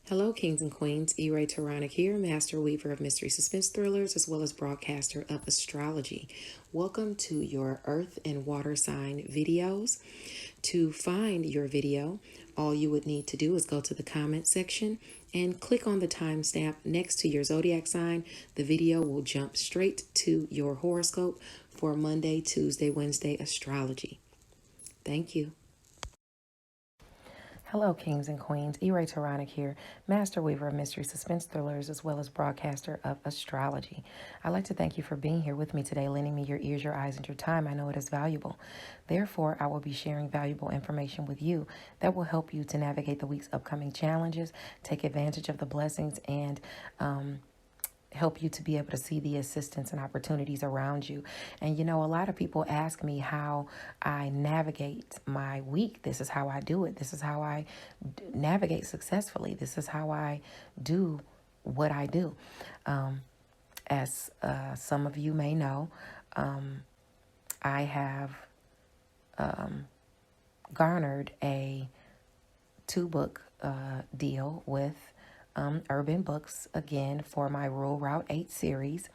Hello, kings and queens. E-Ray Taronic here, master weaver of mystery suspense thrillers, as well as broadcaster of astrology. Welcome to your earth and water sign videos. To find your video, all you would need to do is go to the comment section and click on the timestamp next to your zodiac sign. The video will jump straight to your horoscope for Monday, Tuesday, Wednesday astrology. Thank you. Hello, kings and queens. E-Ray Taronic here, master weaver of mystery suspense thrillers, as well as broadcaster of astrology. I'd like to thank you for being here with me today, lending me your ears, your eyes, and your time. I know it is valuable. Therefore, I will be sharing valuable information with you that will help you to navigate the week's upcoming challenges, take advantage of the blessings, and help you to be able to see the assistance and opportunities around you. And you know, a lot of people ask me how I navigate my week. This is how I do it. This is how I navigate successfully. This is how I do what I do. As some of you may know, I have garnered a 2-book deal with Urban Books again for my Rule Route 8 series.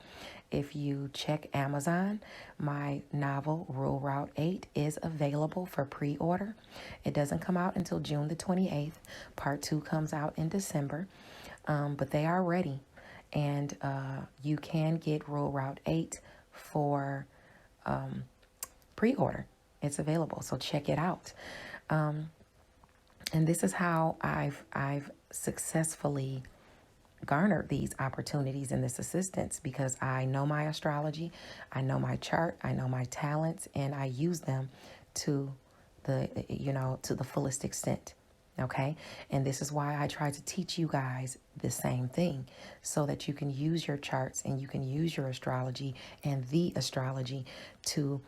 If you check Amazon, my novel Rule Route 8 is available for pre-order. It doesn't come out until June the 28th. Part 2 comes out in December, but they are ready. And you can get Rule Route 8 for pre-order. It's available, so check it out. And this is how I've successfully garnered these opportunities and this assistance, because I know my astrology, I know my chart, I know my talents, and I use them to the fullest extent. Okay. And this is why I try to teach you guys the same thing, so that you can use your charts and you can use your astrology and the astrology to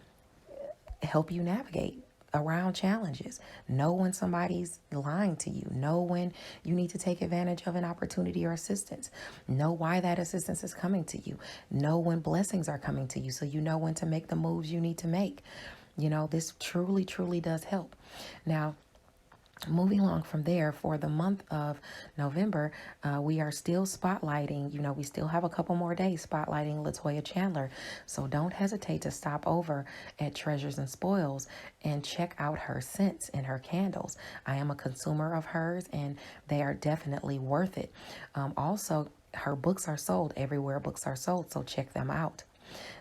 help you navigate around challenges. Know when somebody's lying to you. Know when you need to take advantage of an opportunity or assistance. Know why that assistance is coming to you. Know when blessings are coming to you, so you know when to make the moves you need to make. You know, this truly, truly does help. Now, moving along from there, for the month of November, we are still spotlighting, we still have a couple more days spotlighting Latoya Chandler. So don't hesitate to stop over at Treasures and Spoils and check out her scents and her candles. I am a consumer of hers, and they are definitely worth it. Also, her books are sold everywhere books are sold, so check them out.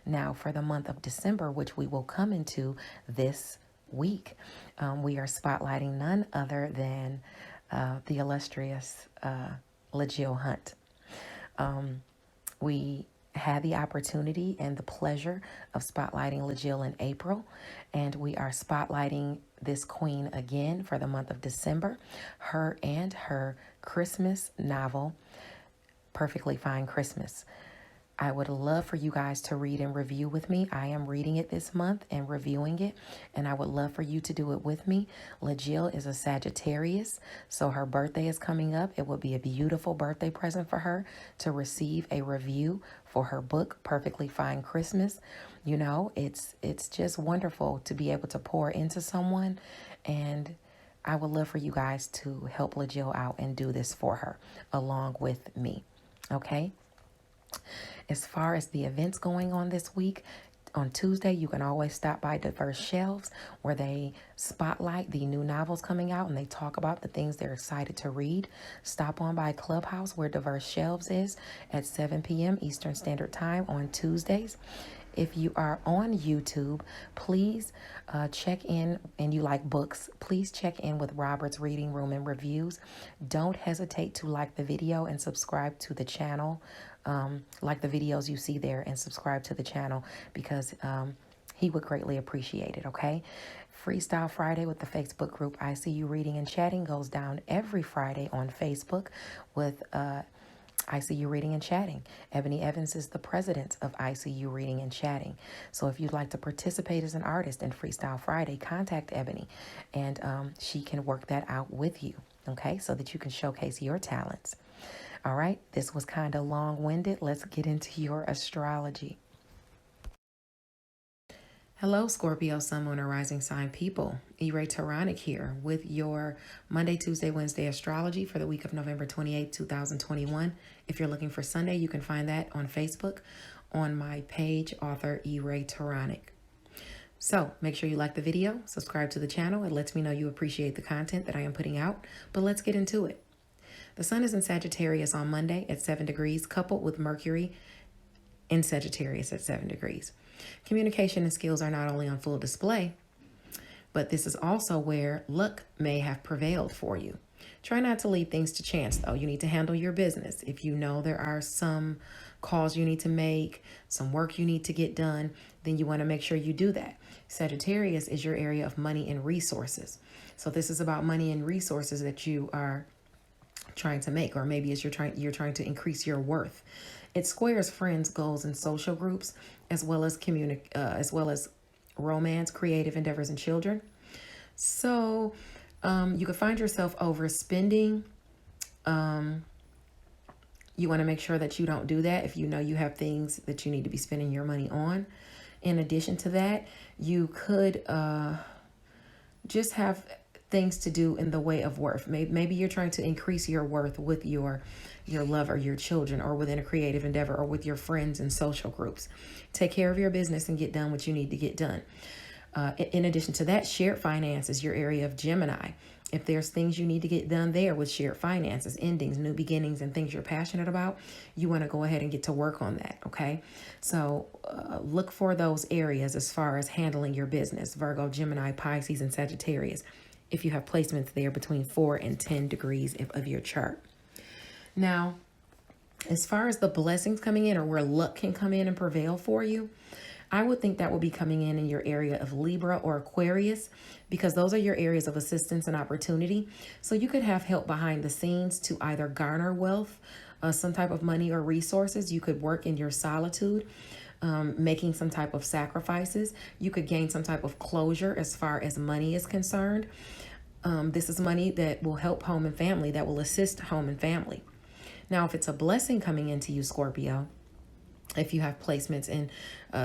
Now, for the month of December, which we will come into this week, we are spotlighting none other than the illustrious LaJill Hunt. We had the opportunity and the pleasure of spotlighting LaJill in April, and we are spotlighting this queen again for the month of December. Her and her Christmas novel, Perfectly Fine Christmas. I would love for you guys to read and review with me. I am reading it this month and reviewing it, and I would love for you to do it with me. LaJill is a Sagittarius, so her birthday is coming up. It would be a beautiful birthday present for her to receive a review for her book, Perfectly Fine Christmas. You know, it's just wonderful to be able to pour into someone, and I would love for you guys to help LaJill out and do this for her along with me. Okay? As far as the events going on this week, on Tuesday, you can always stop by Diverse Shelves, where they spotlight the new novels coming out and they talk about the things they're excited to read. Stop on by Clubhouse, where Diverse Shelves is, at 7 p.m. Eastern Standard Time on Tuesdays. If you are on YouTube, please check in, and you like books, please check in with Robert's Reading Room and Reviews. Don't hesitate to like the video and subscribe to the channel. Like the videos you see there and subscribe to the channel, because he would greatly appreciate it, okay? Freestyle Friday with the Facebook group I See You Reading and Chatting goes down every Friday on Facebook with I See You Reading and Chatting. Ebony Evans is the president of I See You Reading and Chatting. So if you'd like to participate as an artist in Freestyle Friday, contact Ebony, and she can work that out with you, okay, so that you can showcase your talents. All right, this was kind of long-winded. Let's get into your astrology. Hello, Scorpio, Sun, Moon, or Rising Sign people. Taronic here with your Monday, Tuesday, Wednesday astrology for the week of November 28, 2021. If you're looking for Sunday, you can find that on Facebook on my page, author Taronic. So make sure you like the video, subscribe to the channel. It lets me know you appreciate the content that I am putting out. But let's get into it. The Sun is in Sagittarius on Monday at 7 degrees, coupled with Mercury in Sagittarius at 7 degrees. Communication and skills are not only on full display, but this is also where luck may have prevailed for you. Try not to leave things to chance, though. You need to handle your business. If you know there are some calls you need to make, some work you need to get done, then you want to make sure you do that. Sagittarius is your area of money and resources. So this is about money and resources that you are trying to make, or maybe it's you're trying to increase your worth. It squares friends, goals, and social groups, as well as romance, creative endeavors, and children. So you could find yourself overspending. You want to make sure that you don't do that if you know you have things that you need to be spending your money on. In addition to that, you could just have things to do in the way of worth. Maybe you're trying to increase your worth with your lover, your children, or within a creative endeavor, or with your friends and social groups. Take care of your business and get done what you need to get done. In addition to that, shared finances, your area of Gemini. If there's things you need to get done there with shared finances, endings, new beginnings, and things you're passionate about, you want to go ahead and get to work on that, okay? So look for those areas as far as handling your business. Virgo, Gemini, Pisces, and Sagittarius, if you have placements there between 4 and 10 degrees of your chart. Now, as far as the blessings coming in, or where luck can come in and prevail for you, I would think that will be coming in your area of Libra or Aquarius, because those are your areas of assistance and opportunity. So you could have help behind the scenes to either garner wealth, some type of money or resources. You could work in your solitude, making some type of sacrifices. You could gain some type of closure as far as money is concerned. This is money that will help home and family, that will assist home and family. Now, if it's a blessing coming into you, Scorpio, if you have placements in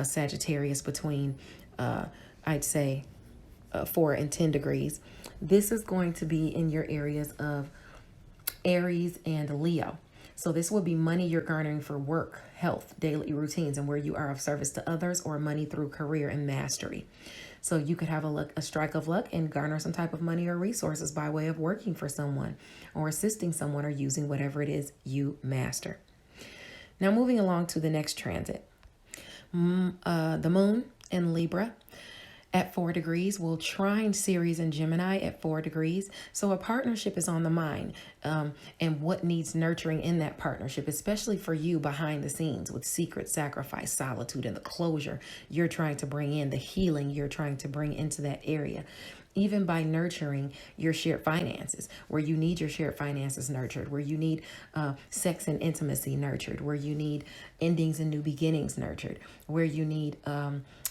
Sagittarius between, I'd say, 4 and 10 degrees, this is going to be in your areas of Aries and Leo. So this will be money you're garnering for work, health, daily routines, and where you are of service to others, or money through career and mastery. So you could have a strike of luck and garner some type of money or resources by way of working for someone, or assisting someone, or using whatever it is you master. Now, moving along to the next transit. The moon in Libra at 4 degrees will trine Ceres and Gemini at 4 degrees. So a partnership is on the mind, and what needs nurturing in that partnership, especially for you behind the scenes, with secret, sacrifice, solitude, and the closure you're trying to bring in, the healing you're trying to bring into that area. Even by nurturing your shared finances, where you need your shared finances nurtured, where you need sex and intimacy nurtured, where you need endings and new beginnings nurtured, where you need,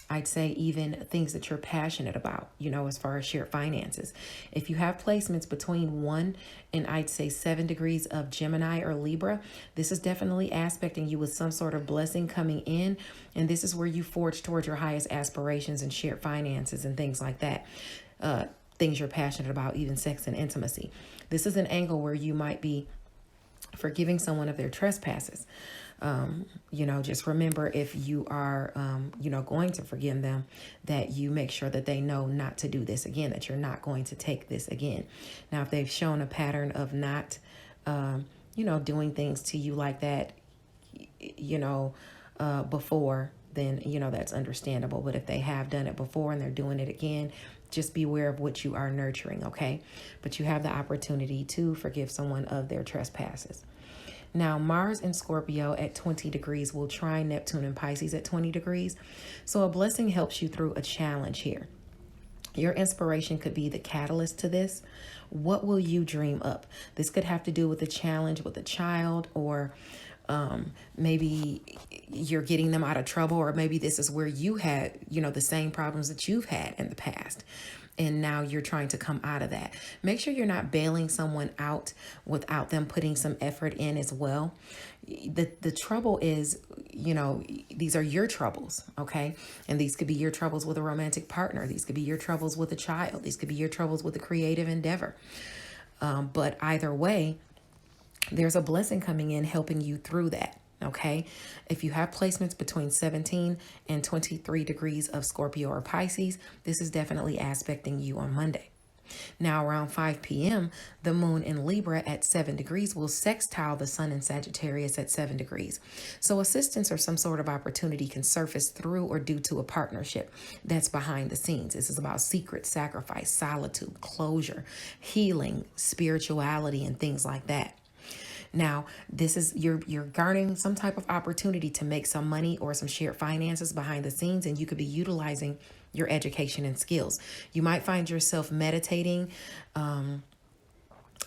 I'd say, even things that you're passionate about, as far as shared finances. If you have placements between 1 and I'd say 7 degrees of Gemini or Libra, this is definitely aspecting you with some sort of blessing coming in. And this is where you forge towards your highest aspirations and shared finances and things like that. Things you're passionate about, even sex and intimacy. This is an angle where you might be forgiving someone of their trespasses. Just remember, if you are, going to forgive them, that you make sure that they know not to do this again, that you're not going to take this again. Now, if they've shown a pattern of not, doing things to you like that, before, then, that's understandable. But if they have done it before and they're doing it again, just beware of what you are nurturing, okay? But you have the opportunity to forgive someone of their trespasses. Now, Mars in Scorpio at 20 degrees will trine Neptune and Pisces at 20 degrees. So a blessing helps you through a challenge here. Your inspiration could be the catalyst to this. What will you dream up? This could have to do with a challenge with a child, or maybe you're getting them out of trouble, or maybe this is where you had, the same problems that you've had in the past. and now you're trying to come out of that. Make sure you're not bailing someone out without them putting some effort in as well. The trouble is, you know, these are your troubles, okay? And these could be your troubles with a romantic partner. These could be your troubles with a child. These could be your troubles with a creative endeavor. But either way, there's a blessing coming in helping you through that. Okay. If you have placements between 17 and 23 degrees of Scorpio or Pisces, this is definitely aspecting you on Monday. Now around 5 p.m., the moon in Libra at 7 degrees will sextile the sun in Sagittarius at 7 degrees. So assistance or some sort of opportunity can surface through or due to a partnership that's behind the scenes. This is about secret, sacrifice, solitude, closure, healing, spirituality, and things like that. Now, this is you're garnering some type of opportunity to make some money or some shared finances behind the scenes, and you could be utilizing your education and skills. You might find yourself meditating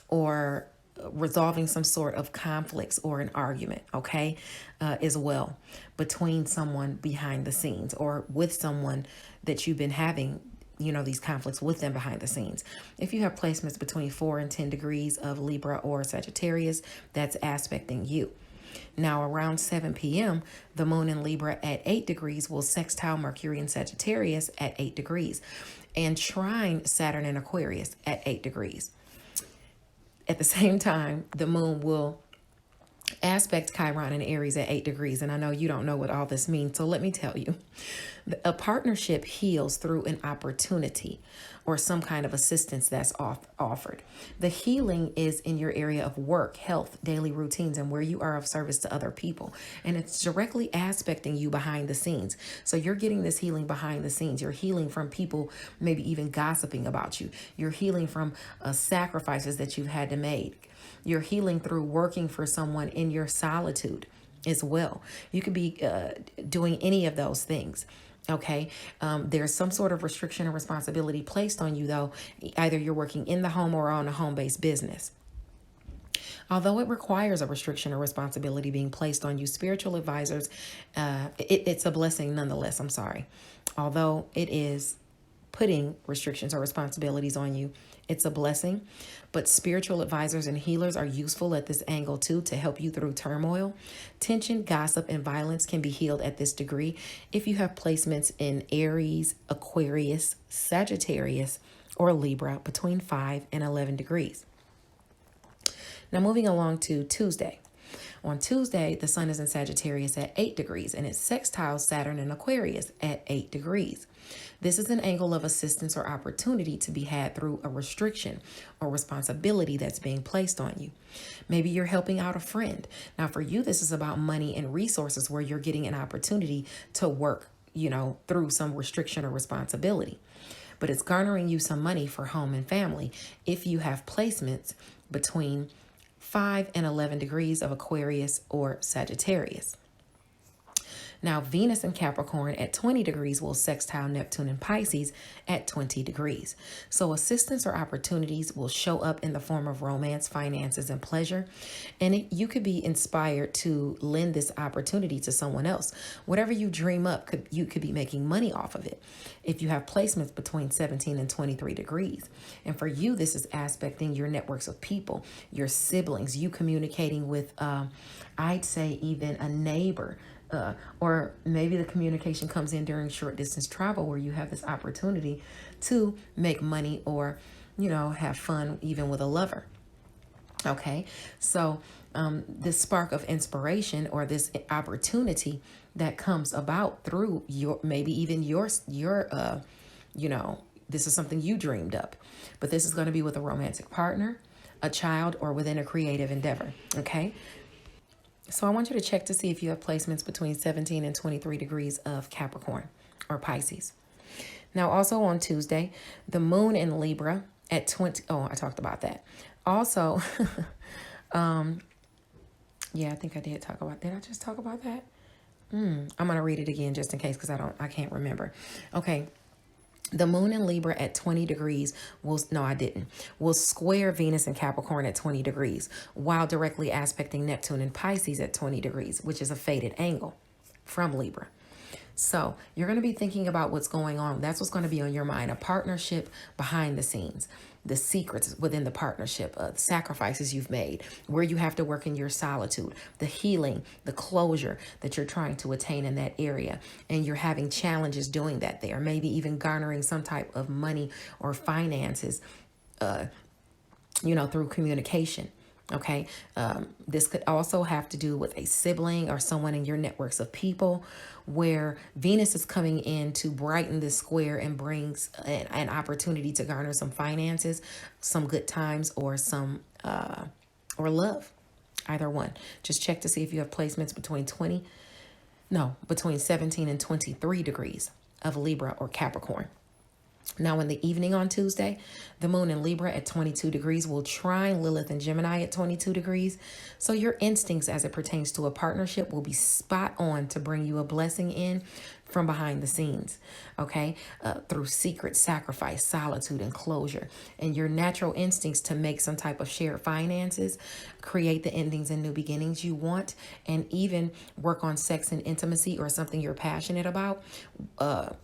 or resolving some sort of conflicts or an argument, okay, as well, between someone behind the scenes or with someone that you've been having, you know, these conflicts with them behind the scenes. If you have placements between 4 and 10 degrees of Libra or Sagittarius, that's aspecting you. Now around 7 p.m., the moon in Libra at 8 degrees will sextile Mercury in Sagittarius at 8 degrees and trine Saturn in Aquarius at 8 degrees. At the same time, the moon will aspect Chiron in Aries at 8 degrees. And I know you don't know what all this means, so let me tell you. A partnership heals through an opportunity or some kind of assistance that's offered. The healing is in your area of work, health, daily routines, and where you are of service to other people. And it's directly aspecting you behind the scenes. So you're getting this healing behind the scenes. You're healing from people maybe even gossiping about you. You're healing from sacrifices that you've had to make. You're healing through working for someone in your solitude as well. You could be doing any of those things. Okay. There's some sort of restriction or responsibility placed on you, though. Either you're working in the home or on a home-based business. Although it requires a restriction or responsibility being placed on you, spiritual advisors, it's a blessing nonetheless. I'm sorry. Although it is putting restrictions or responsibilities on you, it's a blessing. But spiritual advisors and healers are useful at this angle too to help you through turmoil. Tension, gossip, and violence can be healed at this degree if you have placements in Aries, Aquarius, Sagittarius, or Libra between 5 and 11 degrees. Now moving along to Tuesday. On Tuesday, the sun is in Sagittarius at 8 degrees and it sextiles Saturn in Aquarius at 8 degrees. This is an angle of assistance or opportunity to be had through a restriction or responsibility that's being placed on you. Maybe you're helping out a friend. Now, for you, this is about money and resources where you're getting an opportunity to work, you know, through some restriction or responsibility. But it's garnering you some money for home and family if you have placements between 5 and 11 degrees of Aquarius or Sagittarius. Now, Venus in Capricorn at 20 degrees will sextile Neptune in Pisces at 20 degrees. So assistance or opportunities will show up in the form of romance, finances, and pleasure. And you could be inspired to lend this opportunity to someone else. Whatever you dream up, you could be making money off of it if you have placements between 17 and 23 degrees. And for you, this is aspecting your networks of people, your siblings, you communicating with, I'd say even a neighbor. Or maybe the communication comes in during short distance travel where you have this opportunity to make money or, you know, have fun even with a lover. Okay, so this spark of inspiration or this opportunity that comes about through your, maybe even your you know, this is something you dreamed up, but this is going to be with a romantic partner, a child, or within a creative endeavor. Okay. So I want you to check to see if you have placements between 17 and 23 degrees of Capricorn or Pisces. Now, also on Tuesday, the moon in Libra at 20. Oh, I talked about that. Also, yeah, I think I did talk about. Did I just talk about that? I'm going to read it again just in case because I can't remember. Okay. The moon in Libra at 20 degrees will square Venus and Capricorn at 20 degrees while directly aspecting Neptune and Pisces at 20 degrees, which is a fated angle from Libra. So you're going to be thinking about what's going on. That's what's going to be on your mind. A partnership behind the scenes, the secrets within the partnership, the sacrifices you've made, where you have to work in your solitude, the healing, the closure that you're trying to attain in that area. And you're having challenges doing that there, maybe even garnering some type of money or finances, through communication. Okay. This could also have to do with a sibling or someone in your networks of people, where Venus is coming in to brighten this square and brings an opportunity to garner some finances, some good times, or some or love. Either one. Just check to see if you have placements between 17 and 23 degrees of Libra or Capricorn. Now, in the evening on Tuesday, the moon in Libra at 22 degrees will trine Lilith and Gemini at 22 degrees. So your instincts as it pertains to a partnership will be spot on to bring you a blessing in from behind the scenes, okay? Through secret sacrifice, solitude, and closure. And your natural instincts to make some type of shared finances, create the endings and new beginnings you want, and even work on sex and intimacy or something you're passionate about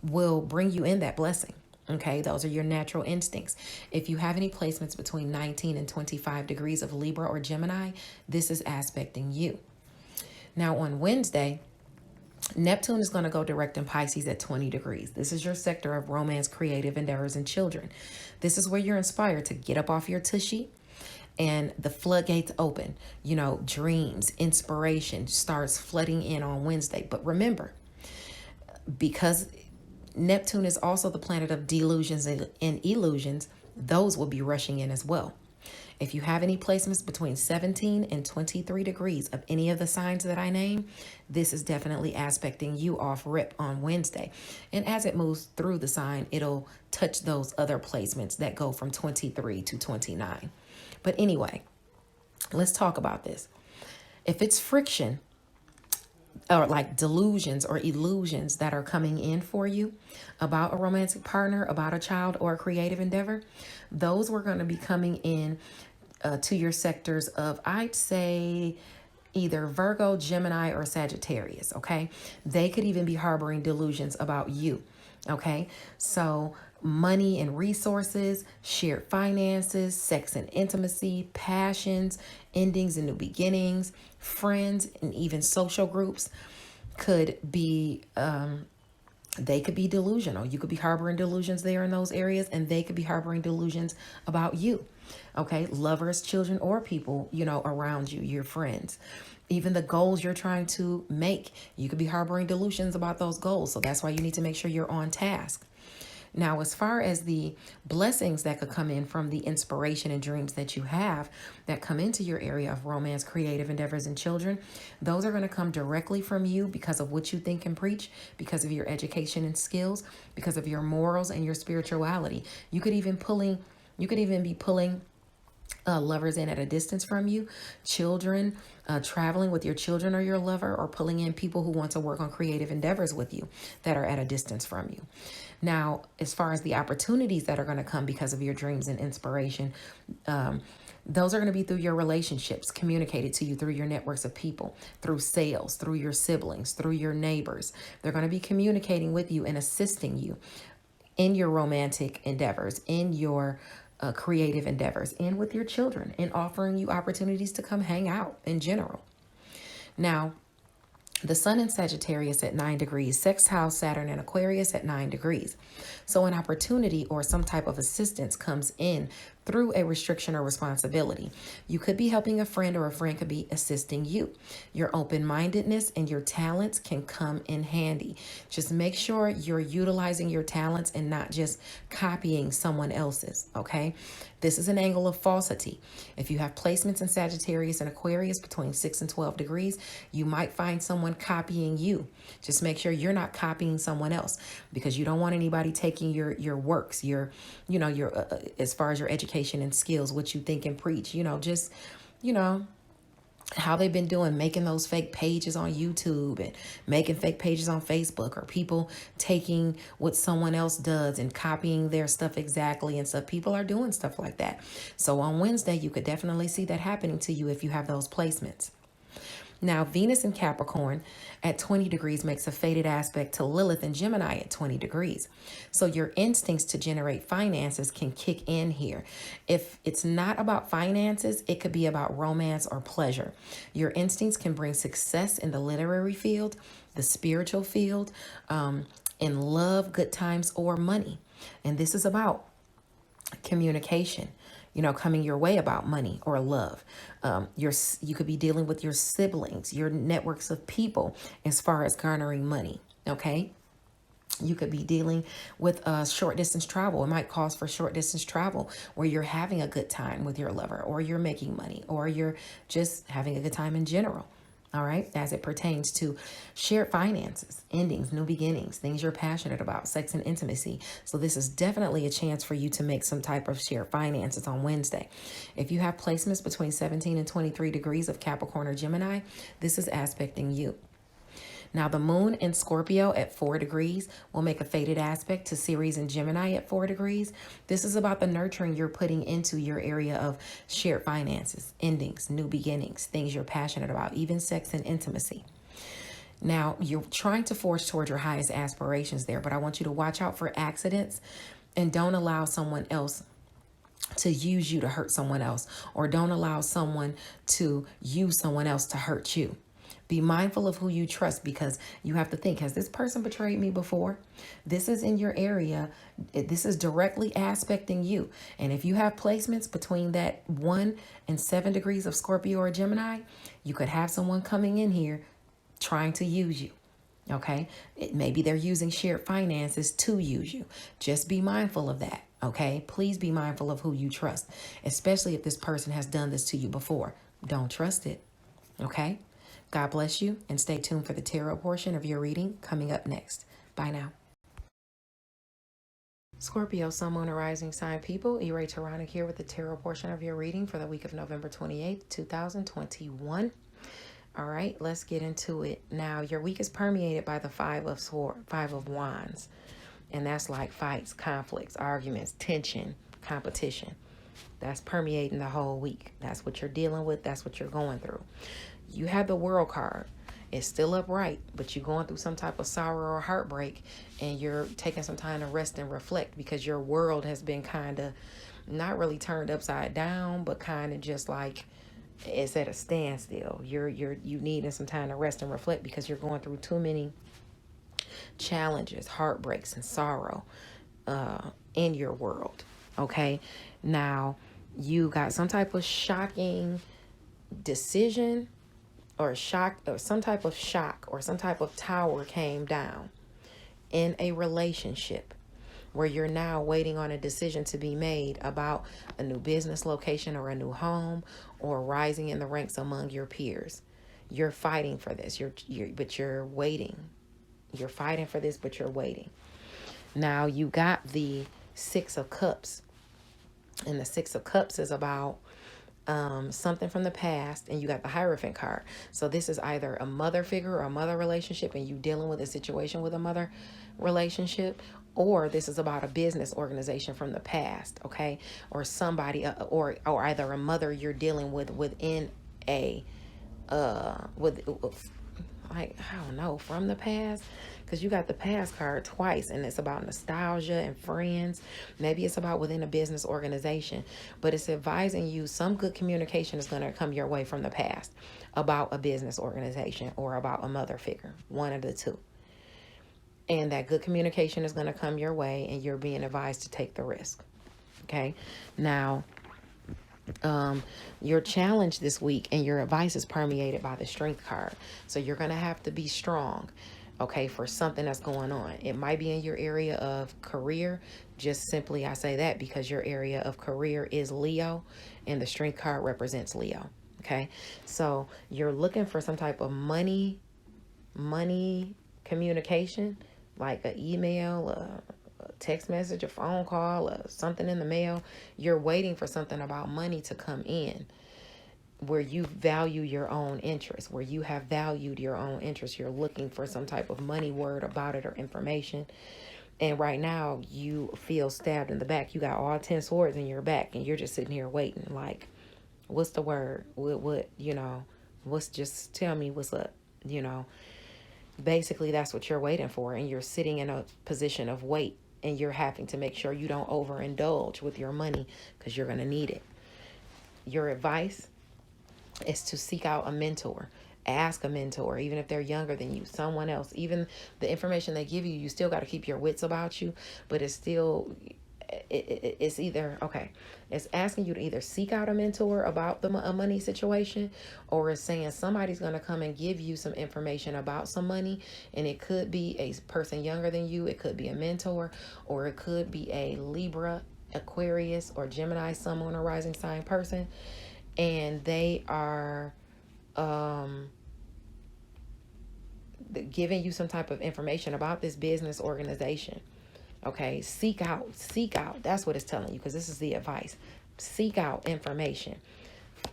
will bring you in that blessing. Okay, those are your natural instincts. If you have any placements between 19 and 25 degrees of Libra or Gemini, this is aspecting you. Now on Wednesday, Neptune is going to go direct in Pisces at 20 degrees. This is your sector of romance, creative endeavors, and children. This is where you're inspired to get up off your tushy and the floodgates open. Dreams, inspiration starts flooding in on Wednesday. But remember, because Neptune is also the planet of delusions and illusions, those will be rushing in as well. If you have any placements between 17 and 23 degrees of any of the signs that I name, this is definitely aspecting you off rip on Wednesday. And as it moves through the sign, it'll touch those other placements that go from 23 to 29. But anyway, let's talk about this. If it's friction, or like delusions or illusions that are coming in for you about a romantic partner, about a child, or a creative endeavor, those were going to be coming in to your sectors of, I'd say, either Virgo, Gemini, or Sagittarius. Okay. They could even be harboring delusions about you. Okay. So money and resources, shared finances, sex and intimacy, passions, endings and new beginnings, friends, and even social groups could be, they could be delusional. You could be harboring delusions there in those areas, and they could be harboring delusions about you. Okay. Lovers, children, or people, around you, your friends. Even the goals you're trying to make, you could be harboring delusions about those goals. So that's why you need to make sure you're on task. Now, as far as the blessings that could come in from the inspiration and dreams that you have that come into your area of romance, creative endeavors, and children, those are going to come directly from you because of what you think and preach, because of your education and skills, because of your morals and your spirituality. You could even be pulling lovers in at a distance from you, children, traveling with your children or your lover, or pulling in people who want to work on creative endeavors with you that are at a distance from you. Now, as far as the opportunities that are going to come because of your dreams and inspiration, those are going to be through your relationships, communicated to you through your networks of people, through sales, through your siblings, through your neighbors. They're going to be communicating with you and assisting you in your romantic endeavors, in your creative endeavors, and with your children, and offering you opportunities to come hang out in general. Now, the sun in Sagittarius at 9 degrees, sextile Saturn in Aquarius at 9 degrees. So an opportunity or some type of assistance comes in through a restriction or responsibility. You could be helping a friend, or a friend could be assisting you. Your open-mindedness and your talents can come in handy. Just make sure you're utilizing your talents and not just copying someone else's, okay? This is an angle of falsity. If you have placements in Sagittarius and Aquarius between 6 and 12 degrees, you might find someone copying you. Just make sure you're not copying someone else, because you don't want anybody taking your works, your as far as your education and skills, what you think and preach, how they've been doing, making those fake pages on YouTube and making fake pages on Facebook, or people taking what someone else does and copying their stuff exactly and stuff. People are doing stuff like that. So on Wednesday, you could definitely see that happening to you if you have those placements. Now, Venus in Capricorn at 20 degrees makes a fated aspect to Lilith in Gemini at 20 degrees. So your instincts to generate finances can kick in here. If it's not about finances, it could be about romance or pleasure. Your instincts can bring success in the literary field, the spiritual field, in love, good times, or money. And this is about communication, coming your way about money or love. You could be dealing with your siblings, your networks of people as far as garnering money. Okay. You could be dealing with short distance travel. It might cause for short distance travel where you're having a good time with your lover, or you're making money, or you're just having a good time in general. All right, as it pertains to shared finances, endings, new beginnings, things you're passionate about, sex and intimacy. So this is definitely a chance for you to make some type of shared finances on Wednesday. If you have placements between 17 and 23 degrees of Capricorn or Gemini, this is aspecting you. Now, the moon in Scorpio at 4 degrees will make a fated aspect to Ceres and Gemini at 4 degrees. This is about the nurturing you're putting into your area of shared finances, endings, new beginnings, things you're passionate about, even sex and intimacy. Now, you're trying to forge toward your highest aspirations there, but I want you to watch out for accidents and don't allow someone else to use you to hurt someone else, or don't allow someone to use someone else to hurt you. Be mindful of who you trust, because you have to think, has this person betrayed me before? This is in your area. This is directly aspecting you. And if you have placements between that 1 and 7 degrees of Scorpio or Gemini, you could have someone coming in here trying to use you. Okay. Maybe they're using shared finances to use you. Just be mindful of that. Okay. Please be mindful of who you trust, especially if this person has done this to you before. Don't trust it. Okay. God bless you, and stay tuned for the tarot portion of your reading coming up next. Bye now. Scorpio, Sun, Moon, and Rising sign people, E-Ray Taronic here with the tarot portion of your reading for the week of November 28th, 2021. All right, let's get into it. Now, your week is permeated by the Five of Wands, and that's like fights, conflicts, arguments, tension, competition. That's permeating the whole week. That's what you're dealing with. That's what you're going through. You have the World card. It's still upright, but you're going through some type of sorrow or heartbreak, and you're taking some time to rest and reflect, because your world has been kind of not really turned upside down, but kind of just like it's at a standstill. You needing some time to rest and reflect, because you're going through too many challenges, heartbreaks, and sorrow in your world. Okay, now you got some type of shocking decision, or some type of tower came down in a relationship where you're now waiting on a decision to be made about a new business location or a new home, or rising in the ranks among your peers. You're fighting for this. But you're waiting. You're fighting for this, but you're waiting. Now you got the Six of Cups, and the Six of Cups is about something from the past, and you got the Hierophant card. So this is either a mother figure or a mother relationship, and you dealing with a situation with a mother relationship, or this is about a business organization from the past, okay? Or somebody, or either a mother you're dealing with within a like, I don't know, from the past, because you got the past card twice, and it's about nostalgia and friends. Maybe it's about within a business organization, but it's advising you some good communication is going to come your way from the past about a business organization or about a mother figure, one of the two. And that good communication is going to come your way, and you're being advised to take the risk. Okay. Now, your challenge this week and your advice is permeated by the Strength card. So you're going to have to be strong, okay, for something that's going on. It might be in your area of career. Just simply, I say that because your area of career is Leo, and the Strength card represents Leo. Okay. So you're looking for some type of money communication, like an email, a text message, a phone call, or something in the mail. You're waiting for something about money to come in where you value your own interest, where you have valued your own interest. You're looking for some type of money word about it or information. And right now you feel stabbed in the back. You got all 10 swords in your back, and you're just sitting here waiting like, what's the word? What Just tell me what's up, you know. Basically, that's what you're waiting for, and you're sitting in a position of wait, and you're having to make sure you don't overindulge with your money because you're going to need it. Your advice is to seek out a mentor. Ask a mentor, even if they're younger than you, someone else. Even the information they give you, you still got to keep your wits about you, but it's still, it's either, okay, it's asking you to either seek out a mentor about a money situation, or it's saying somebody's going to come and give you some information about some money. And it could be a person younger than you, it could be a mentor, or it could be a Libra, Aquarius, or Gemini, sun, moon, or rising sign person. And they are giving you some type of information about this business organization. Okay, seek out. That's what it's telling you, because this is the advice. Seek out information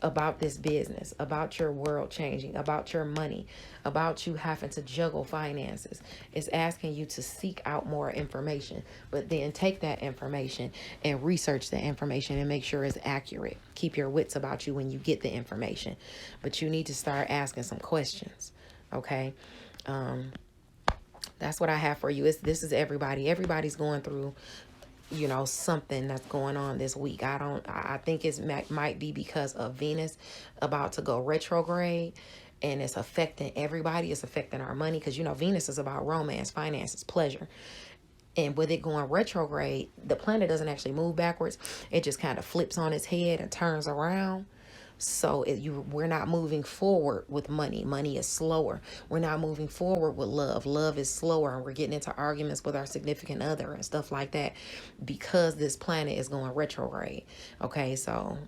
about this business, about your world changing, about your money, about you having to juggle finances. It's asking you to seek out more information, but then take that information and research the information and make sure it's accurate. Keep your wits about you when you get the information, but you need to start asking some questions. Okay. That's what I have for you. This is everybody. Everybody's going through, something that's going on this week. I think might be because of Venus about to go retrograde, and it's affecting everybody. It's affecting our money because, Venus is about romance, finances, pleasure. And with it going retrograde, the planet doesn't actually move backwards. It just kind of flips on its head and turns around. So we're not moving forward with money. Money is slower. We're not moving forward with love. Love is slower, and we're getting into arguments with our significant other and stuff like that because this planet is going retrograde. Okay, so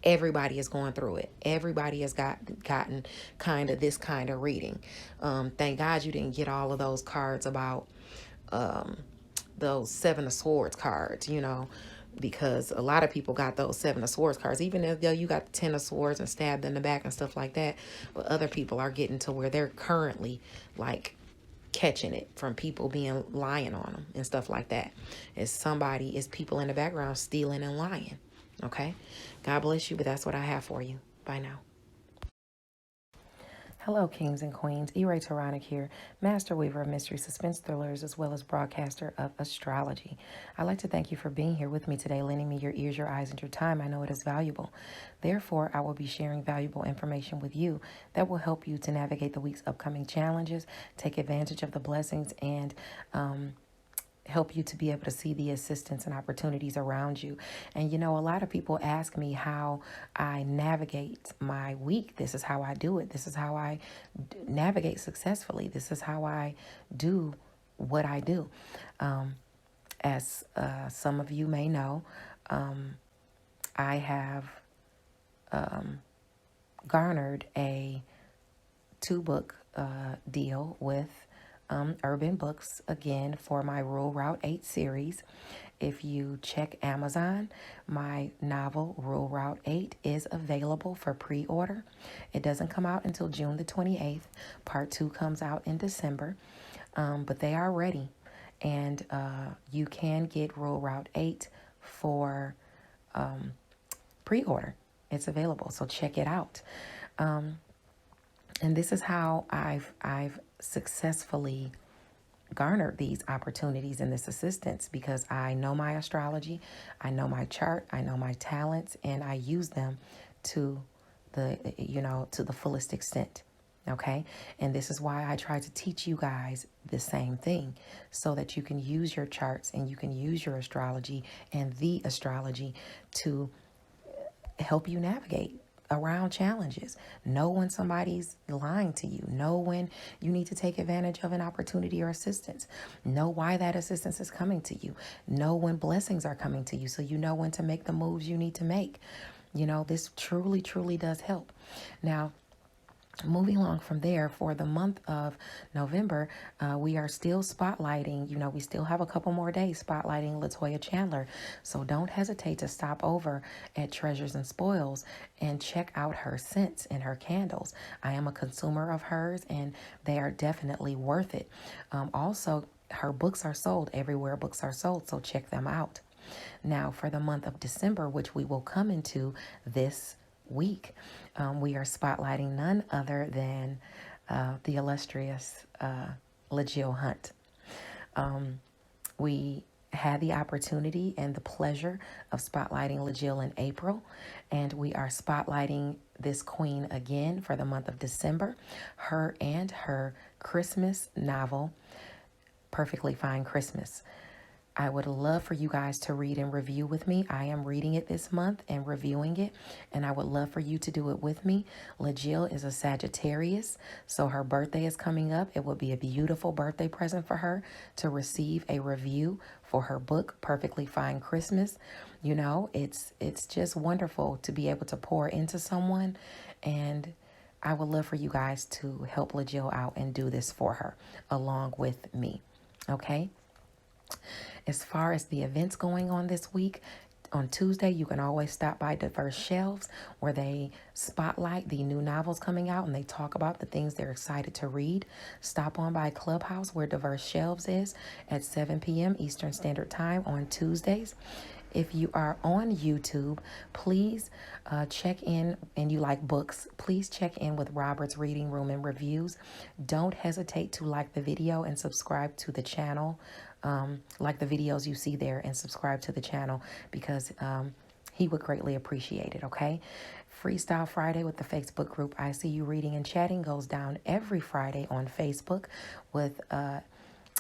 everybody is going through it. Everybody has gotten this kind of reading. Thank God you didn't get all of those cards about those Seven of Swords cards, because a lot of people got those Seven of Swords cards, even if you got the Ten of Swords and stabbed in the back and stuff like that. But other people are getting to where they're currently like catching it from people being lying on them and stuff like that. It's people in the background stealing and lying. Okay. God bless you, but that's what I have for you. Bye now. Hello, kings and queens. E-Ray Taronic here, master weaver of mystery suspense thrillers, as well as broadcaster of astrology. I'd like to thank you for being here with me today, lending me your ears, your eyes, and your time. I know it is valuable. Therefore, I will be sharing valuable information with you that will help you to navigate the week's upcoming challenges, take advantage of the blessings, and help you to be able to see the assistance and opportunities around you. And a lot of people ask me how I navigate my week. This is how I do it. This is how I navigate successfully. This is how I do what I do. As some of you may know, I have garnered a 2-book deal with Urban Books, again, for my Rural Route 8 series. If you check Amazon, my novel Rural Route 8 is available for pre-order. It doesn't come out until June the 28th. Part 2 comes out in December, but they are ready. And you can get Rural Route 8 for pre-order. It's available, so check it out. And this is how I've successfully garnered these opportunities and this assistance, because I know my astrology, I know my chart, I know my talents, and I use them to the fullest extent. Okay. And this is why I try to teach you guys the same thing, so that you can use your charts and you can use your astrology and the astrology to help you navigate around challenges. Know when somebody's lying to you. Know when you need to take advantage of an opportunity or assistance. Know why that assistance is coming to you. Know when blessings are coming to you, so you know when to make the moves you need to make. This truly, truly does help. Now, moving along from there, for the month of November, we are still spotlighting, we still have a couple more days spotlighting Latoya Chandler. So don't hesitate to stop over at Treasures and Spoils and check out her scents and her candles. I am a consumer of hers, and they are definitely worth it. Also, her books are sold everywhere books are sold, so check them out. Now, for the month of December, which we will come into this week, we are spotlighting none other than the illustrious LaJill Hunt. We had the opportunity and the pleasure of spotlighting LaJill in April, and we are spotlighting this queen again for the month of December, her and her Christmas novel, Perfectly Fine Christmas. I would love for you guys to read and review with me. I am reading it this month and reviewing it, and I would love for you to do it with me. LaJill is a Sagittarius, so her birthday is coming up. It would be a beautiful birthday present for her to receive a review for her book, Perfectly Fine Christmas. You know, it's just wonderful to be able to pour into someone, and I would love for you guys to help LaJill out and do this for her along with me. Okay? As far as the events going on this week, on Tuesday, you can always stop by Diverse Shelves where they spotlight the new novels coming out and they talk about the things they're excited to read. Stop on by Clubhouse where Diverse Shelves is at 7 p.m. Eastern Standard Time on Tuesdays. If you are on YouTube, please check in, and you like books, please check in with Robert's Reading Room and Reviews. Don't hesitate to like the video and subscribe to the channel. Like the videos you see there and subscribe to the channel because he would greatly appreciate it, okay? Freestyle Friday with the Facebook group I See You Reading and Chatting goes down every Friday on Facebook with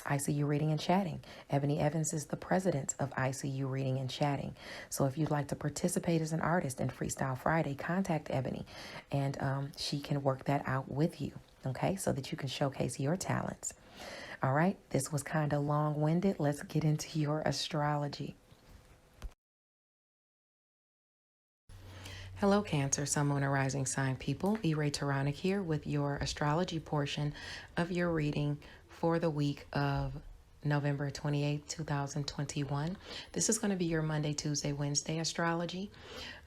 I See You Reading and Chatting. Ebony Evans is the president of I See You Reading and Chatting. So if you'd like to participate as an artist in Freestyle Friday, contact Ebony and she can work that out with you, okay? So that you can showcase your talents. All right, this was kind of long-winded. Let's get into your astrology. Hello, Cancer, Sun, Moon, and Rising sign people. E-Ray Taronic here with your astrology portion of your reading for the week of November 28th, 2021. This is going to be your Monday, Tuesday, Wednesday astrology.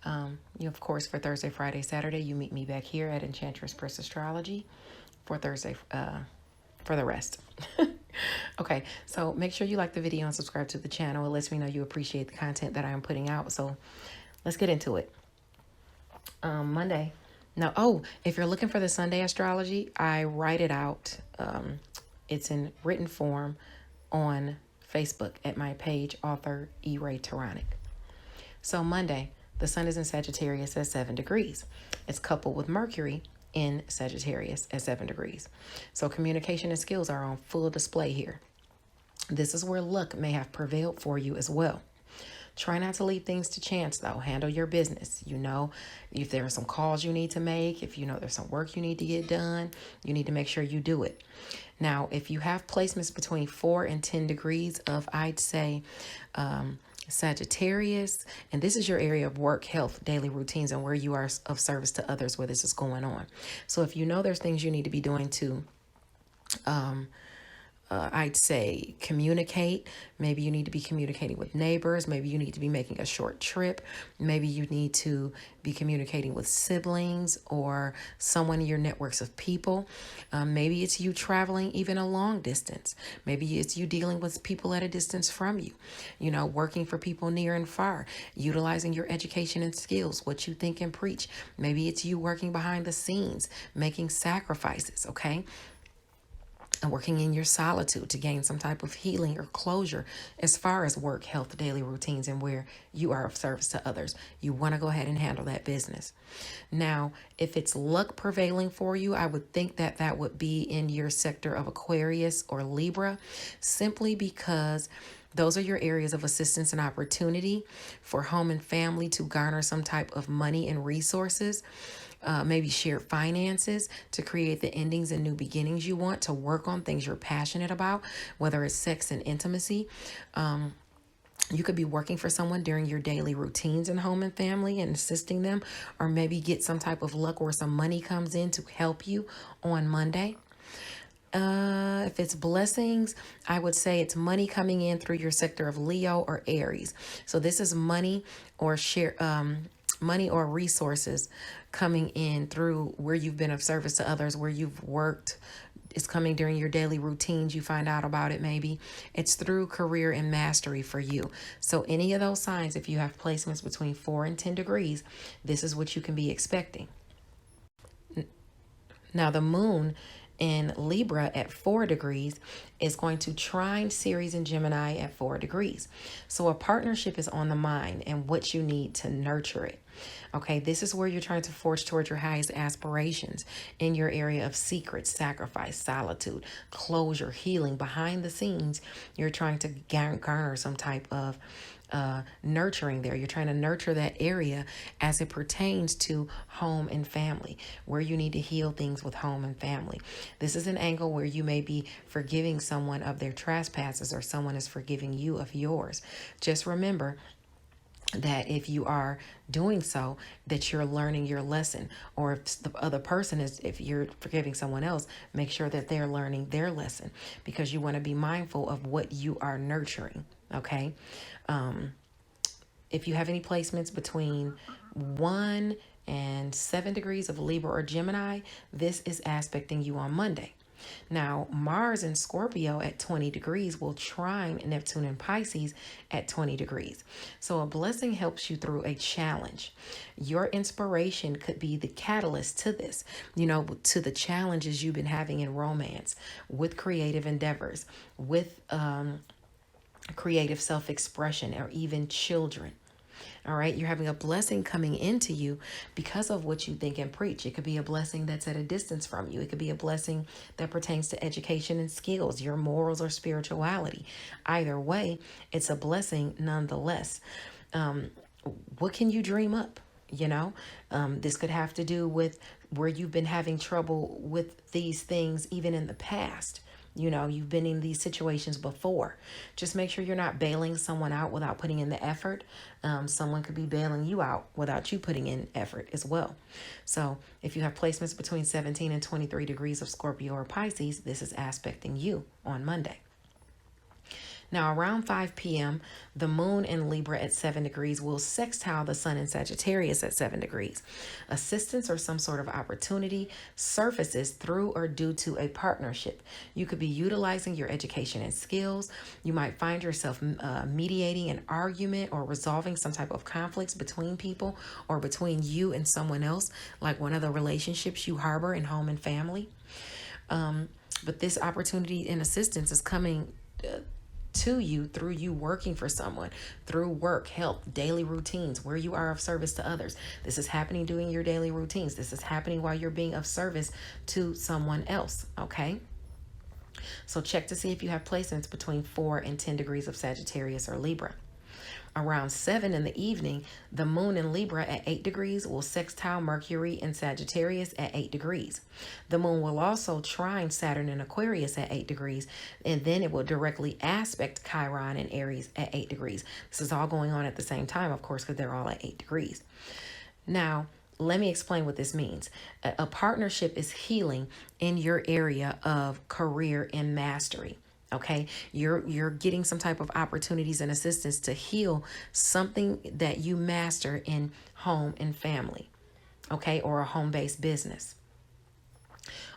Of course, for Thursday, Friday, Saturday, you meet me back here at Enchantress Press Astrology for Thursday, for the rest. Okay, so make sure you like the video and subscribe to the channel. It lets me know you appreciate the content that I am putting out. So let's get into it. Monday. Now, if you're looking for the Sunday astrology, I write it out. It's in written form on Facebook at my page, author E-Ray Taronic. So Monday, the sun is in Sagittarius at 7 degrees. It's coupled with Mercury in Sagittarius at 7 degrees. So communication and skills are on full display here. This is where luck may have prevailed for you as well. Try not to leave things to chance, though. Handle your business. You know, if there are some calls you need to make, if you know there's some work you need to get done, you need to make sure you do it. Now, if you have placements between 4 and 10 degrees of, I'd say, Sagittarius, and this is your area of work, health, daily routines, and where you are of service to others where this is going on. So if you know there's things you need to be doing to I'd say communicate. Maybe you need to be communicating with neighbors. Maybe you need to be making a short trip. Maybe you need to be communicating with siblings or someone in your networks of people. Maybe it's you traveling even a long distance. Maybe it's you dealing with people at a distance from you, working for people near and far, utilizing your education and skills, what you think and preach. Maybe it's you working behind the scenes, making sacrifices, okay? And working in your solitude to gain some type of healing or closure as far as work, health, daily routines, and where you are of service to others. You want to go ahead and handle that business. Now, if it's luck prevailing for you, I would think that that would be in your sector of Aquarius or Libra, simply because those are your areas of assistance and opportunity for home and family to garner some type of money and resources. Maybe shared finances to create the endings and new beginnings you want, to work on things you're passionate about, whether it's sex and intimacy. You could be working for someone during your daily routines in home and family and assisting them, or maybe get some type of luck where some money comes in to help you on Monday. If it's blessings, I would say it's money coming in through your sector of Leo or Aries. So this is money or money or resources coming in through where you've been of service to others, where you've worked It's coming during your daily routines. You find out about it maybe. It's through career and mastery for you. So any of those signs, if you have placements between 4 and 10 degrees, this is what you can be expecting. Now, the moon in Libra at 4 degrees is going to trine Ceres and Gemini at 4 degrees. So a partnership is on the mind and what you need to nurture it. Okay, this is where you're trying to forge towards your highest aspirations in your area of secret, sacrifice, solitude, closure, healing. Behind the scenes, you're trying to garner some type of nurturing there. You're trying to nurture that area as it pertains to home and family, where you need to heal things with home and family. This is an angle where you may be forgiving someone of their trespasses, or someone is forgiving you of yours. Just remember that if you are doing so, that you're learning your lesson, or if the other person is, if you're forgiving someone else, make sure that they're learning their lesson, because you want to be mindful of what you are nurturing. Okay. If you have any placements between 1 and 7 degrees of Libra or Gemini, this is aspecting you on Monday. Now, Mars in Scorpio at 20 degrees will trine Neptune in Pisces at 20 degrees. So a blessing helps you through a challenge. Your inspiration could be the catalyst to this, to the challenges you've been having in romance, with creative endeavors, with creative self-expression, or even children. All right, you're having a blessing coming into you because of what you think and preach. It could be a blessing that's at a distance from you. It could be a blessing that pertains to education and skills, your morals or spirituality. Either way, it's a blessing nonetheless. What can you dream up? This could have to do with where you've been having trouble with these things even in the past. You've been in these situations before. Just make sure you're not bailing someone out without putting in the effort. Someone could be bailing you out without you putting in effort as well. So if you have placements between 17 and 23 degrees of Scorpio or Pisces, this is aspecting you on Monday. Now, around 5 p.m., the moon in Libra at 7 degrees will sextile the sun in Sagittarius at 7 degrees. Assistance or some sort of opportunity surfaces through or due to a partnership. You could be utilizing your education and skills. You might find yourself mediating an argument or resolving some type of conflicts between people, or between you and someone else, like one of the relationships you harbor in home and family. But this opportunity and assistance is coming to you through you working for someone, through work, health, daily routines, where you are of service to others. This is happening during your daily routines. This is happening while you're being of service to someone else. Okay. So check to see if you have placements between 4 and 10 degrees of Sagittarius or Libra. Around 7 in the evening, the moon in Libra at 8 degrees will sextile Mercury in Sagittarius at 8 degrees. The moon will also trine Saturn in Aquarius at 8 degrees, and then it will directly aspect Chiron in Aries at 8 degrees. This is all going on at the same time, of course, because they're all at 8 degrees. Now, let me explain what this means. A partnership is healing in your area of career and mastery. Okay, you're getting some type of opportunities and assistance to heal something that you master in home and family, okay, or a home-based business.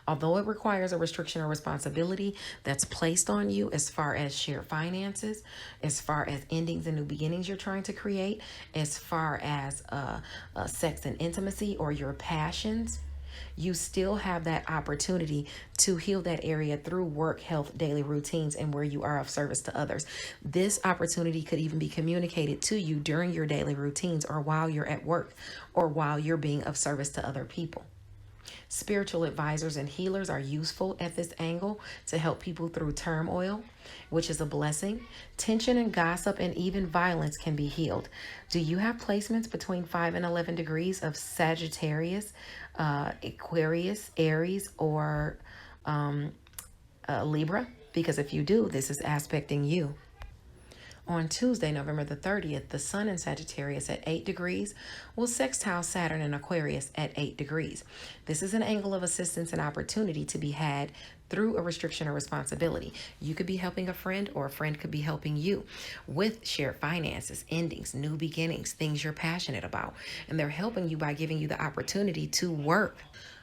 Although it requires a restriction or responsibility that's placed on you, as far as shared finances, as far as endings and new beginnings you're trying to create, as far as sex and intimacy or your passions, you still have that opportunity to heal that area through work, health, daily routines, and where you are of service to others. This opportunity could even be communicated to you during your daily routines, or while you're at work, or while you're being of service to other people. Spiritual advisors and healers are useful at this angle to help people through turmoil, which is a blessing. Tension and gossip and even violence can be healed. Do you have placements between 5 and 11 degrees of Sagittarius, Aquarius, Aries, or Libra? Because if you do, this is aspecting you. On Tuesday, November the 30th, the sun in Sagittarius at 8 degrees will sextile Saturn in Aquarius at 8 degrees. This is an angle of assistance and opportunity to be had through a restriction or responsibility. You could be helping a friend, or a friend could be helping you with shared finances, endings, new beginnings, things you're passionate about. And they're helping you by giving you the opportunity to work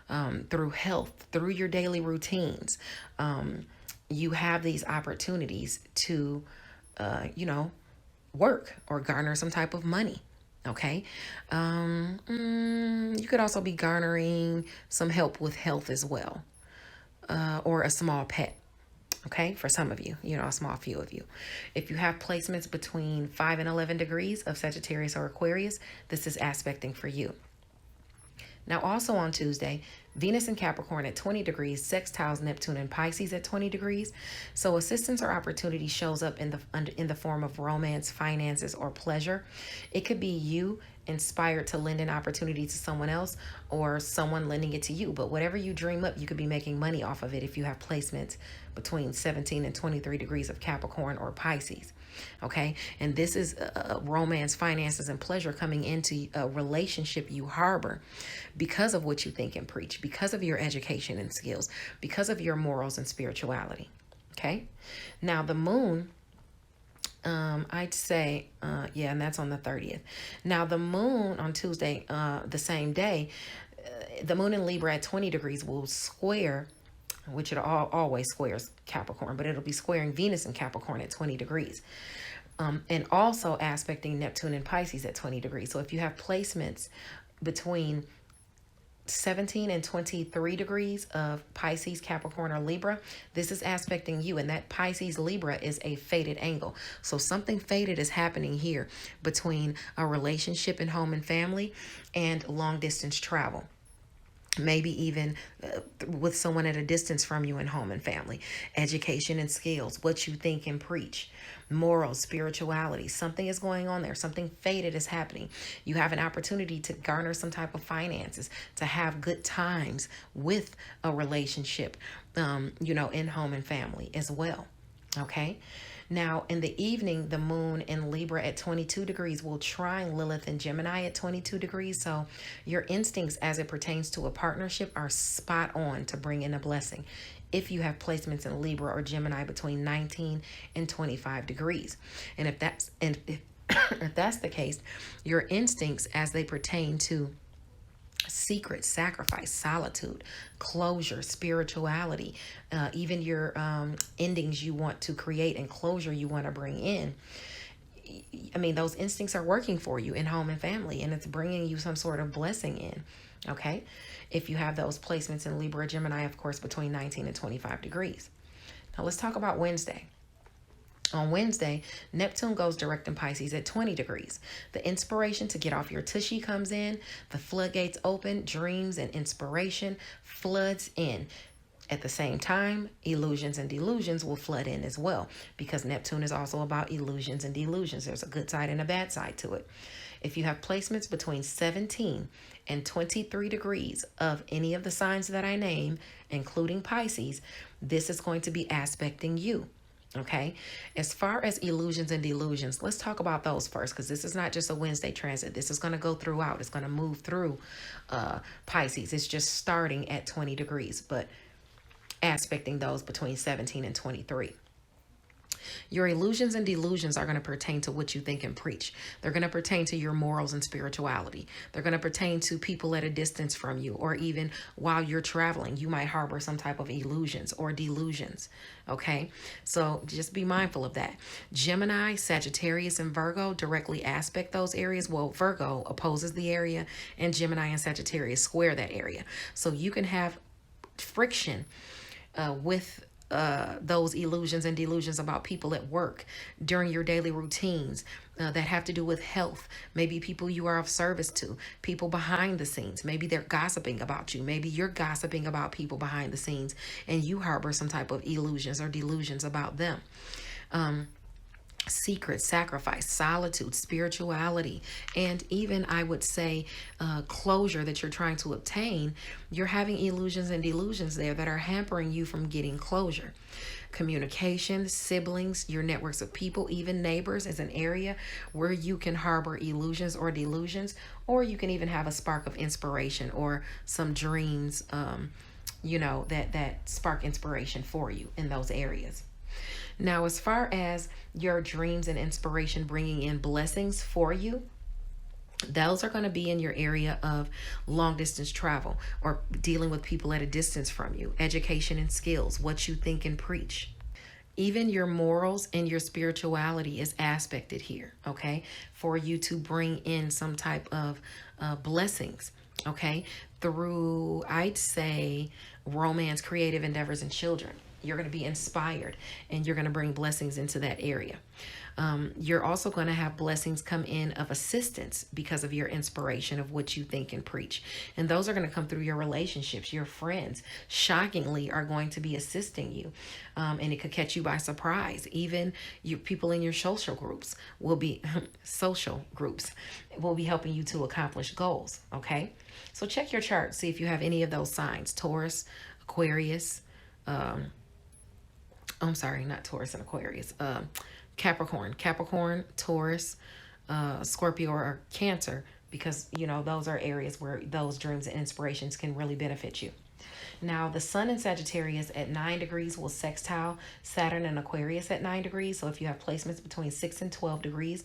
through health, through your daily routines. You have these opportunities to, work or garner some type of money. Okay. You could also be garnering some help with health as well, or a small pet. Okay, for some of you, a small few of you. If you have placements between 5 and 11 degrees of Sagittarius or Aquarius, this is aspecting for you. Now, also on Tuesday, Venus in Capricorn at 20 degrees sextiles Neptune and Pisces at 20 degrees. So assistance or opportunity shows up in the form of romance, finances, or pleasure. It could be you inspired to lend an opportunity to someone else, or someone lending it to you. But whatever you dream up, you could be making money off of it if you have placements between 17 and 23 degrees of Capricorn or Pisces. Okay. And this is romance, finances, and pleasure coming into a relationship you harbor because of what you think and preach, because of your education and skills, because of your morals and spirituality. Okay. Now the moon, I'd say, and that's on the 30th. Now the moon on Tuesday, the same day, the moon in Libra at 20 degrees will square, which it always squares Capricorn, but it'll be squaring Venus in Capricorn at 20 degrees. And also aspecting Neptune and Pisces at 20 degrees. So if you have placements between 17 and 23 degrees of Pisces, Capricorn, or Libra, this is aspecting you. And that Pisces Libra is a fated angle. So something fated is happening here between a relationship in home and family and long distance travel. Maybe even with someone at a distance from you in home and family. Education and skills, what you think and preach, morals, spirituality. Something is going on there. Something fated is happening. You have an opportunity to garner some type of finances, to have good times with a relationship, in home and family as well. Okay. Now, in the evening, the moon in Libra at 22 degrees will trine Lilith and Gemini at 22 degrees. So your instincts as it pertains to a partnership are spot on to bring in a blessing if you have placements in Libra or Gemini between 19 and 25 degrees. And if that's the case, your instincts as they pertain to secret, sacrifice, solitude, closure, spirituality, even your endings you want to create and closure you want to bring in. I mean, those instincts are working for you in home and family, and it's bringing you some sort of blessing in. Okay. If you have those placements in Libra, Gemini, of course, between 19 and 25 degrees. Now let's talk about Wednesday. On Wednesday, Neptune goes direct in Pisces at 20 degrees. The inspiration to get off your tushy comes in. The floodgates open. Dreams and inspiration floods in. At the same time, illusions and delusions will flood in as well, because Neptune is also about illusions and delusions. There's a good side and a bad side to it. If you have placements between 17 and 23 degrees of any of the signs that I name, including Pisces, this is going to be aspecting you. Okay. As far as illusions and delusions, let's talk about those first, because this is not just a Wednesday transit. This is going to go throughout. It's going to move through Pisces. It's just starting at 20 degrees, but aspecting those between 17 and 23. Your illusions and delusions are going to pertain to what you think and preach. They're going to pertain to your morals and spirituality. They're going to pertain to people at a distance from you, or even while you're traveling, you might harbor some type of illusions or delusions. Okay, so just be mindful of that. Gemini, Sagittarius, and Virgo directly aspect those areas. Well, Virgo opposes the area, and Gemini and Sagittarius square that area. So you can have friction with those illusions and delusions about people at work during your daily routines that have to do with health. Maybe people you are of service to, people behind the scenes. Maybe they're gossiping about you. Maybe you're gossiping about people behind the scenes and you harbor some type of illusions or delusions about them. Secret, sacrifice, solitude, spirituality, and even I would say closure that you're trying to obtain. You're having illusions and delusions there that are hampering you from getting closure. Communication, siblings, your networks of people, even neighbors is an area where you can harbor illusions or delusions, or you can even have a spark of inspiration or some dreams, that spark inspiration for you in those areas. Now, as far as your dreams and inspiration bringing in blessings for you, Those are going to be in your area of long distance travel or dealing with people at a distance from you, education and skills, what you think and preach. Even your morals and your spirituality is aspected here, okay, for you to bring in some type of blessings, okay, through, I'd say, romance, creative endeavors, and children. You're going to be inspired and you're going to bring blessings into that area. You're also going to have blessings come in of assistance because of your inspiration of what you think and preach. And those are going to come through your relationships. Your friends, shockingly, are going to be assisting you. And it could catch you by surprise. Even you, people in your social groups will be helping you to accomplish goals. Okay. So check your chart. See if you have any of those signs. Taurus, Aquarius. I'm sorry, not Taurus and Aquarius. Capricorn, Taurus, Scorpio, or Cancer, because, you know, those are areas where those dreams and inspirations can really benefit you. Now, the Sun in Sagittarius at 9 degrees will sextile Saturn and Aquarius at 9 degrees. So if you have placements between 6 and 12 degrees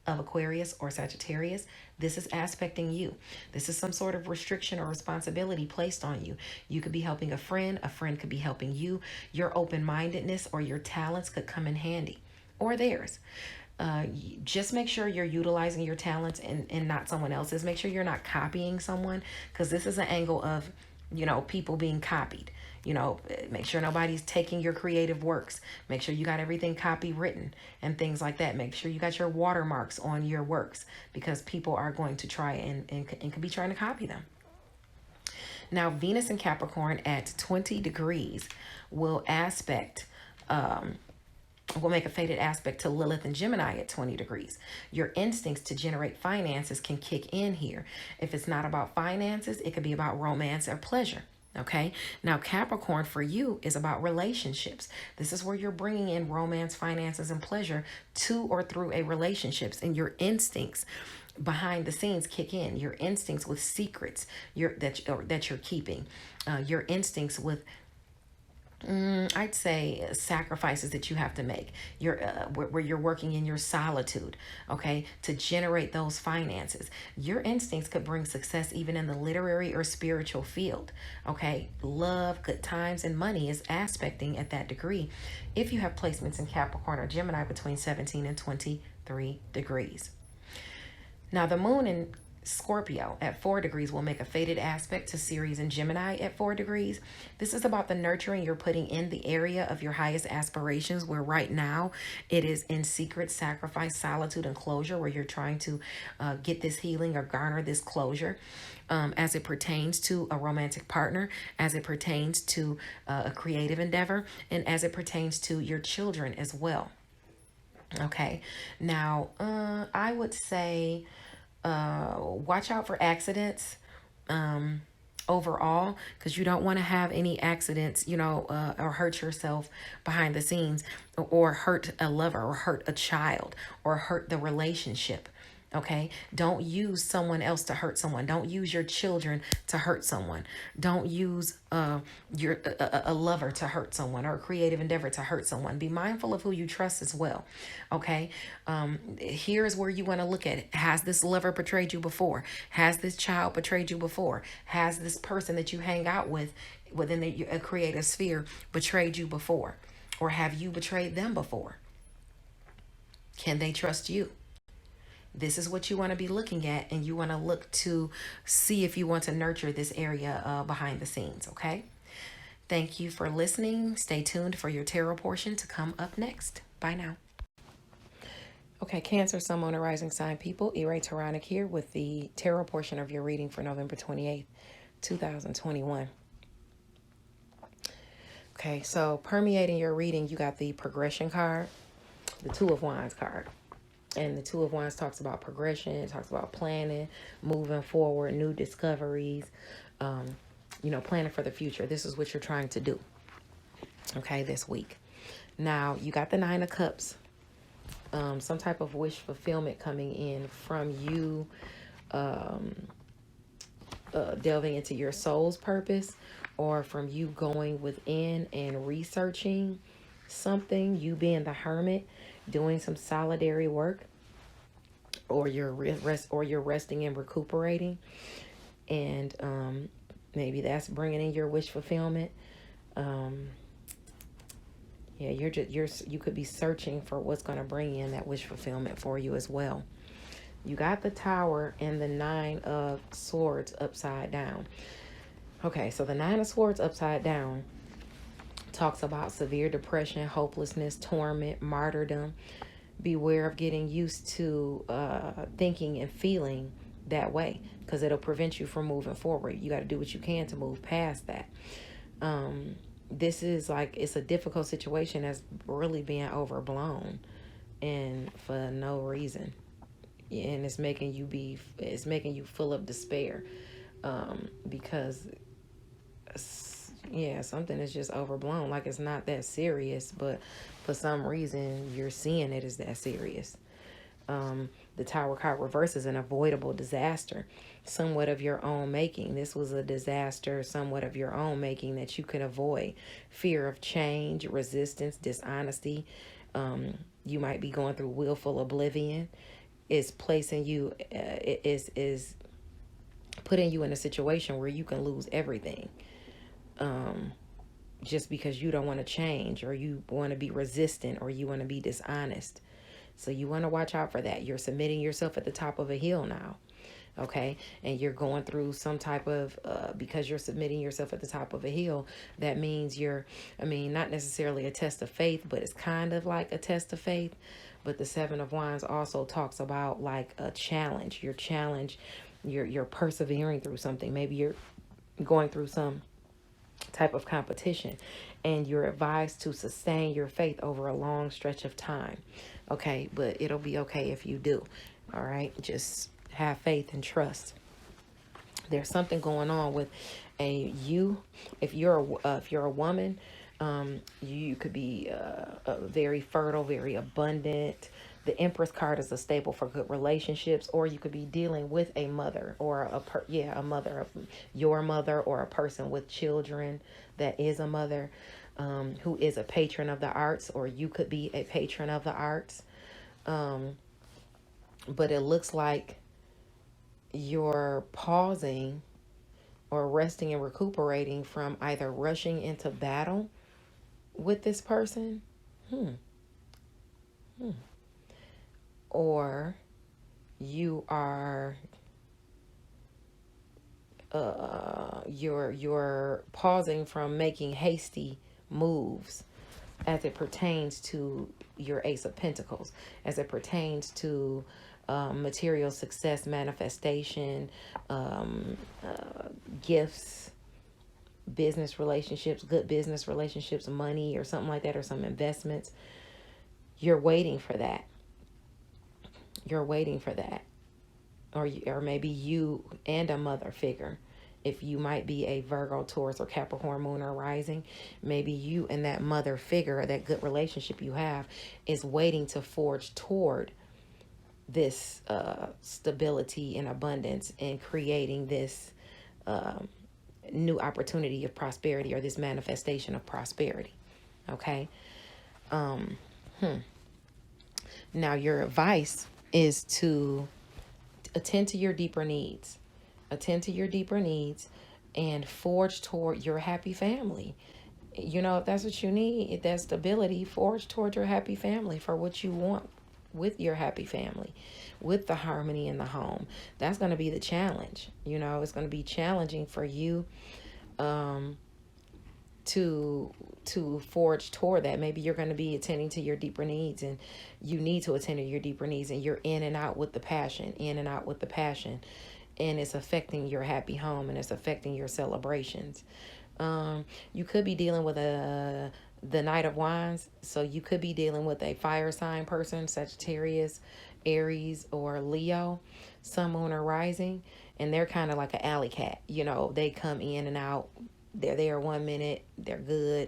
of Aquarius or Sagittarius, this is aspecting you. This is some sort of restriction or responsibility placed on you. You could be helping a friend could be helping you. Your open-mindedness or your talents could come in handy, or theirs. Just make sure you're utilizing your talents and not someone else's. Make sure you're not copying someone, because this is an angle of, you know, people being copied. You know, make sure nobody's taking your creative works. Make sure you got everything copywritten and things like that. Make sure you got your watermarks on your works, because people are going to try and could be trying to copy them. Now, Venus in Capricorn at 20 degrees will make a fated aspect to Lilith and Gemini at 20 degrees. Your instincts to generate finances can kick in here. If it's not about finances, it could be about romance or pleasure. Okay. Now, Capricorn for you is about relationships. This is where you're bringing in romance, finances, and pleasure to or through a relationships, and your instincts behind the scenes kick in. Your instincts with secrets that you're keeping. Your instincts with I'd say sacrifices that you have to make. Where you're working in your solitude, okay, to generate those finances. Your instincts could bring success even in the literary or spiritual field, okay. Love, good times, and money is aspecting at that degree if you have placements in Capricorn or Gemini between 17 and 23 degrees. Now, the moon in Scorpio at 4 degrees will make a fated aspect to Ceres and Gemini at 4 degrees. This is about the nurturing you're putting in the area of your highest aspirations, where right now it is in secret, sacrifice, solitude, and closure, where you're trying to get this healing or garner this closure as it pertains to a romantic partner, as it pertains to a creative endeavor, and as it pertains to your children as well. Okay. Now, I would say watch out for accidents overall, because you don't want to have any accidents, you know, or hurt yourself behind the scenes, or hurt a lover, or hurt a child, or hurt the relationship. Okay. Don't use someone else to hurt someone. Don't use your children to hurt someone. Don't use a lover to hurt someone, or a creative endeavor to hurt someone. Be mindful of who you trust as well. Okay. Here's where you want to look at it. Has this lover betrayed you before? Has this child betrayed you before? Has this person that you hang out with within a creative sphere betrayed you before? Or have you betrayed them before? Can they trust you? This is what you want to be looking at, and you want to look to see if you want to nurture this area behind the scenes, okay? Thank you for listening. Stay tuned for your tarot portion to come up next. Bye now. Okay, Cancer, Sun, Moon, and Rising Sign people. Irae Taronic here with the tarot portion of your reading for November 28th, 2021. Okay, so permeating your reading, you got the progression card, the Two of Wands card. And the Two of Wands talks about progression. It talks about planning, moving forward, new discoveries, you know, planning for the future. This is what you're trying to do, okay, this week. Now, you got the Nine of Cups. Some type of wish fulfillment coming in from you delving into your soul's purpose, or from you going within and researching something, you being the hermit, doing some solitary work. or you're resting and recuperating, and maybe that's bringing in your wish fulfillment. Yeah, you could be searching for what's going to bring in that wish fulfillment for you as well. You got the Tower and the Nine of Swords upside down. Okay, so the Nine of Swords upside down talks about severe depression, hopelessness, torment, martyrdom. Beware of getting used to thinking and feeling that way, because it'll prevent you from moving forward. You got to do what you can to move past that. This is like, it's a difficult situation that's really being overblown and for no reason. And it's making you full of despair, because something is just overblown, like it's not that serious, but for some reason you're seeing it as that serious. The Tower card reverse is an avoidable disaster, somewhat of your own making. This was a disaster, somewhat of your own making, that you could avoid. Fear of change, resistance, dishonesty. You might be going through willful oblivion. Is placing you, is putting you in a situation where you can lose everything. Just because you don't want to change, or you want to be resistant, or you want to be dishonest. So you want to watch out for that. You're submitting yourself at the top of a hill now. Okay. And you're going through some type of, because you're submitting yourself at the top of a hill, that means not necessarily a test of faith, but it's kind of like a test of faith. But the Seven of Wands also talks about like a challenge. You're persevering through something. Maybe you're going through some type of competition, and you're advised to sustain your faith over a long stretch of time. Okay, but it'll be okay if you do. All right, just have faith and trust. There's something going on with if you're a woman, you could be very fertile, very abundant. The Empress card is a staple for good relationships, or you could be dealing with a mother, or a mother of your mother, or a person with children that is a mother, who is a patron of the arts, or you could be a patron of the arts. But it looks like you're pausing or resting and recuperating from either rushing into battle with this person, or you are you're pausing from making hasty moves as it pertains to your Ace of Pentacles, as it pertains to material success, manifestation, gifts, business relationships, good business relationships, money or something like that, or some investments. You're waiting for that. Or maybe you and a mother figure. If you might be a Virgo, Taurus, or Capricorn moon or rising, maybe you and that mother figure, or that good relationship you have, is waiting to forge toward this stability and abundance, and creating this new opportunity of prosperity, or this manifestation of prosperity. Okay. Now your advice is to attend to your deeper needs. And forge toward your happy family. If that's what you need, if that's stability, forge toward your happy family, for what you want with your happy family, with the harmony in the home. That's going to be the challenge. It's going to be challenging for you to forge toward that. Maybe you're going to be attending to your deeper needs, and you need to attend to your deeper needs, and you're in and out with the passion, and it's affecting your happy home, and it's affecting your celebrations. You could be dealing with the Knight of Wands, so you could be dealing with a fire sign person, Sagittarius, Aries, or Leo, Sun, Moon, or Rising, and they're kind of like an alley cat. They come in and out. They're there 1 minute, they're good,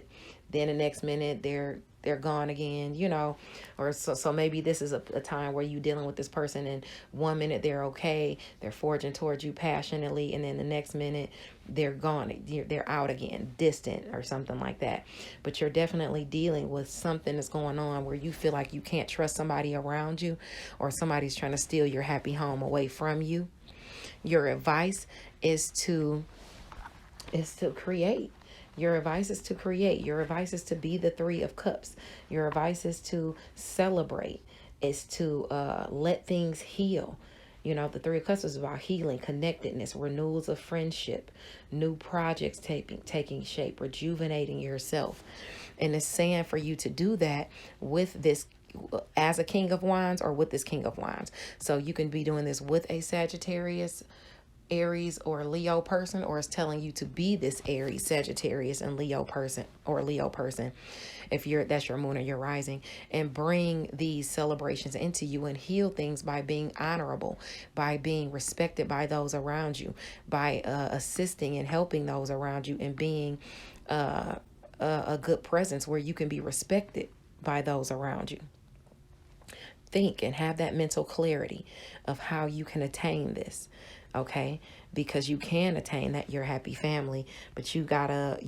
Then the next minute they're gone again, you know. Or so maybe this is a time where you dealing with this person, and 1 minute they're okay, they're forging towards you passionately, and then the next minute they're gone, they're out again, distant or something like that. But you're definitely dealing with something that's going on where you feel like you can't trust somebody around you, or somebody's trying to steal your happy home away from you. Your advice is to create. Your advice is to create. Your advice is to be the Three of Cups. Your advice is to celebrate. Is to let things heal. You know, the Three of Cups is about healing, connectedness, renewals of friendship, new projects taking shape, rejuvenating yourself. And it's saying for you to do that with this, as a King of Wands, or with this King of Wands. So you can be doing this with a Sagittarius, Aries, or Leo person, or it's telling you to be this Aries, Sagittarius, and Leo person, or Leo person, if that's your moon or your rising, and bring these celebrations into you and heal things by being honorable, by being respected by those around you, by assisting and helping those around you, and being a good presence where you can be respected by those around you. Think and have that mental clarity of how you can attain this. Okay, because you can attain that, your happy family, but you gotta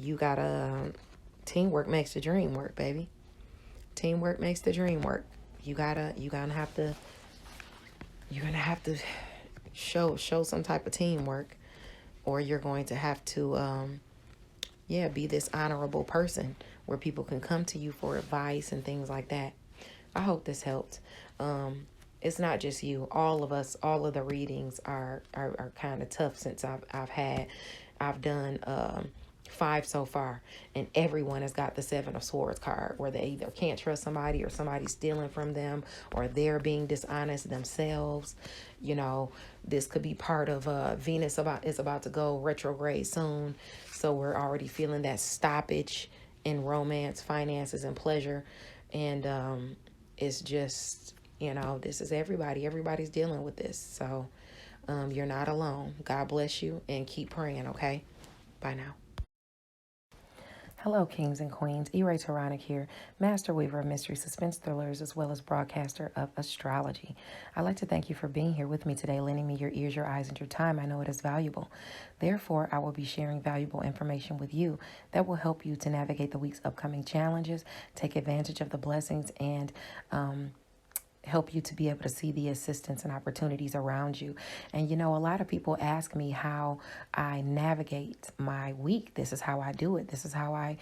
teamwork makes the dream work, baby. Teamwork makes the dream work. You're gonna have to show some type of teamwork, or you're going to have to be this honorable person where people can come to you for advice and things like that. I hope this helped. It's not just you. All of us, all of the readings are kind of tough since I've done 5 so far, and everyone has got the Seven of Swords card, where they either can't trust somebody, or somebody's stealing from them, or they're being dishonest themselves. You know, this could be part of Venus is about to go retrograde soon, so we're already feeling that stoppage in romance, finances, and pleasure, and it's just, you know, this is everybody. Everybody's dealing with this. So you're not alone. God bless you, and keep praying, okay? Bye now. Hello, kings and queens. E-Ray Taronic here, master weaver of mystery suspense thrillers, as well as broadcaster of astrology. I'd like to thank you for being here with me today, lending me your ears, your eyes, and your time. I know it is valuable. Therefore, I will be sharing valuable information with you that will help you to navigate the week's upcoming challenges, take advantage of the blessings, and help you to be able to see the assistance and opportunities around you. And you know, a lot of people ask me how I navigate my week. This is how I do it. This is how I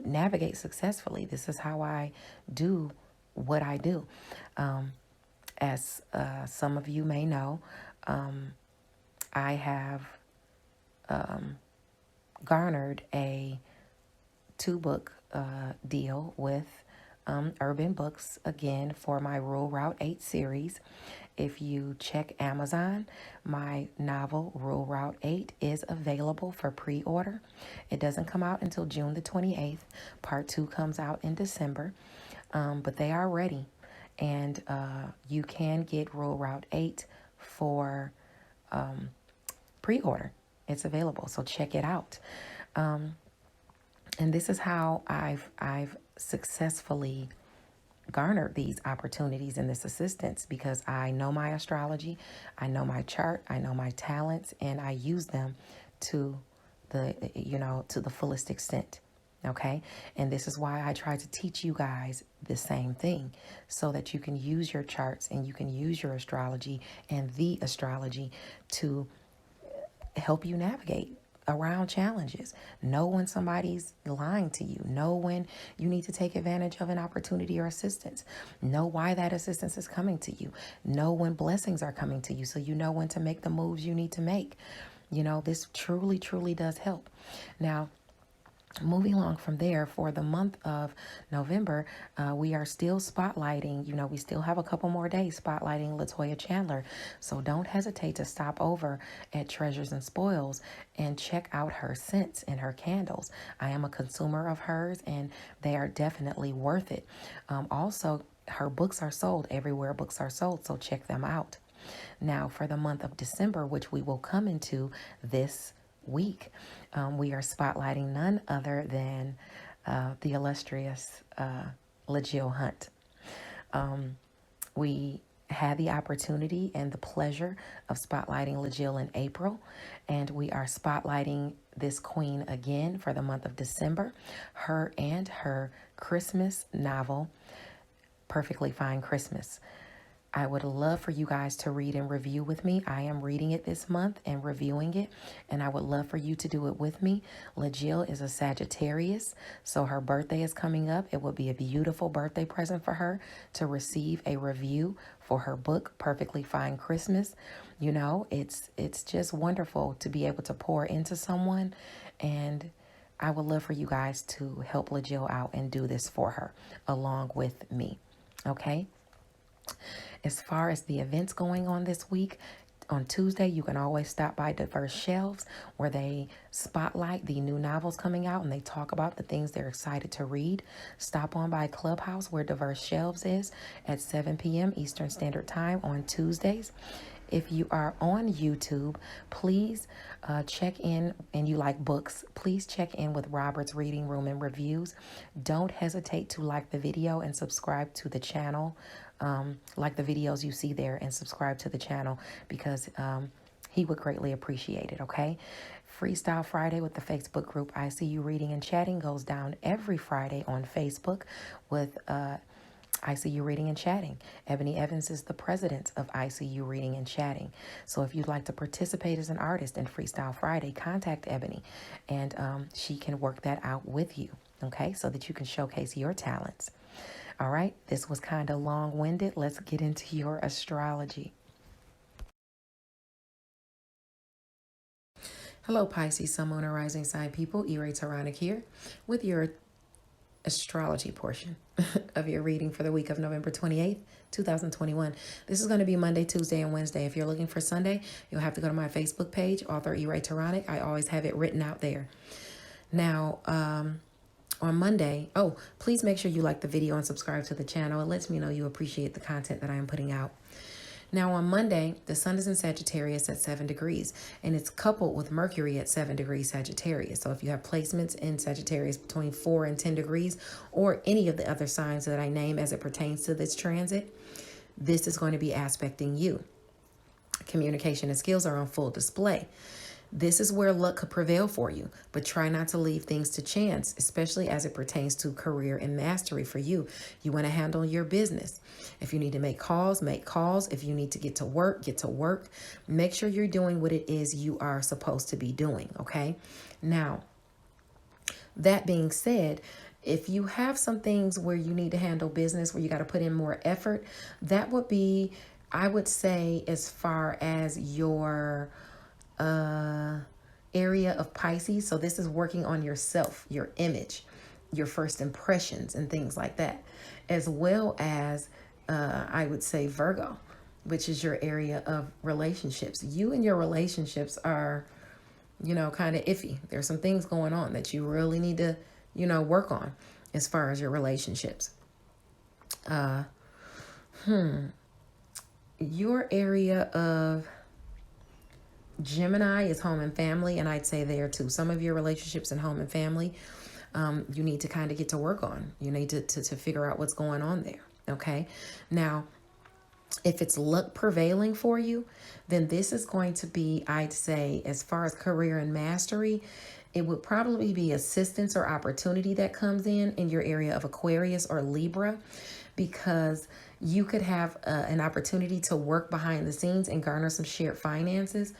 navigate successfully. This is how I do what I do. As some of you may know, I have garnered a 2-book deal with Urban Books, again, for my Rural Route 8 series. If you check Amazon, my novel Rural Route 8 is available for pre-order. It doesn't come out until June the 28th. Part 2 comes out in December, but they are ready. And you can get Rural Route 8 for pre-order. It's available, so check it out. And this is how I've successfully garnered these opportunities and this assistance, because I know my astrology, I know my chart, I know my talents, and I use them to the fullest extent. Okay. And this is why I try to teach you guys the same thing, so that you can use your charts and you can use your astrology and the astrology to help you navigate around challenges. Know when somebody's lying to you. Know when you need to take advantage of an opportunity or assistance. Know why that assistance is coming to you. Know when blessings are coming to you, so you know when to make the moves you need to make. You know, this truly, truly does help. Now, moving along from there, for the month of November, we are still spotlighting, we still have a couple more days spotlighting Latoya Chandler. So don't hesitate to stop over at Treasures and Spoils and check out her scents and her candles. I am a consumer of hers, and they are definitely worth it. Also, her books are sold everywhere books are sold, so check them out. Now, for the month of December, which we will come into this week, we are spotlighting none other than the illustrious Legil Hunt. We had the opportunity and the pleasure of spotlighting Legil in April, and we are spotlighting this queen again for the month of December, her and her Christmas novel, Perfectly Fine Christmas. I would love for you guys to read and review with me. I am reading it this month and reviewing it, and I would love for you to do it with me. Legil is a Sagittarius, so her birthday is coming up. It would be a beautiful birthday present for her to receive a review for her book, Perfectly Fine Christmas. You know, it's just wonderful to be able to pour into someone, and I would love for you guys to help Legil out and do this for her along with me. Okay? As far as the events going on this week, on Tuesday, you can always stop by Diverse Shelves where they spotlight the new novels coming out and they talk about the things they're excited to read. Stop on by Clubhouse where Diverse Shelves is at 7 p.m. Eastern Standard Time on Tuesdays. If you are on YouTube, please check in, and you like books, please check in with Robert's Reading Room and Reviews. Don't hesitate to like the video and subscribe to the channel. Like the videos you see there and subscribe to the channel because he would greatly appreciate it, okay? Freestyle Friday with the Facebook group I See You Reading and Chatting goes down every Friday on Facebook with I See You Reading and Chatting. Ebony Evans is the president of I See You Reading and Chatting. So if you'd like to participate as an artist in Freestyle Friday, contact Ebony and she can work that out with you, okay? So that you can showcase your talents. All right, this was kind of long-winded. Let's get into your astrology. Hello, Pisces, Sun, Moon, and Rising sign people. E-Ray Taronic here with your astrology portion of your reading for the week of November 28th, 2021. This is going to be Monday, Tuesday, and Wednesday. If you're looking for Sunday, you'll have to go to my Facebook page, author E-Ray Taronic. I always have it written out there. Now, on Monday, please make sure you like the video and subscribe to the channel. It lets me know you appreciate the content that I am putting out. Now on Monday, the sun is in Sagittarius at 7 degrees, and it's coupled with Mercury at 7 degrees Sagittarius. So if you have placements in Sagittarius between 4 and 10 degrees, or any of the other signs that I name as it pertains to this transit, this is going to be aspecting you. Communication and skills are on full display. This is where luck could prevail for you, but try not to leave things to chance, especially as it pertains to career and mastery for you. You want to handle your business. If you need to make calls, make calls. If you need to get to work, get to work. Make sure you're doing what it is you are supposed to be doing, okay? Now, that being said, if you have some things where you need to handle business, where you got to put in more effort, that would be, I would say, as far as your area of Pisces. So this is working on yourself, your image, your first impressions and things like that, as well as I would say Virgo, which is your area of relationships. You and your relationships are, kind of iffy. There's some things going on that you really need to, work on as far as your relationships. Your area of Gemini is home and family, and I'd say there too. Some of your relationships in home and family, you need to kind of get to work on. You need to figure out what's going on there, okay? Now, if it's luck prevailing for you, then this is going to be, I'd say, as far as career and mastery, it would probably be assistance or opportunity that comes in your area of Aquarius or Libra, because you could have an opportunity to work behind the scenes and garner some shared finances,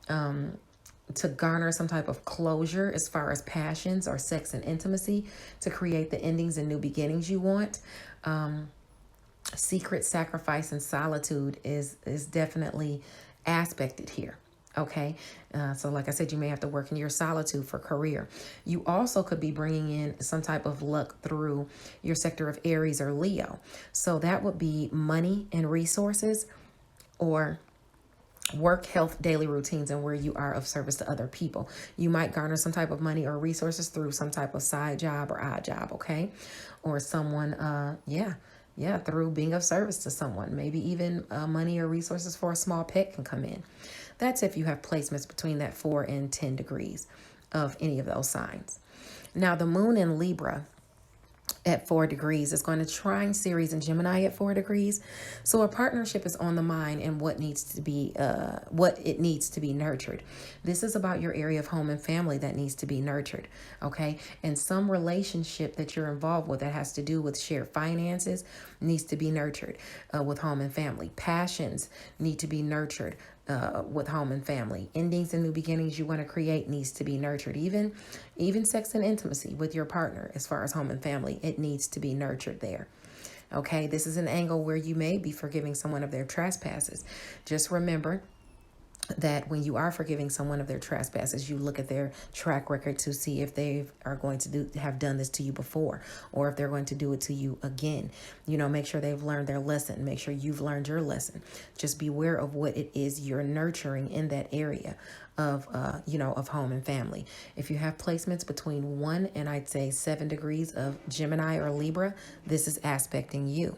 to garner some type of closure as far as passions or sex and intimacy, to create the endings and new beginnings you want. Secret sacrifice and solitude is definitely aspected here. Okay. So like I said, you may have to work in your solitude for career. You also could be bringing in some type of luck through your sector of Aries or Leo. So that would be money and resources, or work, health, daily routines, and where you are of service to other people. You might garner some type of money or resources through some type of side job or odd job. Okay. Or someone, through being of service to someone. Maybe even money or resources for a small pet can come in. That's if you have placements between that 4 and 10 degrees of any of those signs. Now, the moon in Libra at 4 degrees is going to trine Ceres and Gemini at 4 degrees. So a partnership is on the mind and what it needs to be nurtured. This is about your area of home and family that needs to be nurtured. Okay. And some relationship that you're involved with that has to do with shared finances needs to be nurtured with home and family. Passions need to be nurtured with home and family. Endings and new beginnings you want to create needs to be nurtured. Even sex and intimacy with your partner, as far as home and family, it needs to be nurtured there. Okay, this is an angle where you may be forgiving someone of their trespasses. Just remember that when you are forgiving someone of their trespasses, you look at their track record to see if they are going to have done this to you before, or if they're going to do it to you again. Make sure they've learned their lesson. Make sure you've learned your lesson. Just beware of what it is you're nurturing in that area of home and family. If you have placements between 1 and I'd say 7 degrees of Gemini or Libra, this is aspecting you.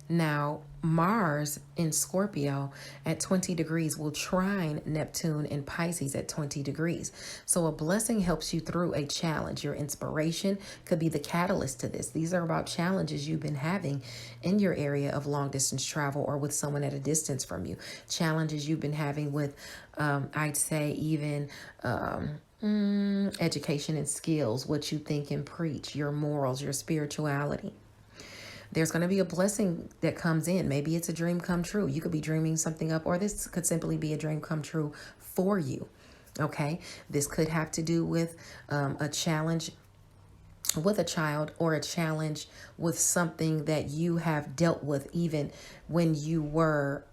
Now, Mars in Scorpio at 20 degrees will trine Neptune in Pisces at 20 degrees. So a blessing helps you through a challenge. Your inspiration could be the catalyst to this. These are about challenges you've been having in your area of long distance travel or with someone at a distance from you. Challenges you've been having with, I'd say even, education and skills, what you think and preach, your morals, your spirituality. There's going to be a blessing that comes in. Maybe it's a dream come true. You could be dreaming something up, or this could simply be a dream come true for you. Okay. This could have to do with a challenge with a child, or a challenge with something that you have dealt with even when you were,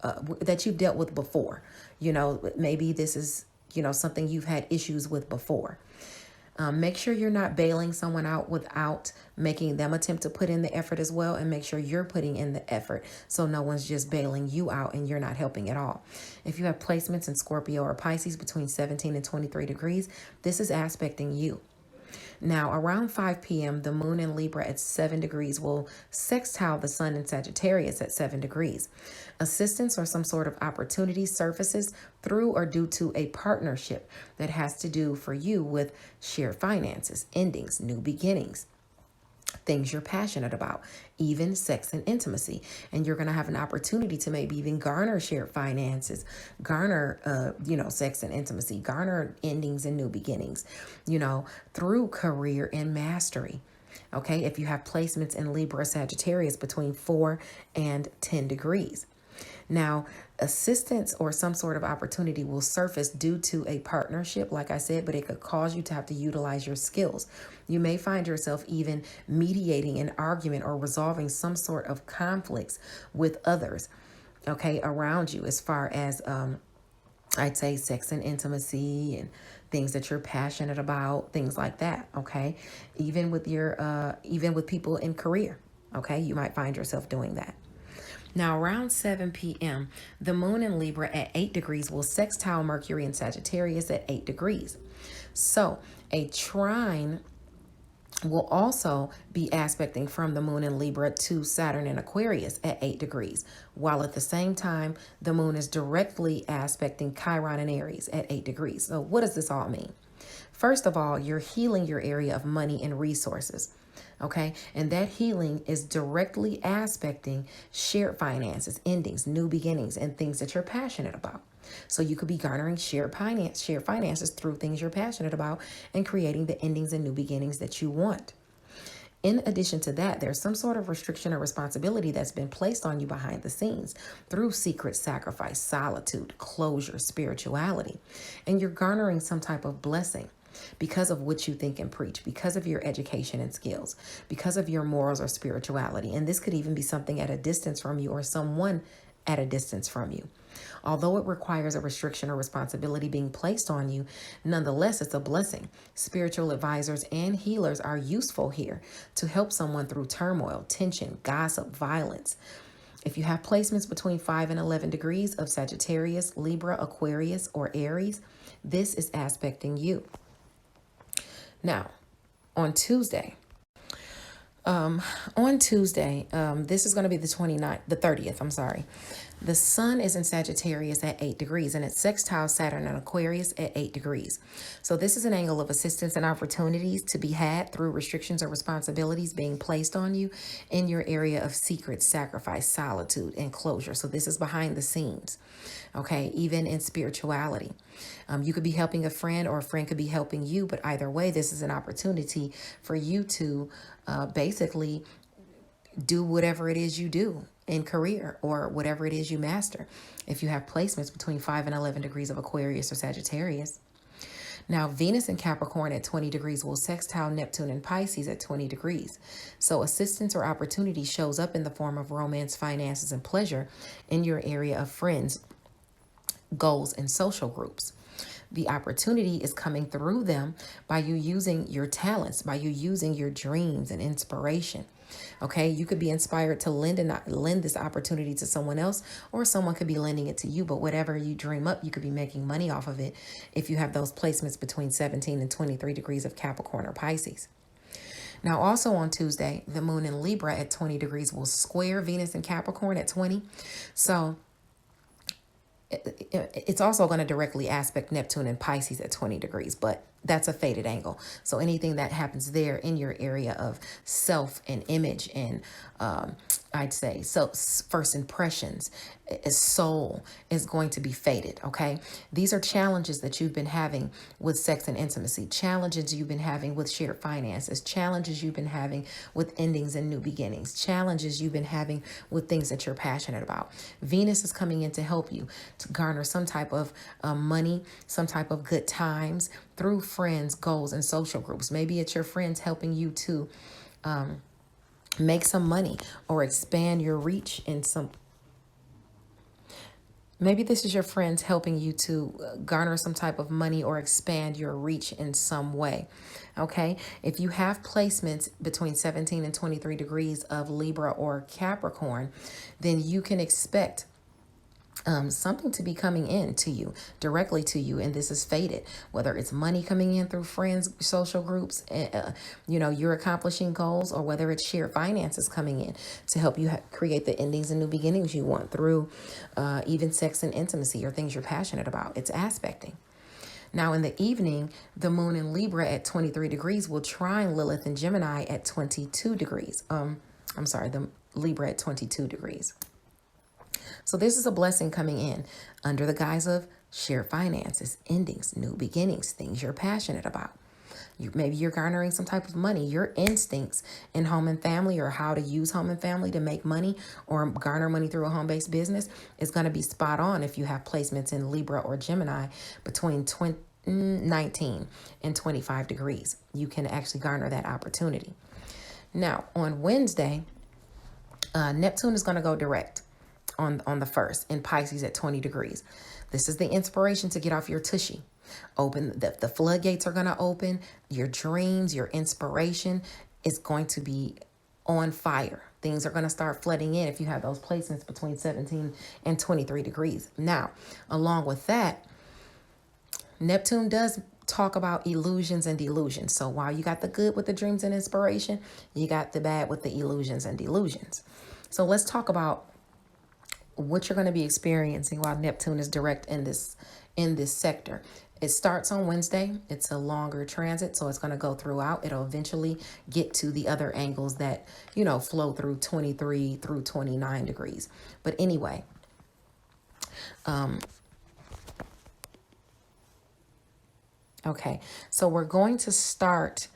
that you've dealt with before. Maybe this is, something you've had issues with before. Make sure you're not bailing someone out without making them attempt to put in the effort as well, and make sure you're putting in the effort so no one's just bailing you out and you're not helping at all. If you have placements in Scorpio or Pisces between 17 and 23 degrees, this is aspecting you. Now, around 5 p.m., the moon in Libra at 7 degrees will sextile the sun in Sagittarius at 7 degrees. Assistance or some sort of opportunity surfaces through or due to a partnership that has to do for you with shared finances, endings, new beginnings, things you're passionate about, even sex and intimacy. And you're going to have an opportunity to maybe even garner shared finances, garner, sex and intimacy, garner endings and new beginnings, through career and mastery. Okay. If you have placements in Libra, Sagittarius between 4 and 10 degrees. Now, assistance or some sort of opportunity will surface due to a partnership, like I said, but it could cause you to have to utilize your skills. You may find yourself even mediating an argument or resolving some sort of conflicts with others, okay, around you, as far as, I'd say, sex and intimacy and things that you're passionate about, things like that, okay? Even with people in career, okay? You might find yourself doing that. Now, around 7 p.m., the moon in Libra at 8 degrees will sextile Mercury in Sagittarius at 8 degrees. So a trine will also be aspecting from the moon in Libra to Saturn in Aquarius at 8 degrees, while at the same time, the moon is directly aspecting Chiron in Aries at 8 degrees. So what does this all mean? First of all, you're healing your area of money and resources. Okay. And that healing is directly aspecting shared finances, endings, new beginnings, and things that you're passionate about. So you could be garnering shared finances through things you're passionate about and creating the endings and new beginnings that you want. In addition to that, there's some sort of restriction or responsibility that's been placed on you behind the scenes through secret sacrifice, solitude, closure, spirituality, and you're garnering some type of blessing because of what you think and preach, because of your education and skills, because of your morals or spirituality. And this could even be something at a distance from you or someone at a distance from you. Although it requires a restriction or responsibility being placed on you, nonetheless, it's a blessing. Spiritual advisors and healers are useful here to help someone through turmoil, tension, gossip, violence. If you have placements between 5 and 11 degrees of Sagittarius, Libra, Aquarius, or Aries, this is aspecting you. Now, on Tuesday, this is going to be the 30th, The sun is in Sagittarius at 8 degrees, and it's sextile Saturn and Aquarius at 8 degrees. So this is an angle of assistance and opportunities to be had through restrictions or responsibilities being placed on you in your area of secret, sacrifice, solitude, and closure. So this is behind the scenes, okay, even in spirituality. You could be helping a friend, or a friend could be helping you, but either way, this is an opportunity for you to basically do whatever it is you do in career, or whatever it is you master, if you have placements between 5 and 11 degrees of Aquarius or Sagittarius. Now, Venus in Capricorn at 20 degrees will sextile Neptune and Pisces at 20 degrees. So assistance or opportunity shows up in the form of romance, finances, and pleasure in your area of friends, goals, and social groups. The opportunity is coming through them by you using your talents, by you using your dreams and inspiration. Okay, you could be inspired to lend this opportunity to someone else, or someone could be lending it to you. But whatever you dream up, you could be making money off of it if you have those placements between 17 and 23 degrees of Capricorn or Pisces. Now, also on Tuesday, the moon in Libra at 20 degrees will square Venus in Capricorn at 20. So it's also going to directly aspect Neptune and Pisces at 20 degrees, but that's a fated angle. So anything that happens there in your area of self and image and I'd say so first impressions, soul, is going to be fated. Okay, these are challenges that you've been having with sex and intimacy, challenges you've been having with shared finances, challenges you've been having with endings and new beginnings, challenges you've been having with things that you're passionate about. Venus is coming in to help you to garner some type of money, some type of good times through friends, goals, and social groups. Maybe it's your friends helping you to make some money or expand your reach in some. Maybe this is your friends helping you to garner some type of money or expand your reach in some way. Okay, if you have placements between 17 and 23 degrees of Libra or Capricorn, then you can expect something to be coming in to you, directly to you, and this is fated. Whether it's money coming in through friends, social groups, you're accomplishing goals, or whether it's shared finances coming in to help you create the endings and new beginnings you want through even sex and intimacy or things you're passionate about. It's aspecting. Now, in the evening, the moon in Libra at 23 degrees will trine Lilith in Gemini at 22 degrees. The Libra at 22 degrees. So this is a blessing coming in under the guise of shared finances, endings, new beginnings, things you're passionate about. Maybe you're garnering some type of money. Your instincts in home and family, or how to use home and family to make money or garner money through a home-based business, is going to be spot on if you have placements in Libra or Gemini between 19 and 25 degrees. You can actually garner that opportunity. Now, on Wednesday, Neptune is going to go direct on the 1st in Pisces at 20 degrees. This is the inspiration to get off your tushy. Open the floodgates are going to open. Your dreams, your inspiration is going to be on fire. Things are going to start flooding in if you have those placements between 17 and 23 degrees. Now, along with that, Neptune does talk about illusions and delusions. So while you got the good with the dreams and inspiration, you got the bad with the illusions and delusions. So let's talk about what you're going to be experiencing while Neptune is direct in this sector. It starts on Wednesday. It's a longer transit, so it's going to go throughout. It'll eventually get to the other angles that, flow through 23 through 29 degrees. But anyway, okay, so we're going to start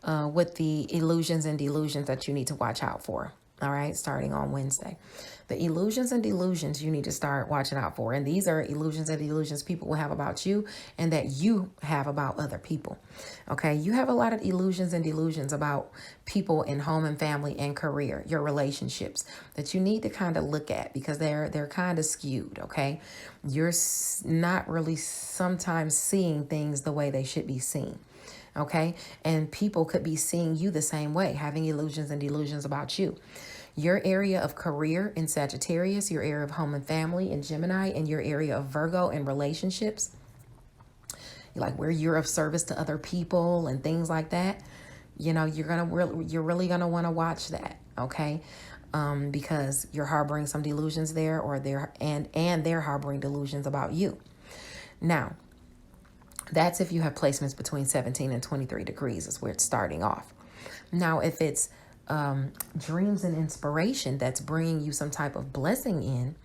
with the illusions and delusions that you need to watch out for. All right, starting on Wednesday. The illusions and delusions you need to start watching out for. And these are illusions and delusions people will have about you and that you have about other people. Okay, you have a lot of illusions and delusions about people in home and family and career, your relationships, that you need to kind of look at because they're kind of skewed. Okay, you're not really sometimes seeing things the way they should be seen. Okay, and people could be seeing you the same way, having illusions and delusions about you. Your area of career in Sagittarius, your area of home and family in Gemini, and your area of Virgo and relationships, like where you're of service to other people and things like that, you're really gonna want to watch that. Okay, because you're harboring some delusions there, or they're harboring delusions about you. Now, that's if you have placements between 17 and 23 degrees is where it's starting off. Now, if it's dreams and inspiration that's bringing you some type of blessing in,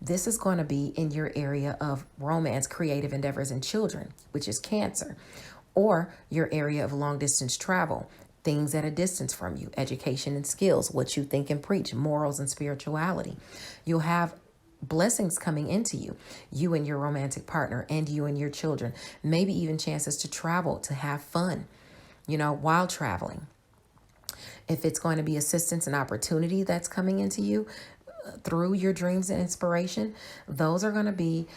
this is going to be in your area of romance, creative endeavors, and children, which is Cancer, or your area of long distance travel, things at a distance from you, education and skills, what you think and preach, morals and spirituality. You'll have blessings coming into you, you and your romantic partner, and you and your children, maybe even chances to travel, to have fun, while traveling. If it's going to be assistance and opportunity that's coming into you through your dreams and inspiration, those are going to be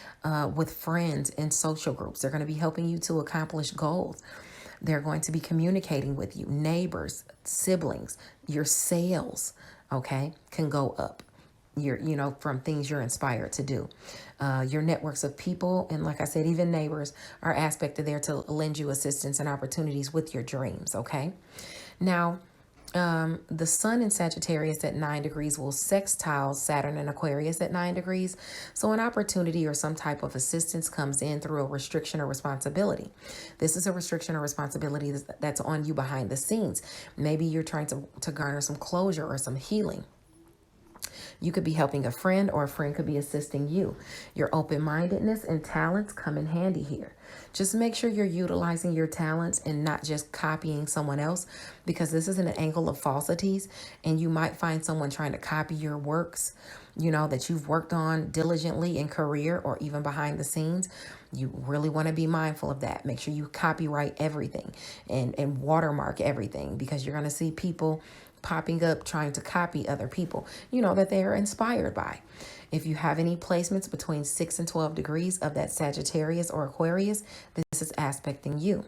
with friends and social groups. They're going to be helping you to accomplish goals. They're going to be communicating with you, neighbors, siblings, your sales, okay, can go up. From things you're inspired to do. Your networks of people, and like I said, even neighbors are aspected there to lend you assistance and opportunities with your dreams, okay? Now, the sun in Sagittarius at 9 degrees will sextile Saturn in Aquarius at 9 degrees. So an opportunity or some type of assistance comes in through a restriction or responsibility. This is a restriction or responsibility that's on you behind the scenes. Maybe you're trying to garner some closure or some healing. You could be helping a friend, or a friend could be assisting you. Your open-mindedness and talents come in handy here. Just make sure you're utilizing your talents and not just copying someone else, because this is an angle of falsities, and you might find someone trying to copy your works, that you've worked on diligently in career or even behind the scenes. You really want to be mindful of that. Make sure you copyright everything and watermark everything, because you're going to see people popping up trying to copy other people, that they are inspired by. If you have any placements between 6 and 12 degrees of that Sagittarius or Aquarius, this is aspecting you.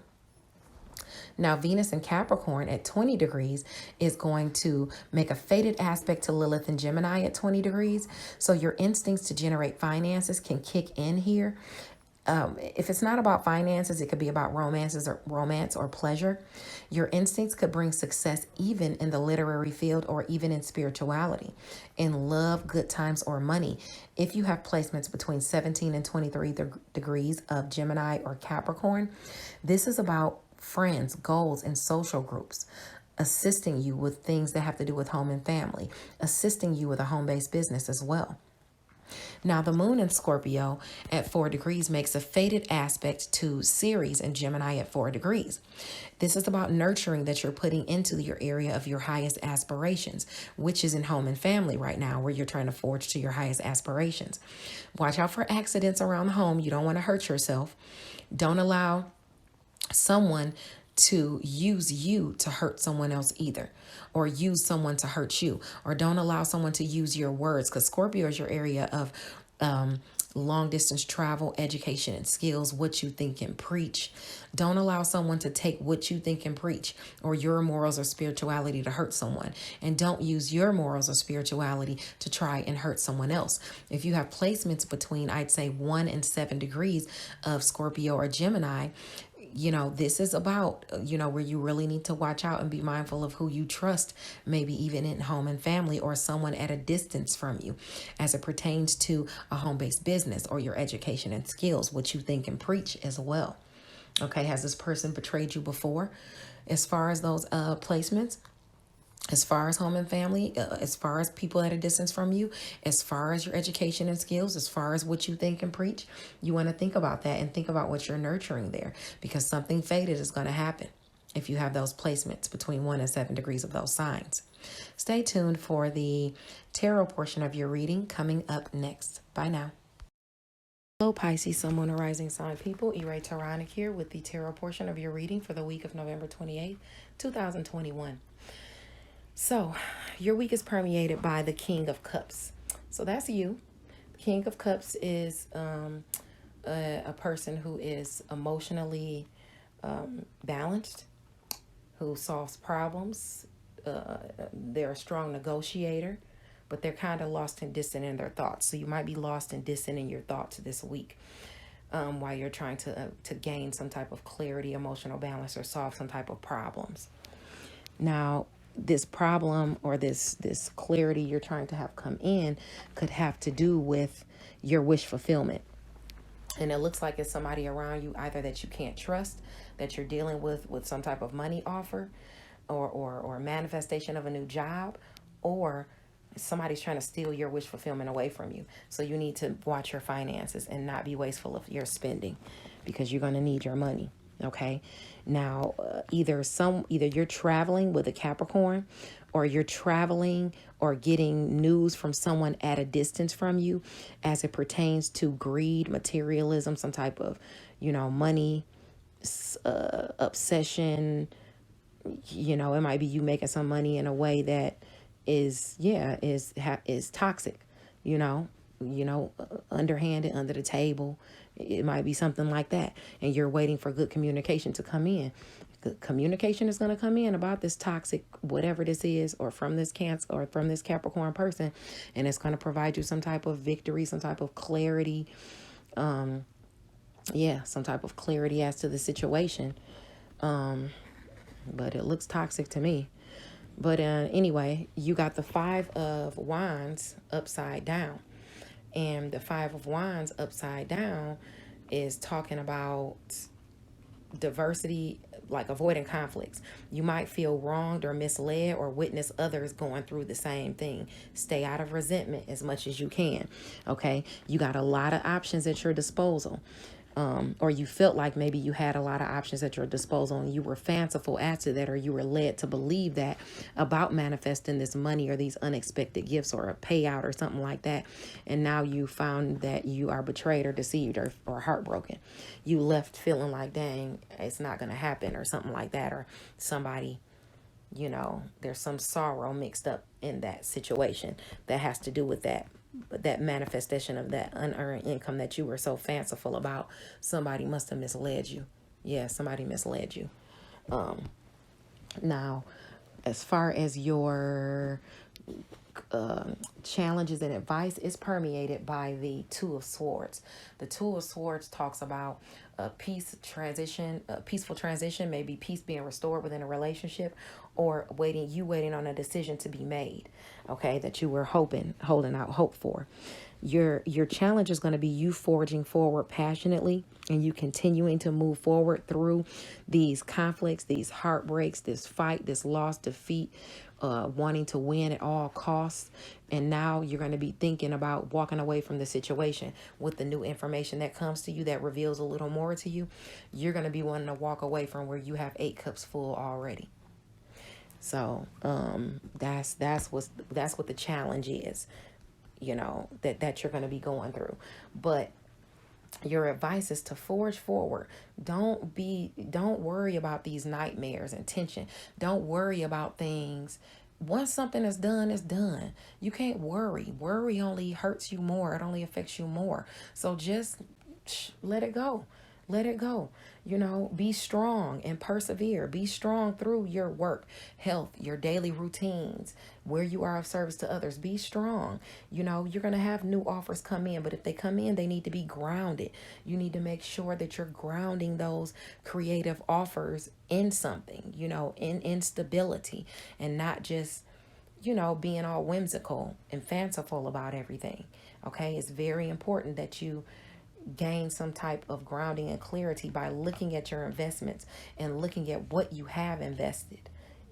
Now, Venus in Capricorn at 20 degrees is going to make a fated aspect to Lilith and Gemini at 20 degrees. So your instincts to generate finances can kick in here. If it's not about finances, it could be about romance or pleasure. Your instincts could bring success even in the literary field or even in spirituality, in love, good times, or money. If you have placements between 17 and 23 degrees of Gemini or Capricorn, this is about friends, goals, and social groups, assisting you with things that have to do with home and family, assisting you with a home-based business as well. Now, the moon in Scorpio at 4 degrees makes a fated aspect to Ceres and Gemini at 4 degrees. This is about nurturing that you're putting into your area of your highest aspirations, which is in home and family right now, where you're trying to forge to your highest aspirations. Watch out for accidents around the home. You don't want to hurt yourself. Don't allow someone to use you to hurt someone else either, or use someone to hurt you, or don't allow someone to use your words, because Scorpio is your area of long distance travel, education, and skills, what you think and preach. Don't allow someone to take what you think and preach or your morals or spirituality to hurt someone. And don't use your morals or spirituality to try and hurt someone else. If you have placements between, I'd say, 1 and 7 degrees of Scorpio or Gemini, this is about, where you really need to watch out and be mindful of who you trust, maybe even in home and family, or someone at a distance from you, as it pertains to a home-based business or your education and skills, what you think and preach as well. Okay, has this person betrayed you before? As far as those placements, as far as home and family, as far as people at a distance from you, as far as your education and skills, as far as what you think and preach, you want to think about that and think about what you're nurturing there, because something fated is going to happen if you have those placements between 1 and 7 degrees of those signs. Stay tuned for the tarot portion of your reading coming up next. Bye now. Hello, Pisces, Sun, Moon, and Rising sign people. Irae Taronic here with the tarot portion of your reading for the week of November 28th, 2021. So, your week is permeated by the King of Cups. So that's you. The King of Cups is a person who is emotionally balanced, who solves problems. They're a strong negotiator, but they're kind of lost and distant in their thoughts. So you might be lost and distant in your thoughts this week while you're trying to gain some type of clarity, emotional balance, or solve some type of problems. Now, this problem or this clarity you're trying to have come in could have to do with your wish fulfillment. And it looks like it's somebody around you either that you can't trust, that you're dealing with some type of money offer, or manifestation of a new job, or somebody's trying to steal your wish fulfillment away from you. So you need to watch your finances and not be wasteful of your spending, because you're going to need your money. Okay. Now, either you're traveling with a Capricorn, or you're traveling or getting news from someone at a distance from you as it pertains to greed, materialism, some type of, money, obsession. It might be you making some money in a way that is toxic, underhanded, under the table. It might be something like that. And you're waiting for good communication to come in. Good communication is going to come in about this toxic, whatever this is, or from this Cancer or from this Capricorn person. And it's going to provide you some type of victory, some type of clarity. Some type of clarity as to the situation. But it looks toxic to me. But anyway, you got the Five of Wands upside down. And the Five of Wands upside down is talking about diversity, like avoiding conflicts. You might feel wronged or misled or witness others going through the same thing. Stay out of resentment as much as you can. Okay. You got a lot of options at your disposal. Or you felt like maybe you had a lot of options at your disposal and you were fanciful as to that, or you were led to believe that about manifesting this money or these unexpected gifts or a payout or something like that. And now you found that you are betrayed or deceived or heartbroken. You left feeling like, dang, it's not going to happen or something like that. Or somebody, there's some sorrow mixed up in that situation that has to do with that manifestation of that unearned income that you were so fanciful about. Somebody must have misled you. Yeah, somebody misled you. Now, as far as your challenges and advice, is permeated by the Two of Swords. The Two of Swords talks about a peaceful transition, maybe peace being restored within a relationship, or waiting on a decision to be made. Okay, that you were holding out hope for. Your challenge is going to be you forging forward passionately and you continuing to move forward through these conflicts, these heartbreaks, this fight, this loss, defeat, wanting to win at all costs. And now you're going to be thinking about walking away from the situation with the new information that comes to you that reveals a little more to you. You're going to be wanting to walk away from where you have 8 cups full already. So that's what the challenge is, that you're going to be going through. But your advice is to forge forward. Don't worry about these nightmares and tension. Don't worry about things. Once something is done, it's done. You can't worry. Worry only hurts you more. It only affects you more. So just let it go. Let it go. Be strong and persevere. Be strong through your work, health, your daily routines, where you are of service to others. Be strong. You're going to have new offers come in, but if they come in, they need to be grounded. You need to make sure that you're grounding those creative offers in something, in stability, and not just, being all whimsical and fanciful about everything. Okay. It's very important that you gain some type of grounding and clarity by looking at your investments and looking at what you have invested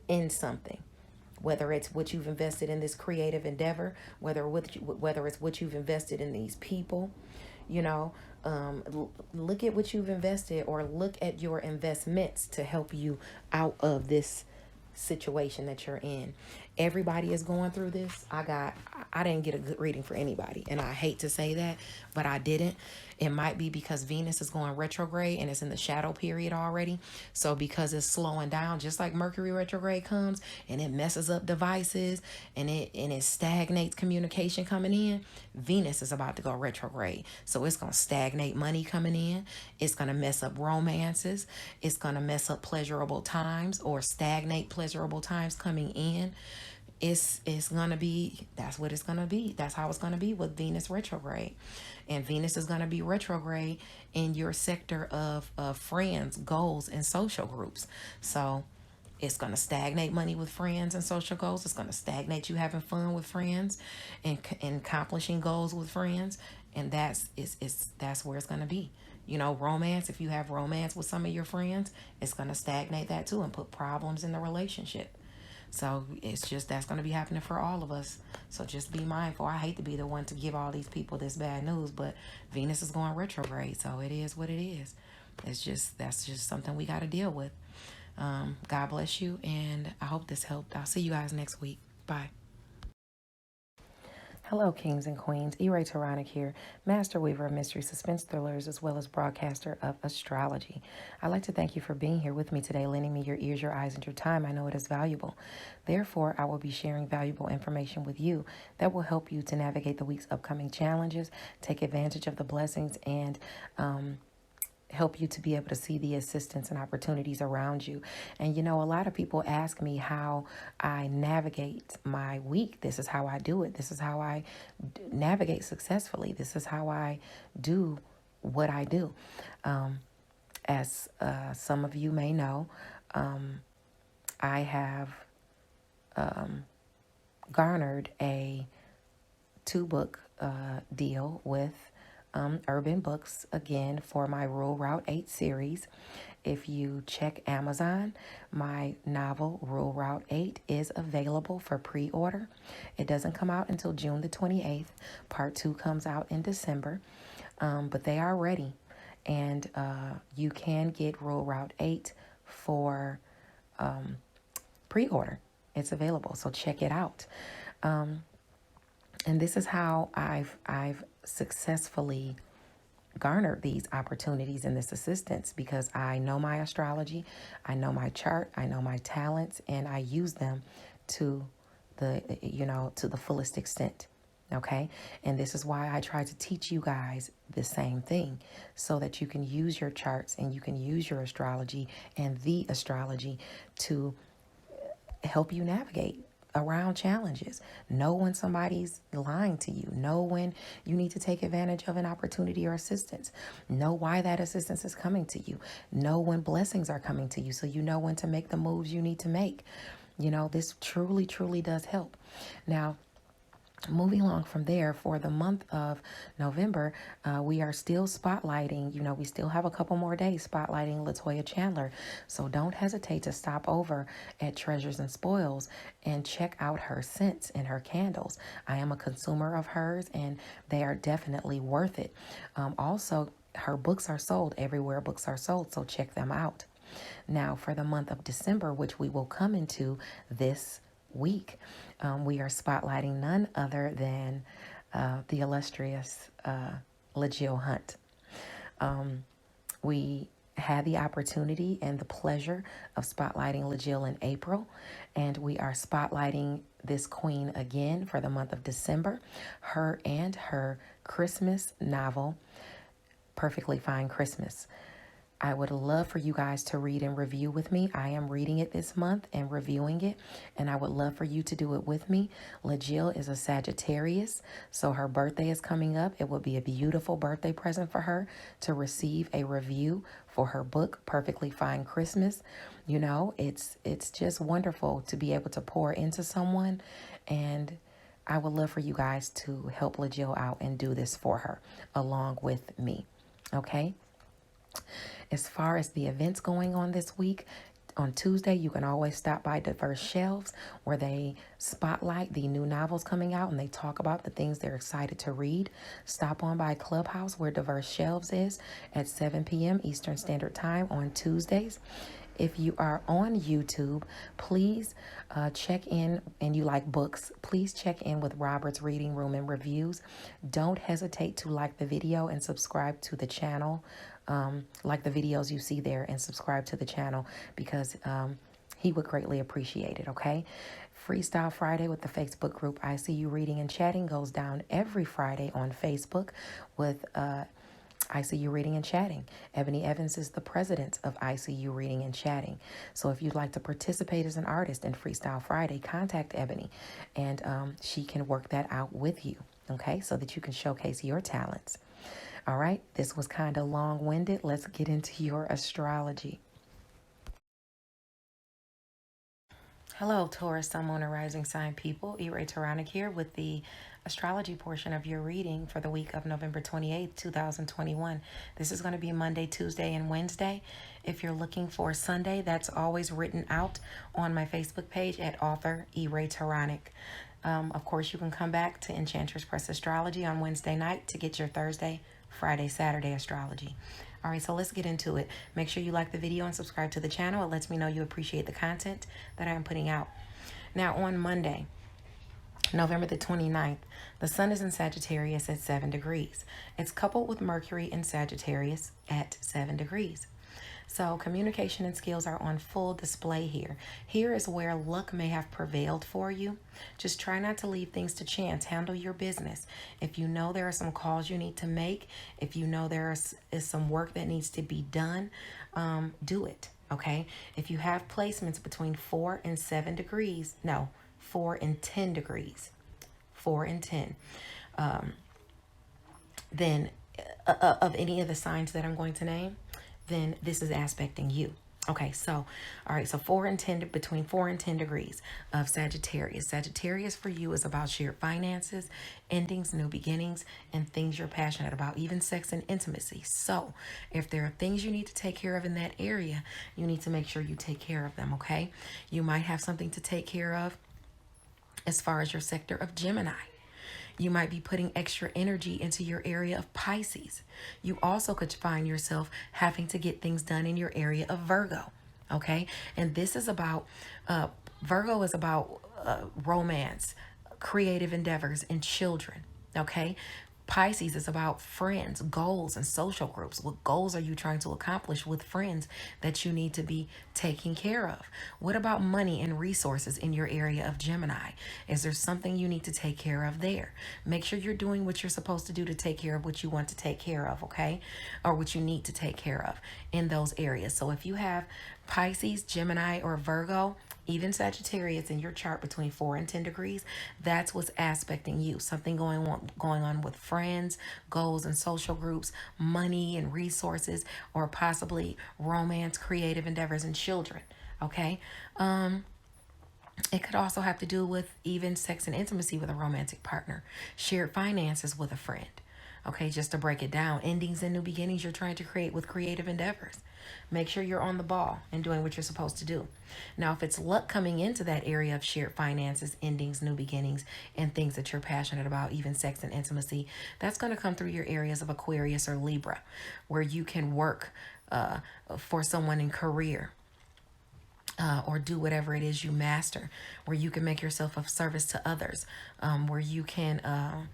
in something, whether it's what you've invested in this creative endeavor, whether it's what you've invested in these people. Look at what you've invested, or look at your investments to help you out of this situation that you're in. Everybody is going through this. I didn't get a good reading for anybody, and I hate to say that, but I didn't. It might be because Venus is going retrograde and it's in the shadow period already. So because it's slowing down, just like Mercury retrograde comes and it messes up devices and it stagnates communication coming in, Venus is about to go retrograde. So it's going to stagnate money coming in. It's going to mess up romances. It's going to mess up pleasurable times, or stagnate pleasurable times coming in. It's going to be, that's what it's going to be. That's how it's going to be with Venus retrograde. And Venus is going to be retrograde in your sector of friends, goals, and social groups. So It's going to stagnate money with friends and social goals. It's going to stagnate you having fun with friends and accomplishing goals with friends. And that's where it's going to be. You know, romance, if you have romance with some of your friends, it's going to stagnate that too and put problems in the relationship. So it's just that's going to be happening for all of us. So just be mindful. I hate to be the one to give all these people this bad news, but Venus is going retrograde. So it is what it is. That's just something we got to deal with. God bless you, and I hope this helped. I'll see you guys next week. Bye. Hello, kings and queens. E-Ray Taronic here, master weaver of mystery suspense thrillers, as well as broadcaster of astrology. I'd like to thank you for being here with me today, lending me your ears, your eyes, and your time. I know it is valuable. Therefore, I will be sharing valuable information with you that will help you to navigate the week's upcoming challenges, take advantage of the blessings, and help you to be able to see the assistance and opportunities around you. And, you know, a lot of people ask me how I navigate my week. This is how I do it. This is how I navigate successfully. This is how I do what I do. As some of you may know, I have garnered a 2-book deal with Urban Books, again, for my Rule Route 8 series. If you check Amazon, my novel Rule Route 8 is available for pre-order. It doesn't come out until June the 28th. Part 2 comes out in December, but they are ready. And you can get Rule Route 8 for pre-order. It's available, so check it out. And this is how I've successfully garnered these opportunities and this assistance, because I know my astrology, I know my chart, I know my talents, and I use them to the fullest extent. Okay. And this is why I try to teach you guys the same thing, so that you can use your charts and you can use your astrology and the astrology to help you navigate around challenges. Know when somebody's lying to you. Know when you need to take advantage of an opportunity or assistance. Know why that assistance is coming to you. Know when blessings are coming to you, so you know when to make the moves you need to make. You know, this truly, truly does help. Now, moving along from there, for the month of November, we are still spotlighting, we still have a couple more days spotlighting Latoya Chandler. So don't hesitate to stop over at Treasures and Spoils and check out her scents and her candles. I am a consumer of hers, and they are definitely worth it. Also, her books are sold everywhere books are sold, so check them out. Now, for the month of December, which we will come into this week, we are spotlighting none other than the illustrious LaJill Hunt. We had the opportunity and the pleasure of spotlighting LaJill in April, and we are spotlighting this queen again for the month of December. Her and her Christmas novel, Perfectly Fine Christmas. I would love for you guys to read and review with me. I am reading it this month and reviewing it, and I would love for you to do it with me. LaJill is a Sagittarius, so her birthday is coming up. It would be a beautiful birthday present for her to receive a review for her book, Perfectly Fine Christmas. You know, it's just wonderful to be able to pour into someone, and I would love for you guys to help LaJill out and do this for her along with me. Okay? As far as the events going on this week, on Tuesday, you can always stop by Diverse Shelves, where they spotlight the new novels coming out and they talk about the things they're excited to read. Stop on by Clubhouse, where Diverse Shelves is, at 7 p.m. Eastern Standard Time on Tuesdays. If you are on YouTube, please check in, and you like books, please check in with Robert's Reading Room and Reviews. Don't hesitate to like the video and subscribe to the channel. Like the videos you see there and subscribe to the channel, because he would greatly appreciate it, okay? Freestyle Friday with the Facebook group I See You Reading and Chatting goes down every Friday on Facebook with I See You Reading and Chatting. Ebony Evans is the president of I See You Reading and Chatting. So if you'd like to participate as an artist in Freestyle Friday, contact Ebony, and she can work that out with you, okay, so that you can showcase your talents. All right, this was kind of long-winded. Let's get into your astrology. Hello, Taurus, Sun, Moon, and Rising Sign people. E-Ray Taronic here with the astrology portion of your reading for the week of November 28th, 2021. This is going to be Monday, Tuesday, and Wednesday. If you're looking for Sunday, that's always written out on my Facebook page at author E-Ray Taronic. Of course, you can come back to Enchantress Press Astrology on Wednesday night to get your Thursday, Friday, Saturday astrology. All right, so let's get into it. Make sure you like the video and subscribe to the channel. It lets me know you appreciate the content that I am putting out. Now, on Monday, November the 29th, the sun is in Sagittarius at 7 degrees. It's coupled with Mercury in Sagittarius at 7 degrees. So communication and skills are on full display here. Here is where luck may have prevailed for you. Just try not to leave things to chance. Handle your business. If you know there are some calls you need to make, if you know there is some work that needs to be done, do it, okay? If you have placements between 4 and 7 degrees, no, 4 and 10 degrees, 4 and 10, then of any of the signs that I'm going to name, then this is aspecting you. Okay, so, all right, so 4 and 10, between 4 and 10 degrees of Sagittarius. Sagittarius for you is about shared finances, endings, new beginnings, and things you're passionate about, even sex and intimacy. So if there are things you need to take care of in that area, you need to make sure you take care of them, okay? You might have something to take care of as far as your sector of Gemini. You might be putting extra energy into your area of Pisces. You also could find yourself having to get things done in your area of Virgo. Okay. And this is about, Virgo is about romance, creative endeavors, and children. Okay. Pisces is about friends, goals, and social groups. What goals are you trying to accomplish with friends that you need to be taking care of? What about money and resources in your area of Gemini? Is there something you need to take care of there? Make sure you're doing what you're supposed to do to take care of what you want to take care of, okay? Or what you need to take care of in those areas. So if you have Pisces, Gemini, or Virgo, even Sagittarius in your chart between 4 and 10 degrees, that's what's aspecting you. Something going on with friends, goals and social groups, money and resources, or possibly romance, creative endeavors, and children. Okay. It could also have to do with even sex and intimacy with a romantic partner, shared finances with a friend. Okay, just to break it down, endings and new beginnings you're trying to create with creative endeavors. Make sure you're on the ball and doing what you're supposed to do. Now, if it's luck coming into that area of shared finances, endings, new beginnings, and things that you're passionate about, even sex and intimacy, that's going to come through your areas of Aquarius or Libra, where you can work for someone in career. Or do whatever it is you master, where you can make yourself of service to others, where you can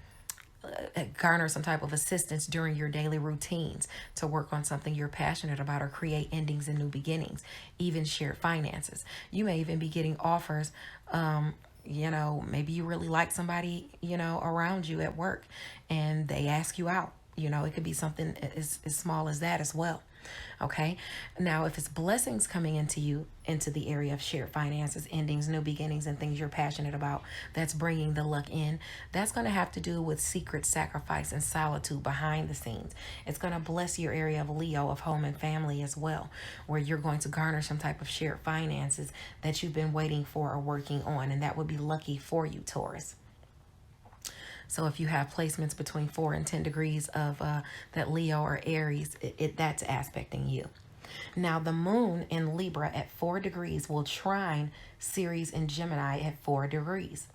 garner some type of assistance during your daily routines to work on something you're passionate about or create endings and new beginnings, even shared finances. You may even be getting offers. Maybe you really like somebody, around you at work and they ask you out. It could be something as small as that as well. Okay. Now, if it's blessings coming into you, into the area of shared finances, endings, new beginnings, and things you're passionate about, that's bringing the luck in, that's going to have to do with secret sacrifice and solitude behind the scenes. It's going to bless your area of Leo, of home and family as well, where you're going to garner some type of shared finances that you've been waiting for or working on. And that would be lucky for you, Taurus. So if you have placements between 4 and 10 degrees of that Leo or Aries, that's aspecting you. Now, the moon in Libra at 4 degrees will trine Ceres in Gemini at 4 degrees.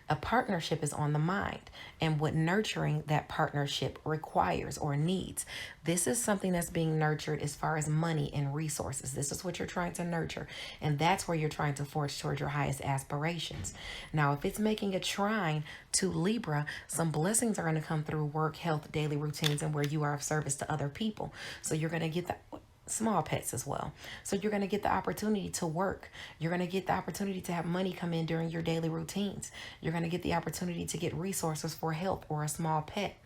A partnership is on the mind and what nurturing that partnership requires or needs. This is something that's being nurtured as far as money and resources. This is what you're trying to nurture, and that's where you're trying to forge towards your highest aspirations. Now, if it's making a trine to Libra, some blessings are going to come through work, health, daily routines, and where you are of service to other people. So you're going to get that small pets as well. So you're going to get the opportunity to work. You're going to get the opportunity to have money come in during your daily routines. You're going to get the opportunity to get resources for health or a small pet.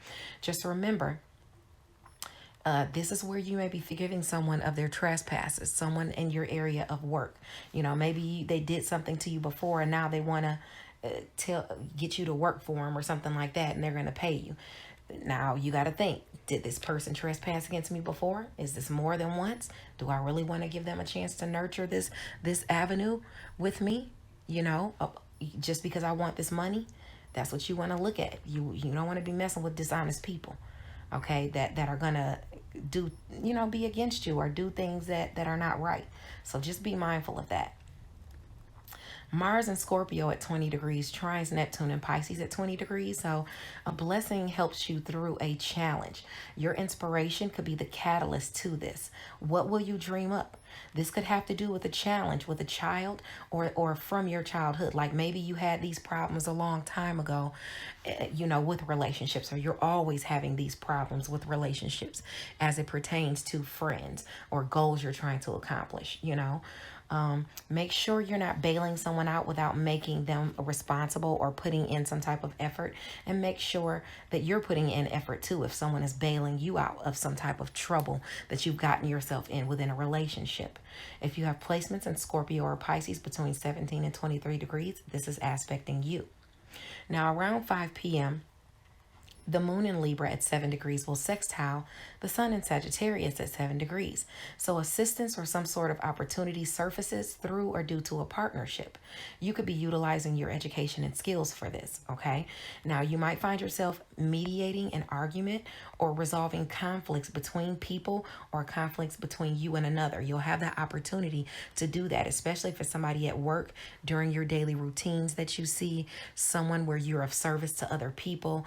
Just remember, this is where you may be forgiving someone of their trespasses, someone in your area of work. Maybe they did something to you before and now they want to get you to work for them or something like that, and they're going to pay you. Now you got to think, did this person trespass against me before? Is this more than once? Do I really want to give them a chance to nurture this avenue with me? you know, just because I want this money, that's what you want to look at. You don't want to be messing with dishonest people, okay, that are gonna do, be against you or do things that are not right. So just be mindful of that. Mars and Scorpio at 20 degrees trines Neptune and Pisces at 20 degrees. So a blessing helps you through a challenge. Your inspiration could be the catalyst to this. What will you dream up? This could have to do with a challenge with a child or from your childhood. Like maybe you had these problems a long time ago, with relationships, or you're always having these problems with relationships as it pertains to friends or goals you're trying to accomplish. Make sure you're not bailing someone out without making them responsible or putting in some type of effort. And make sure that you're putting in effort too if someone is bailing you out of some type of trouble that you've gotten yourself in within a relationship. If you have placements in Scorpio or Pisces between 17 and 23 degrees, this is aspecting you. Now around 5 p.m., the moon in Libra at 7 degrees will sextile the sun in Sagittarius at 7 degrees. So assistance or some sort of opportunity surfaces through or due to a partnership. You could be utilizing your education and skills for this, okay? Now, you might find yourself mediating an argument or resolving conflicts between people or conflicts between you and another. You'll have that opportunity to do that, especially if it's somebody at work during your daily routines that you see, someone where you're of service to other people.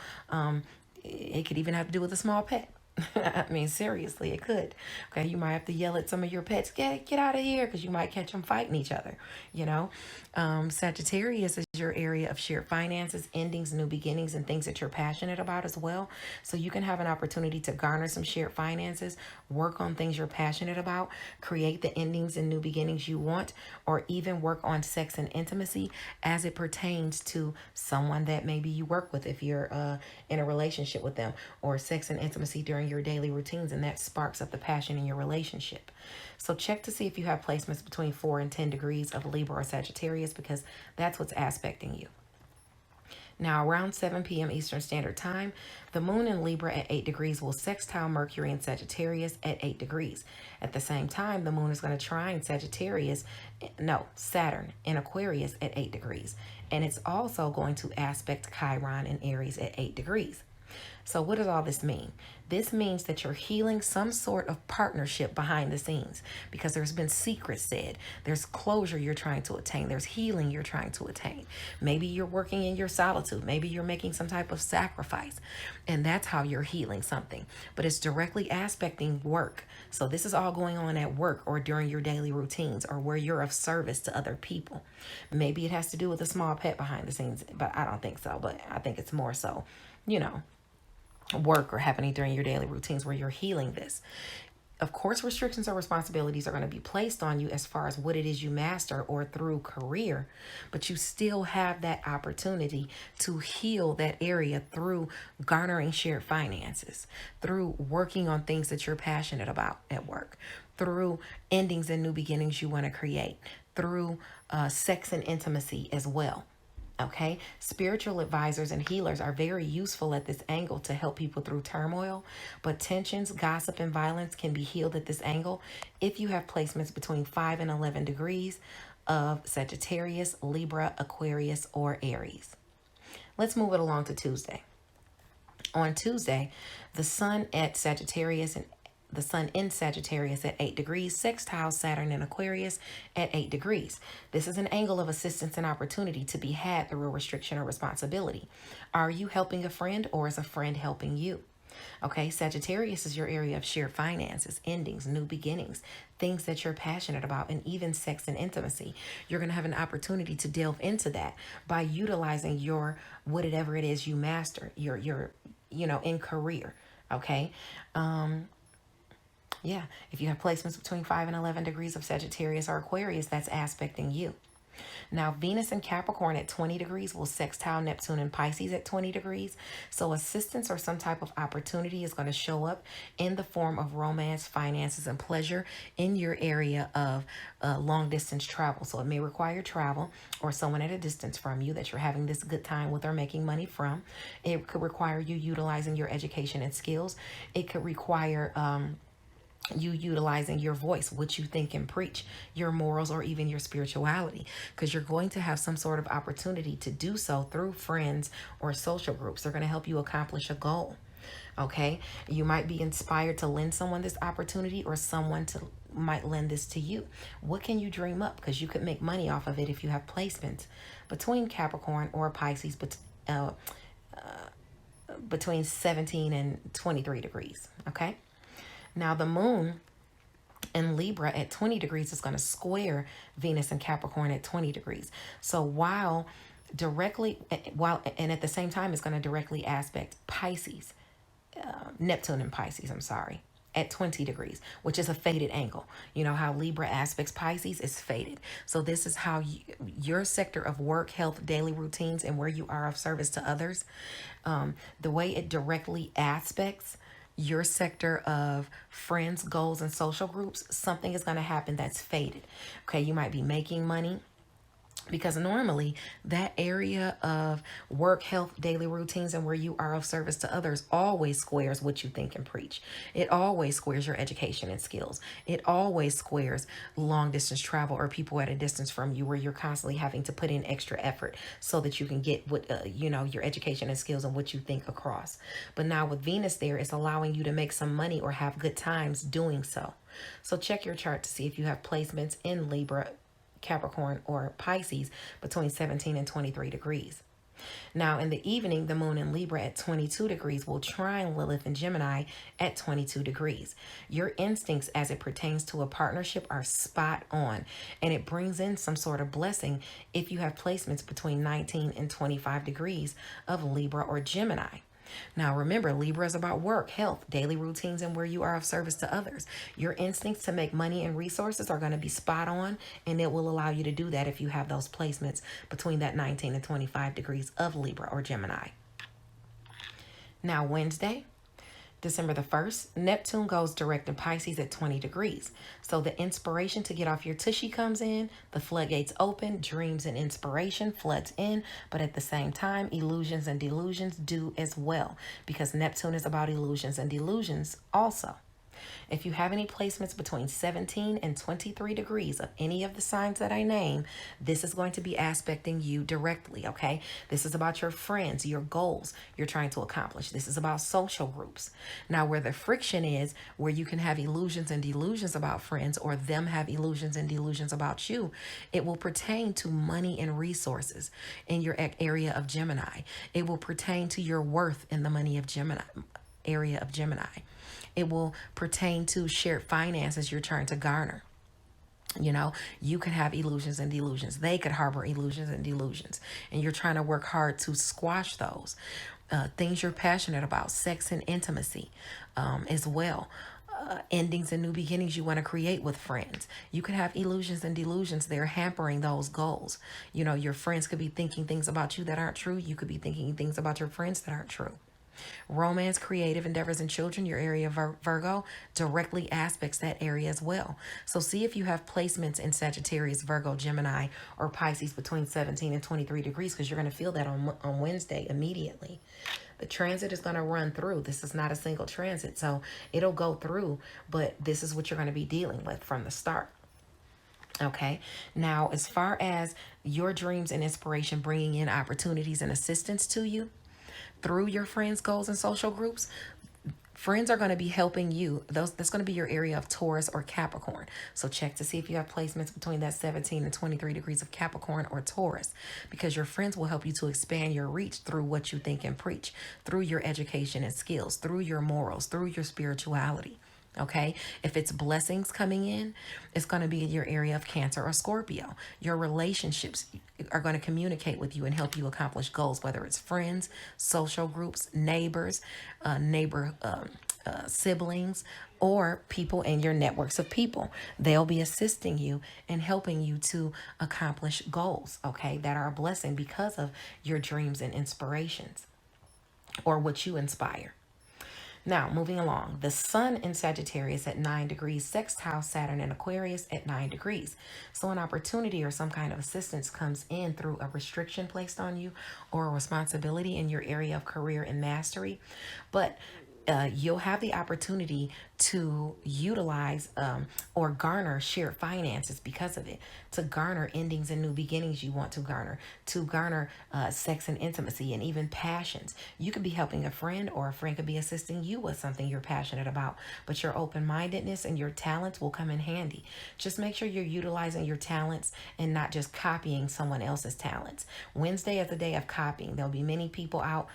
It could even have to do with a small pet. I mean, seriously, it could. Okay, you might have to yell at some of your pets, get out of here, because you might catch them fighting each other, Sagittarius is your area of shared finances, endings, new beginnings, and things that you're passionate about as well. So you can have an opportunity to garner some shared finances, work on things you're passionate about, create the endings and new beginnings you want, or even work on sex and intimacy as it pertains to someone that maybe you work with if you're in a relationship with them, or sex and intimacy during your daily routines, and that sparks up the passion in your relationship. So check to see if you have placements between 4 and 10 degrees of Libra or Sagittarius, because that's what's aspecting you. Now, around 7 p.m. Eastern Standard Time, the moon in Libra at 8 degrees will sextile Mercury in Sagittarius at 8 degrees. At the same time, the moon is going to trine Saturn in Aquarius at 8 degrees. And it's also going to aspect Chiron in Aries at 8 degrees. So what does all this mean? This means that you're healing some sort of partnership behind the scenes, because there's been secrets said. There's closure you're trying to attain. There's healing you're trying to attain. Maybe you're working in your solitude. Maybe you're making some type of sacrifice, and that's how you're healing something. But it's directly aspecting work. So this is all going on at work or during your daily routines or where you're of service to other people. Maybe it has to do with a small pet behind the scenes, but I don't think so. But I think it's more so, work or happening during your daily routines where you're healing this. Of course, restrictions or responsibilities are going to be placed on you as far as what it is you master or through career, but you still have that opportunity to heal that area through garnering shared finances, through working on things that you're passionate about at work, through endings and new beginnings you want to create, through sex and intimacy as well. Okay, spiritual advisors and healers are very useful at this angle to help people through turmoil, but tensions, gossip, and violence can be healed at this angle if you have placements between 5 and 11 degrees of Sagittarius, Libra, Aquarius, or Aries. Let's move it along to Tuesday. On Tuesday, the sun in Sagittarius at 8 degrees sextiles Saturn in Aquarius at 8 degrees. This is an angle of assistance and opportunity to be had through a restriction or responsibility. Are you helping a friend, or is a friend helping you? Okay, Sagittarius is your area of shared finances, endings, new beginnings, things that you're passionate about, and even sex and intimacy. You're going to have an opportunity to delve into that by utilizing your whatever it is you master, your in career. Okay. Yeah, if you have placements between 5 and 11 degrees of Sagittarius or Aquarius, that's aspecting you. Now, Venus and Capricorn at 20 degrees will sextile Neptune and Pisces at 20 degrees. So assistance or some type of opportunity is going to show up in the form of romance, finances, and pleasure in your area of long distance travel. So it may require travel or someone at a distance from you that you're having this good time with or making money from. It could require you utilizing your education and skills. It could require you utilizing your voice, what you think and preach, your morals, or even your spirituality, because you're going to have some sort of opportunity to do so through friends or social groups. They're going to help you accomplish a goal. Okay, you might be inspired to lend someone this opportunity, or someone to might lend this to you. What can you dream up? Because you could make money off of it if you have placements between Capricorn or Pisces, but between 17 and 23 degrees. Okay, now the moon in Libra at 20 degrees is going to square Venus and Capricorn at 20 degrees. So and at the same time, it's going to directly aspect Pisces, Neptune and Pisces, I'm sorry, at 20 degrees, which is a faded angle. You know how Libra aspects Pisces is faded. So this is how your sector of work, health, daily routines, and where you are of service to others, the way it directly aspects your sector of friends, goals, and social groups, something is going to happen that's faded. Okay, you might be making money, because normally that area of work, health, daily routines, and where you are of service to others always squares what you think and preach. It always squares your education and skills. It always squares long distance travel, or people at a distance from you, where you're constantly having to put in extra effort so that you can get what your education and skills and what you think across. But now with Venus there, it's allowing you to make some money or have good times doing so. So check your chart to see if you have placements in Libra, Capricorn, or Pisces between 17 and 23 degrees. Now, in the evening, the moon in Libra at 22 degrees will trine Lilith in Gemini at 22 degrees. Your instincts as it pertains to a partnership are spot on, and it brings in some sort of blessing if you have placements between 19 and 25 degrees of Libra or Gemini. Now, remember, Libra is about work, health, daily routines, and where you are of service to others. Your instincts to make money and resources are going to be spot on, and it will allow you to do that if you have those placements between that 19 and 25 degrees of Libra or Gemini. Now, Wednesday, December the 1st, Neptune goes direct in Pisces at 20 degrees. So the inspiration to get off your tushy comes in, the floodgates open, dreams and inspiration floods in, but at the same time, illusions and delusions do as well, because Neptune is about illusions and delusions also. If you have any placements between 17 and 23 degrees of any of the signs that I name, this is going to be aspecting you directly, okay? This is about your friends, your goals you're trying to accomplish. This is about social groups. Now, where the friction is, where you can have illusions and delusions about friends, or them have illusions and delusions about you, it will pertain to money and resources in your area of Gemini. It will pertain to your worth in the money of Gemini, area of Gemini. It will pertain to shared finances you're trying to garner. You could have illusions and delusions. They could harbor illusions and delusions. And you're trying to work hard to squash those. Things you're passionate about, sex and intimacy as well. Endings and new beginnings you want to create with friends. You could have illusions and delusions there hampering those goals. Your friends could be thinking things about you that aren't true. You could be thinking things about your friends that aren't true. Romance, creative endeavors, and children, your area of Virgo, directly aspects that area as well. So see if you have placements in Sagittarius, Virgo, Gemini, or Pisces between 17 and 23 degrees, because you're going to feel that on Wednesday immediately. The transit is going to run through. This is not a single transit, so it'll go through, but this is what you're going to be dealing with from the start. Okay, now as far as your dreams and inspiration bringing in opportunities and assistance to you, through your friends, goals, and social groups, friends are going to be helping you. That's going to be your area of Taurus or Capricorn. So check to see if you have placements between that 17 and 23 degrees of Capricorn or Taurus, because your friends will help you to expand your reach through what you think and preach, through your education and skills, through your morals, through your spirituality. Okay, if it's blessings coming in, it's going to be in your area of Cancer or Scorpio. Your relationships are going to communicate with you and help you accomplish goals, whether it's friends, social groups, neighbors, siblings, or people in your networks of people. They'll be assisting you and helping you to accomplish goals, okay, that are a blessing because of your dreams and inspirations, or what you inspire. Now, moving along, the sun in Sagittarius at 9 degrees, sextile Saturn in Aquarius at 9 degrees. So an opportunity or some kind of assistance comes in through a restriction placed on you, or a responsibility in your area of career and mastery. But you'll have the opportunity to utilize or garner shared finances because of it, to garner endings and new beginnings you want to garner sex and intimacy and even passions. You could be helping a friend, or a friend could be assisting you with something you're passionate about, but your open-mindedness and your talents will come in handy. Just make sure you're utilizing your talents and not just copying someone else's talents. Wednesday is the day of copying. There'll be many people out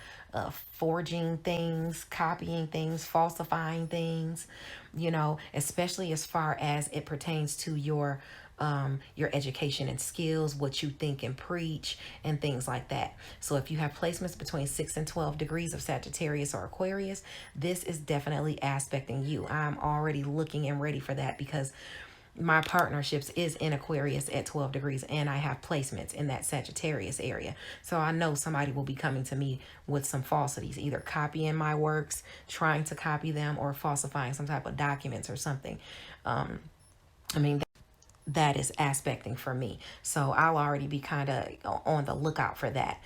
forging things, copying things, falsifying things, especially as far as it pertains to your education and skills, what you think and preach, and things like that. So if you have placements between 6 and 12 degrees of Sagittarius or Aquarius, this is definitely aspecting you. I'm already looking and ready for that, because my partnerships is in Aquarius at 12 degrees, and I have placements in that Sagittarius area. So I know somebody will be coming to me with some falsities, either copying my works, trying to copy them, or falsifying some type of documents or something. I mean, that is aspecting for me. So I'll already be kind of on the lookout for that.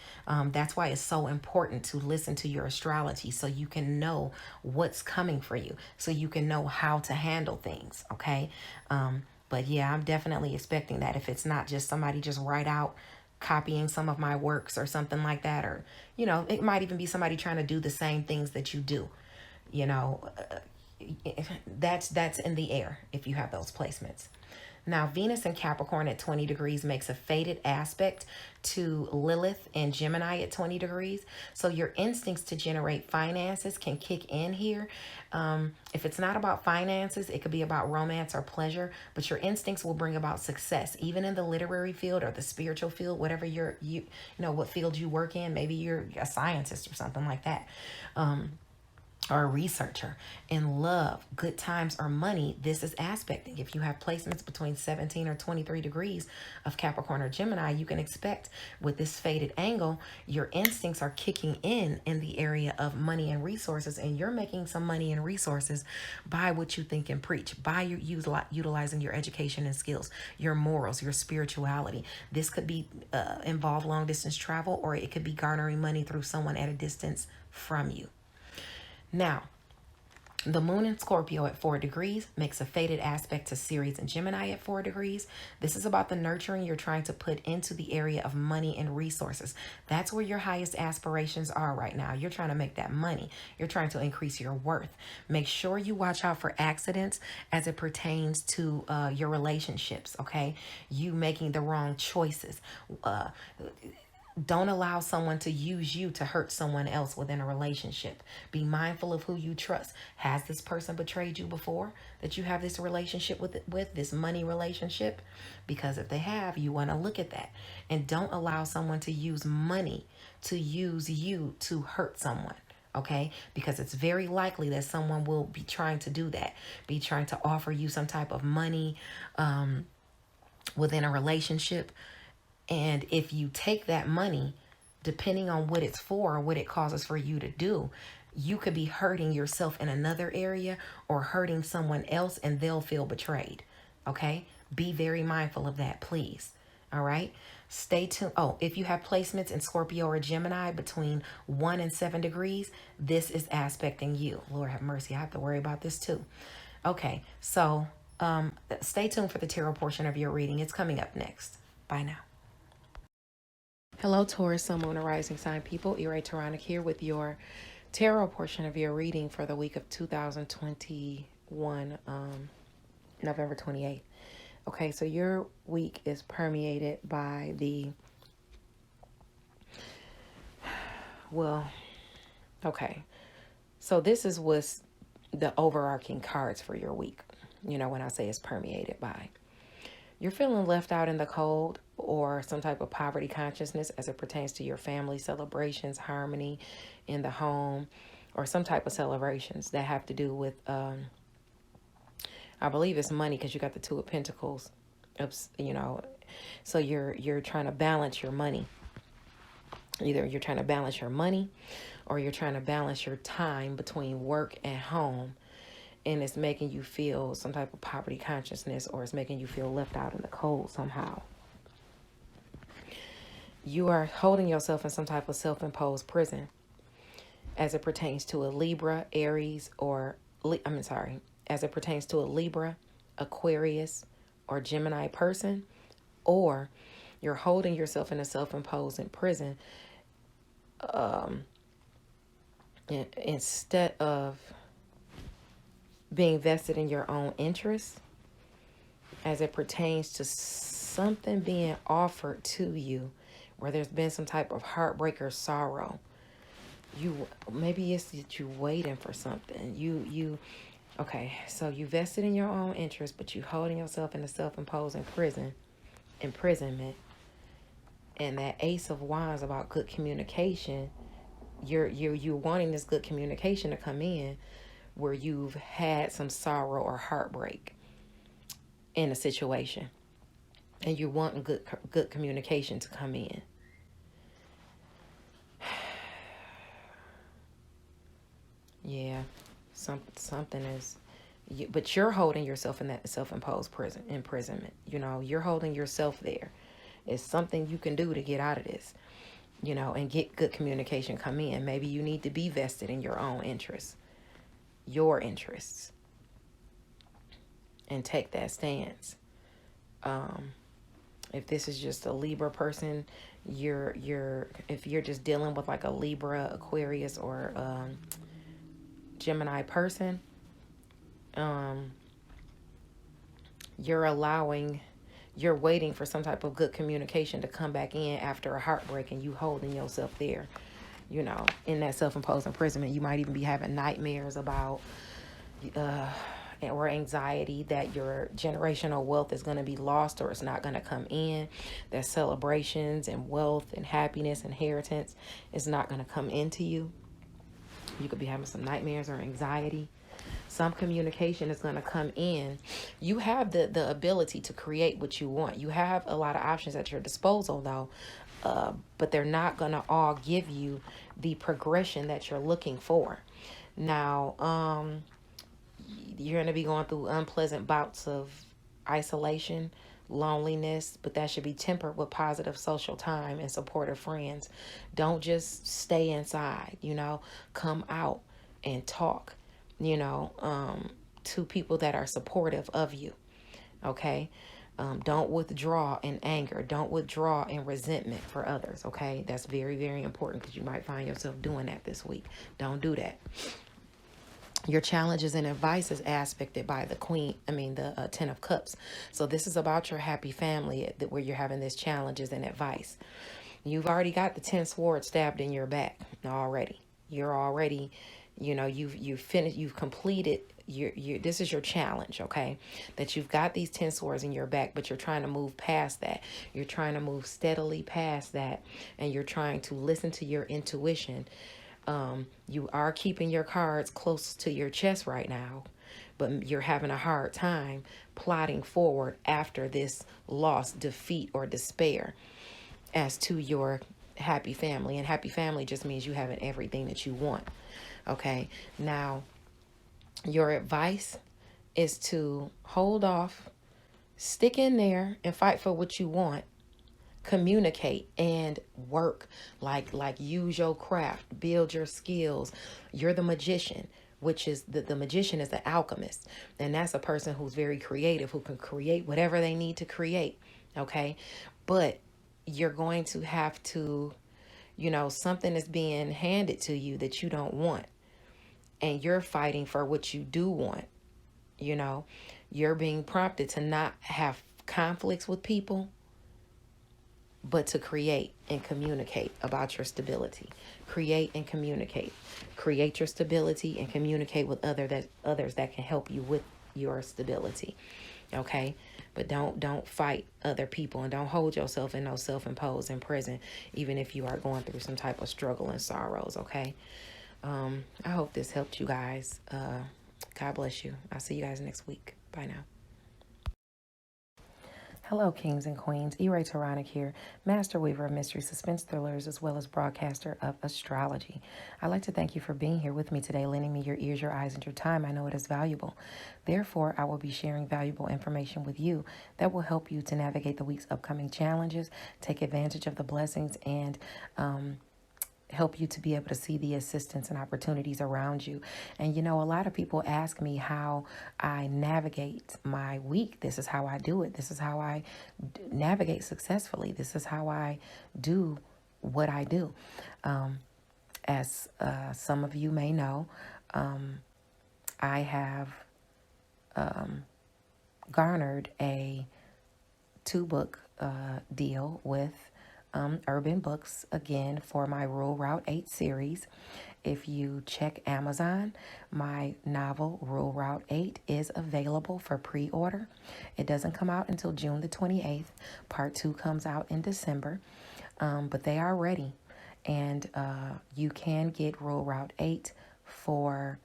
That's why it's so important to listen to your astrology, so you can know what's coming for you, so you can know how to handle things. Okay. But yeah, I'm definitely expecting that. If it's not just somebody just right out copying some of my works or something like that, or, it might even be somebody trying to do the same things that you do, you know, that's in the air if you have those placements. Now, Venus in Capricorn at 20 degrees makes a fated aspect to Lilith and Gemini at 20 degrees. So your instincts to generate finances can kick in here. If it's not about finances, it could be about romance or pleasure, but your instincts will bring about success, even in the literary field or the spiritual field, whatever what field you work in. Maybe you're a scientist or something like that. Or a researcher. In love, good times, or money, this is aspecting. If you have placements between 17 or 23 degrees of Capricorn or Gemini, you can expect with this faded angle, your instincts are kicking in the area of money and resources, and you're making some money and resources by what you think and preach, by utilizing your education and skills, your morals, your spirituality. This could be involve long distance travel, or it could be garnering money through someone at a distance from you. Now, the moon in Scorpio at 4 degrees makes a fated aspect to Ceres and Gemini at 4 degrees. This is about the nurturing you're trying to put into the area of money and resources. That's where your highest aspirations are right now. You're trying to make that money. You're trying to increase your worth. Make sure you watch out for accidents as it pertains to your relationships, okay? You making the wrong choices. Don't allow someone to use you to hurt someone else within a relationship. Be mindful of who you trust. Has this person betrayed you before that you have this relationship with this money relationship? Because if they have, you want to look at that. And don't allow someone to use money to use you to hurt someone. Okay, because it's very likely that someone will be trying to do that, be trying to offer you some type of money within a relationship. And if you take that money, depending on what it's for, what it causes for you to do, you could be hurting yourself in another area or hurting someone else, and they'll feel betrayed. Okay? Be very mindful of that, please. All right? Stay tuned. Oh, if you have placements in Scorpio or Gemini between 1 and 7 degrees, this is aspecting you. Lord have mercy. I have to worry about this too. Okay. So stay tuned for the tarot portion of your reading. It's coming up next. Bye now. Hello, Taurus, Sun, Moon, and Rising Sign people. Ira Taronic here with your tarot portion of your reading for the week of 2021, November 28th. Okay, so your week is permeated by so this is what's the overarching cards for your week. When I say it's permeated by. You're feeling left out in the cold, or some type of poverty consciousness as it pertains to your family celebrations, harmony in the home, or some type of celebrations that have to do with, I believe it's money, because you got the Two of Pentacles, so you're trying to balance your money. Either you're trying to balance your money, or you're trying to balance your time between work and home. And it's making you feel some type of poverty consciousness, or it's making you feel left out in the cold somehow. You are holding yourself in some type of self-imposed prison as it pertains to a Libra, Aries, or, as it pertains to a Libra, Aquarius, or Gemini person, or you're holding yourself in a self-imposed prison instead of being vested in your own interests, as it pertains to something being offered to you where there's been some type of heartbreak or sorrow. Maybe it's that you waiting for something. Okay, so you vested in your own interest, but you holding yourself in a self-imposed imprisonment. And that Ace of Wands about good communication, you're wanting this good communication to come in where you've had some sorrow or heartbreak in a situation, and you want good communication to come in. Yeah, something is, but you're holding yourself in that self-imposed imprisonment. You're holding yourself there. It's something you can do to get out of this, and get good communication come in. Maybe you need to be vested in your own interests, and take that stance. If this is just a Libra person, if you're just dealing with like a Libra, Aquarius, or Gemini person, you're waiting for some type of good communication to come back in after a heartbreak, and you holding yourself there, in that self-imposed imprisonment. You might even be having nightmares about or anxiety that your generational wealth is going to be lost, or it's not going to come in, that celebrations and wealth and happiness, inheritance is not going to come into you. You could be having some nightmares or anxiety. Some communication is going to come in. You have the ability to create what you want. You have a lot of options at your disposal, though, but they're not going to all give you the progression that you're looking for. Now, you're going to be going through unpleasant bouts of isolation, loneliness, but that should be tempered with positive social time and supportive friends. Don't just stay inside, come out and talk, to people that are supportive of you. Okay. Don't withdraw in anger. Don't withdraw in resentment for others. Okay. That's very, very important, because you might find yourself doing that this week. Don't do that. Your challenges and advice is aspected by the 10 of Cups. So this is about your happy family, where you're having this challenges and advice. You've already got the 10 swords stabbed in your back already. You're already, you've finished, you've completed this is your challenge, okay? That you've got these 10 swords in your back, but you're trying to move past that. You're trying to move steadily past that, and you're trying to listen to your intuition. You are keeping your cards close to your chest right now, but you're having a hard time plotting forward after this loss, defeat, or despair as to your happy family. And happy family just means you having everything that you want. Okay. Now, your advice is to hold off, stick in there, and fight for what you want. Communicate and work, like use your craft, build your skills. You're the magician, which is the magician is the alchemist, and that's a person who's very creative, who can create whatever they need to create. Okay, but you're going to have to, something is being handed to you that you don't want, and you're fighting for what you do want. You're being prompted to not have conflicts with people, but to create and communicate about your stability. Create and communicate. Create your stability and communicate with others that can help you with your stability. Okay? But don't fight other people, and don't hold yourself in no self-imposed prison, even if you are going through some type of struggle and sorrows. Okay? I hope this helped you guys. God bless you. I'll see you guys next week. Bye now. Hello, kings and queens. E-Ray Taronic here, master weaver of mystery suspense thrillers, as well as broadcaster of astrology. I'd like to thank you for being here with me today, lending me your ears, your eyes, and your time. I know it is valuable. Therefore, I will be sharing valuable information with you that will help you to navigate the week's upcoming challenges, take advantage of the blessings, and help you to be able to see the assistance and opportunities around you. And you know, a lot of people ask me how I navigate my week. This is how I do it. This is how I navigate successfully. This is how I do what I do. As some of you may know, I have garnered a 2-book deal with Urban Books again for my Rural Route 8 series. If you check Amazon, my novel Rural Route 8 is available for pre-order. It doesn't come out until June the 28th. Part 2 comes out in December, but they are ready. And you can get Rural Route 8 for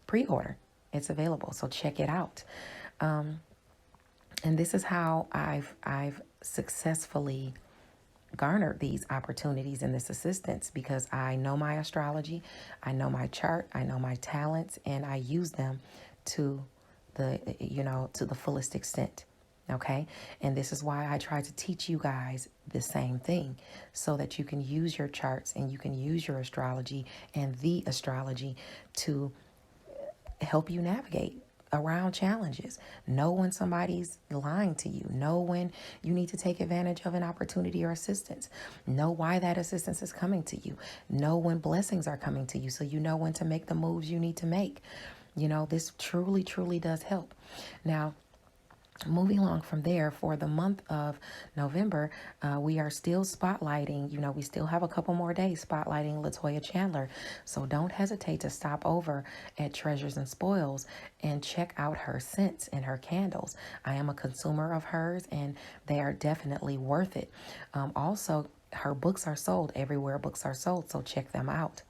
pre-order. It's available, so check it out. And this is how I've successfully garnered these opportunities and this assistance, because I know my astrology, I know my chart, I know my talents, and I use them to the fullest extent. Okay. And this is why I try to teach you guys the same thing, so that you can use your charts and you can use your astrology and the astrology to help you navigate around challenges. Know when somebody's lying to you. Know when you need to take advantage of an opportunity or assistance. Know why that assistance is coming to you. Know when blessings are coming to you, so you know when to make the moves you need to make. You know, this truly, truly does help. Now, moving along from there, for the month of November, we are still spotlighting, we still have a couple more days spotlighting Latoya Chandler. So don't hesitate to stop over at Treasures and Spoils and check out her scents and her candles. I am a consumer of hers, and they are definitely worth it. Also, her books are sold everywhere books are sold, so check them out.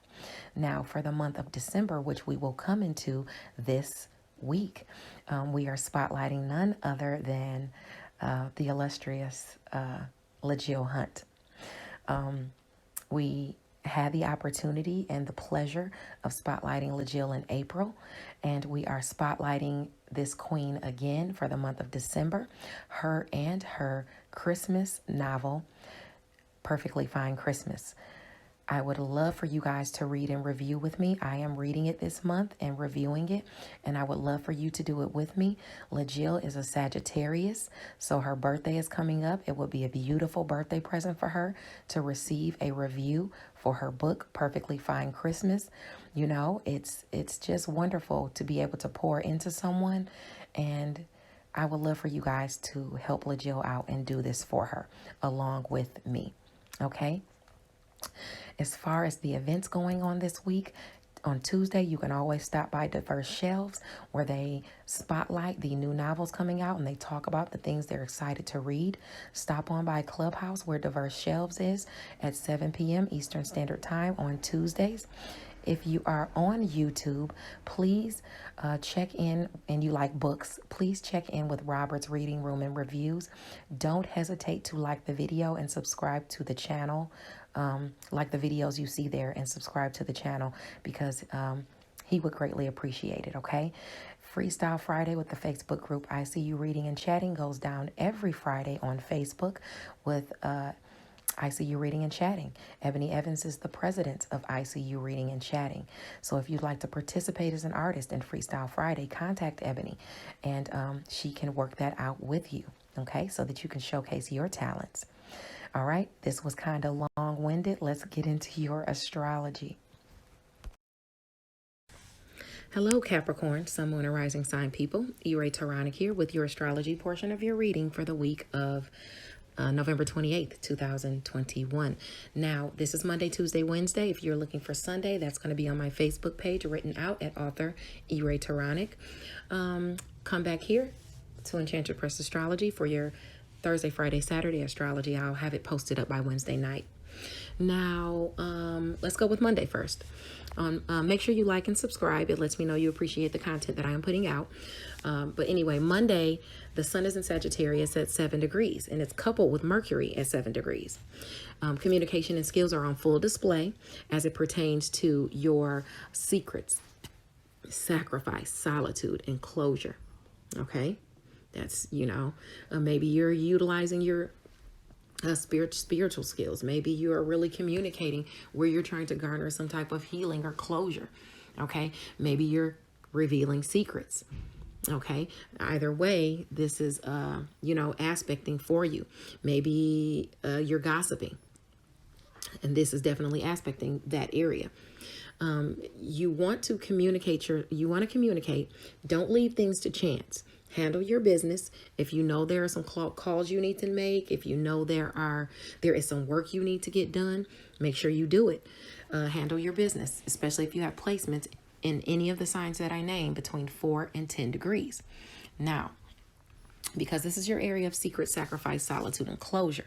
Now, for the month of December, which we will come into this week, we are spotlighting none other than the illustrious LaJill Hunt. We had the opportunity and the pleasure of spotlighting LaJill in April, and we are spotlighting this queen again for the month of December. Her and her Christmas novel, Perfectly Fine Christmas. I would love for you guys to read and review with me. I am reading it this month and reviewing it, and I would love for you to do it with me. LaJill is a Sagittarius, so her birthday is coming up. It would be a beautiful birthday present for her to receive a review for her book, Perfectly Fine Christmas. You know, it's just wonderful to be able to pour into someone, and I would love for you guys to help LaJill out and do this for her along with me. Okay? As far as the events going on this week, on Tuesday, you can always stop by Diverse Shelves, where they spotlight the new novels coming out and they talk about the things they're excited to read. Stop on by Clubhouse, where Diverse Shelves is, at 7 p.m. Eastern Standard Time on Tuesdays. If you are on YouTube, please check in, and you like books, please check in with Robert's Reading Room and Reviews. Don't hesitate to like the video and subscribe to the channel. Like the videos you see there and subscribe to the channel, because he would greatly appreciate it, okay? Freestyle Friday with the Facebook group I See You Reading and Chatting goes down every Friday on Facebook with I See You Reading and Chatting. Ebony Evans is the president of I See You Reading and Chatting. So if you'd like to participate as an artist in Freestyle Friday, contact Ebony, and she can work that out with you, okay, so that you can showcase your talents. All right, this was kind of long-winded. Let's get into your astrology. Hello, Capricorn, Sun, Moon, and Rising sign people. E-Ray Taronic here with your astrology portion of your reading for the week of November 28th, 2021. Now, this is Monday, Tuesday, Wednesday. If you're looking for Sunday, that's going to be on my Facebook page, written out at author E-Ray Taronic. Come back here to Enchanted Press Astrology for your Thursday, Friday, Saturday astrology. I'll have it posted up by Wednesday night. Now, let's go with Monday first. Make sure you like and subscribe. It lets me know you appreciate the content that I am putting out. But anyway, Monday, the sun is in Sagittarius at 7 degrees, and it's coupled with Mercury at 7 degrees. Communication and skills are on full display as it pertains to your secrets, sacrifice, solitude, and closure. Okay? That's, maybe you're utilizing your spiritual skills. Maybe you are really communicating where you're trying to garner some type of healing or closure. Okay. Maybe you're revealing secrets. Okay. Either way, this is, aspecting for you. Maybe you're gossiping. And this is definitely aspecting that area. You want to communicate. Don't leave things to chance. Handle your business. If you know there are some calls you need to make, if you know there is some work you need to get done, make sure you do it. Handle your business, especially if you have placements in any of the signs that I named between 4 and 10 degrees. Now, because this is your area of secret, sacrifice, solitude, and closure,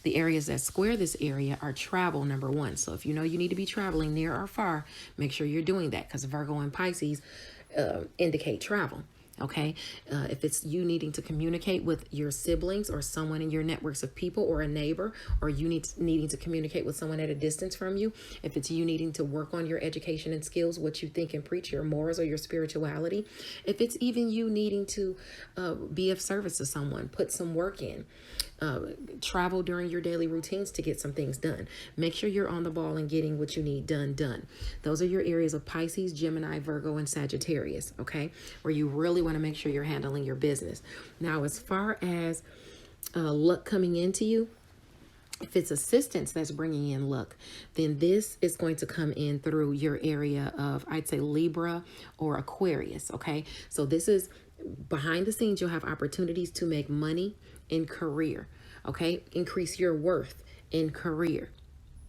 the areas that square this area are travel, number 1. So if you know you need to be traveling near or far, make sure you're doing that, because Virgo and Pisces indicate travel. Okay. If it's you needing to communicate with your siblings or someone in your networks of people or a neighbor, or you needing to communicate with someone at a distance from you, if it's you needing to work on your education and skills, what you think and preach, your morals or your spirituality, if it's even you needing to be of service to someone, put some work in, travel during your daily routines to get some things done. Make sure you're on the ball and getting what you need done. Those are your areas of Pisces, Gemini, Virgo, and Sagittarius, okay? Where you really want to make sure you're handling your business. Now, as far as luck coming into you, if it's assistance that's bringing in luck, then this is going to come in through your area of, I'd say, Libra or Aquarius, okay? So this is behind the scenes. You'll have opportunities to make money in career, okay? Increase your worth in career,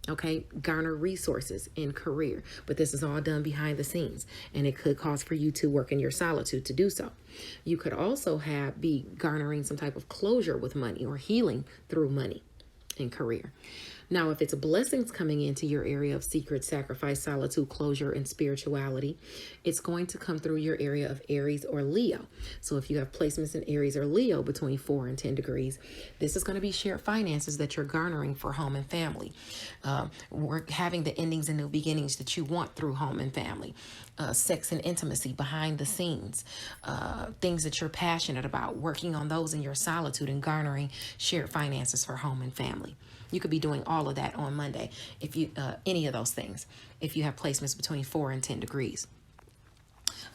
okay? Garner resources in career. But this is all done behind the scenes, and it could cause for you to work in your solitude to do so. You could also be garnering some type of closure with money or healing through money in career. Now, if it's blessings coming into your area of secret, sacrifice, solitude, closure, and spirituality, it's going to come through your area of Aries or Leo. So if you have placements in Aries or Leo between 4 and 10 degrees, this is going to be shared finances that you're garnering for home and family. We're having the endings and new beginnings that you want through home and family. Sex and intimacy behind the scenes, things that you're passionate about, working on those in your solitude and garnering shared finances for home and family. You could be doing all of that on Monday, if you any of those things, if you have placements between 4 and 10 degrees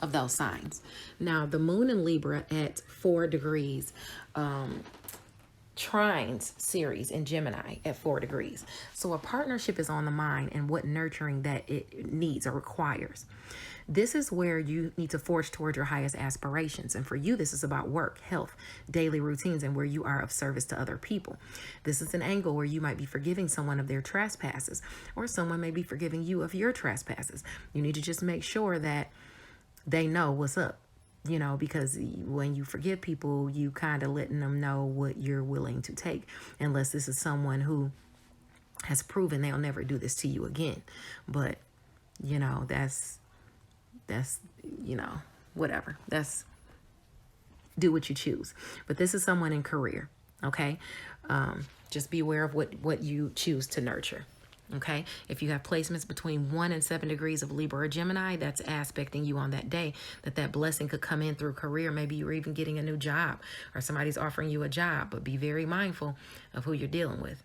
of those signs. Now, the moon in Libra at 4 degrees, trines series in Gemini at 4 degrees. So a partnership is on the mind and what nurturing that it needs or requires. This is where you need to forge toward your highest aspirations. And for you, this is about work, health, daily routines, and where you are of service to other people. This is an angle where you might be forgiving someone of their trespasses, or someone may be forgiving you of your trespasses. You need to just make sure that they know what's up, because when you forgive people, you kind of letting them know what you're willing to take, unless this is someone who has proven they'll never do this to you again. But, that's whatever. That's, do what you choose. But this is someone in career, okay? Just be aware of what you choose to nurture, okay? If you have placements between 1 and 7 degrees of Libra or Gemini, that's aspecting you on that day, that blessing could come in through career. Maybe you're even getting a new job, or somebody's offering you a job, but be very mindful of who you're dealing with.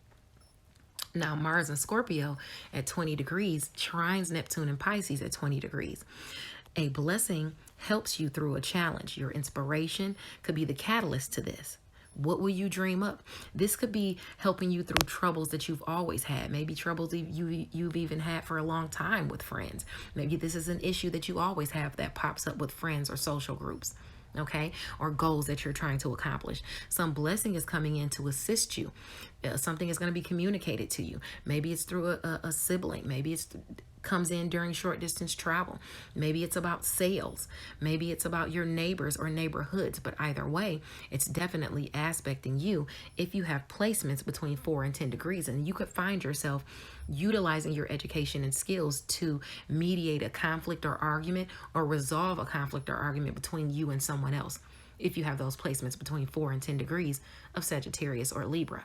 Now, Mars and Scorpio at 20 degrees trines Neptune and Pisces at 20 degrees. A blessing helps you through a challenge. Your inspiration could be the catalyst to this. What will you dream up? This could be helping you through troubles that you've always had. Maybe troubles you've even had for a long time with friends. Maybe this is an issue that you always have that pops up with friends or social groups, okay? Or goals that you're trying to accomplish. Some blessing is coming in to assist you. Something is going to be communicated to you. Maybe it's through a sibling. Maybe it's comes in during short distance travel. Maybe it's about sales. Maybe it's about your neighbors or neighborhoods. But either way, it's definitely aspecting you if you have placements between 4 and 10 degrees. And you could find yourself utilizing your education and skills to mediate a conflict or argument, or resolve a conflict or argument between you and someone else, if you have those placements between 4 and 10 degrees of Sagittarius or Libra.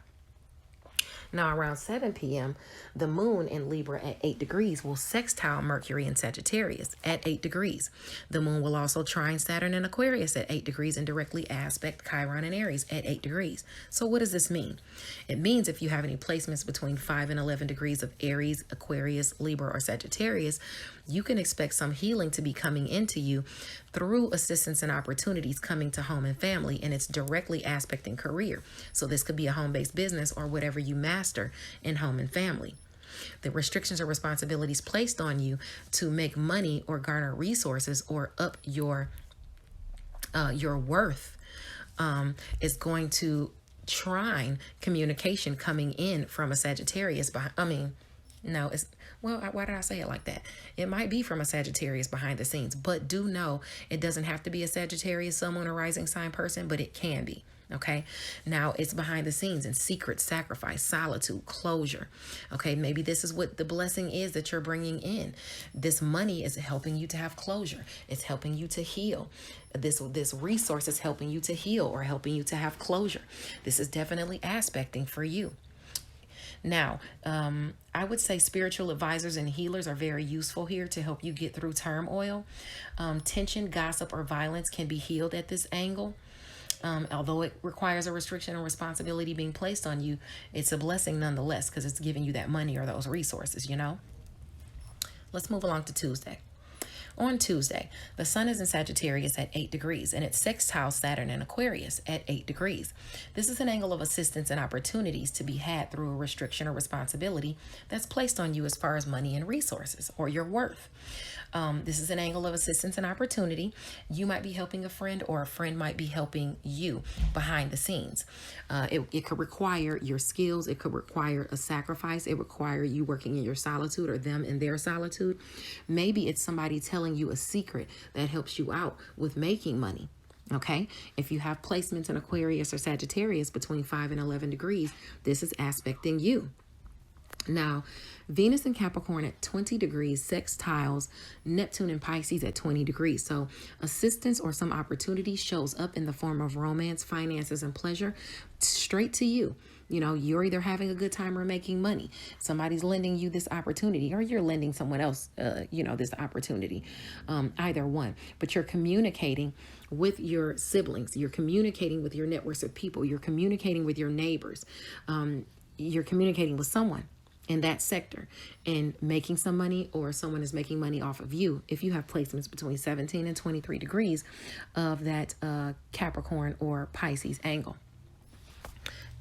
Now, around 7 p.m., the moon in Libra at 8 degrees will sextile Mercury in Sagittarius at 8 degrees. The moon will also trine Saturn in Aquarius at 8 degrees and directly aspect Chiron in Aries at 8 degrees. So what does this mean? It means if you have any placements between 5 and 11 degrees of Aries, Aquarius, Libra, or Sagittarius, you can expect some healing to be coming into you through assistance and opportunities coming to home and family, and it's directly aspecting career. So this could be a home-based business or whatever you master in home and family. The restrictions or responsibilities placed on you to make money or garner resources or up your worth is going to trine communication coming in from a Sagittarius. Why did I say it like that? It might be from a Sagittarius behind the scenes, but do know it doesn't have to be a Sagittarius, Sun, Moon, or rising sign person, but it can be. Okay. Now it's behind the scenes in secret, sacrifice, solitude, closure. Okay. Maybe this is what the blessing is that you're bringing in. This money is helping you to have closure. It's helping you to heal. This resource is helping you to heal or helping you to have closure. This is definitely aspecting for you. Now, I would say spiritual advisors and healers are very useful here to help you get through turmoil. Tension, gossip, or violence can be healed at this angle. Although it requires a restriction or responsibility being placed on you, it's a blessing nonetheless because it's giving you that money or those resources, you know. Let's move along to Tuesday. On Tuesday, the sun is in Sagittarius at 8 degrees and it sextiles Saturn in Aquarius at 8 degrees. This is an angle of assistance and opportunities to be had through a restriction or responsibility that's placed on you as far as money and resources or your worth. This is an angle of assistance and opportunity. You might be helping a friend or a friend might be helping you behind the scenes. It could require your skills. It could require a sacrifice. It require you working in your solitude or them in their solitude. Maybe it's somebody telling you a secret that helps you out with making money. Okay. If you have placements in Aquarius or Sagittarius between 5 and 11 degrees, this is aspecting you. Now, Venus in Capricorn at 20 degrees sextiles Neptune and Pisces at 20 degrees. So assistance or some opportunity shows up in the form of romance, finances, and pleasure straight to you. You know, you're either having a good time or making money. Somebody's lending you this opportunity or you're lending someone else, this opportunity, either one. But you're communicating with your siblings. You're communicating with your networks of people. You're communicating with your neighbors. You're communicating with someone in that sector and making some money, or someone is making money off of you if you have placements between 17 and 23 degrees of that Capricorn or Pisces angle.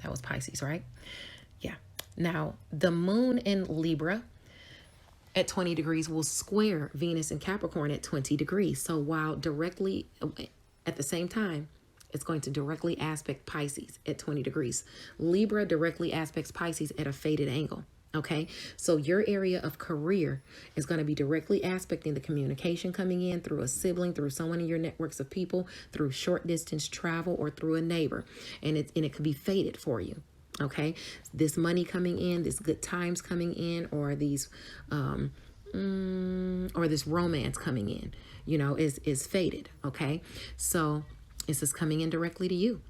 That was Pisces, right? Yeah. Now, the moon in Libra at 20 degrees will square Venus in Capricorn at 20 degrees. So while directly at the same time, it's going to directly aspect Pisces at 20 degrees. Libra directly aspects Pisces at a faded angle. Okay, so your area of career is going to be directly aspecting the communication coming in through a sibling, through someone in your networks of people, through short distance travel, or through a neighbor. And it could be faded for you. Okay, this money coming in, this good times coming in, or these or this romance coming in, is faded. Okay, so this is coming in directly to you.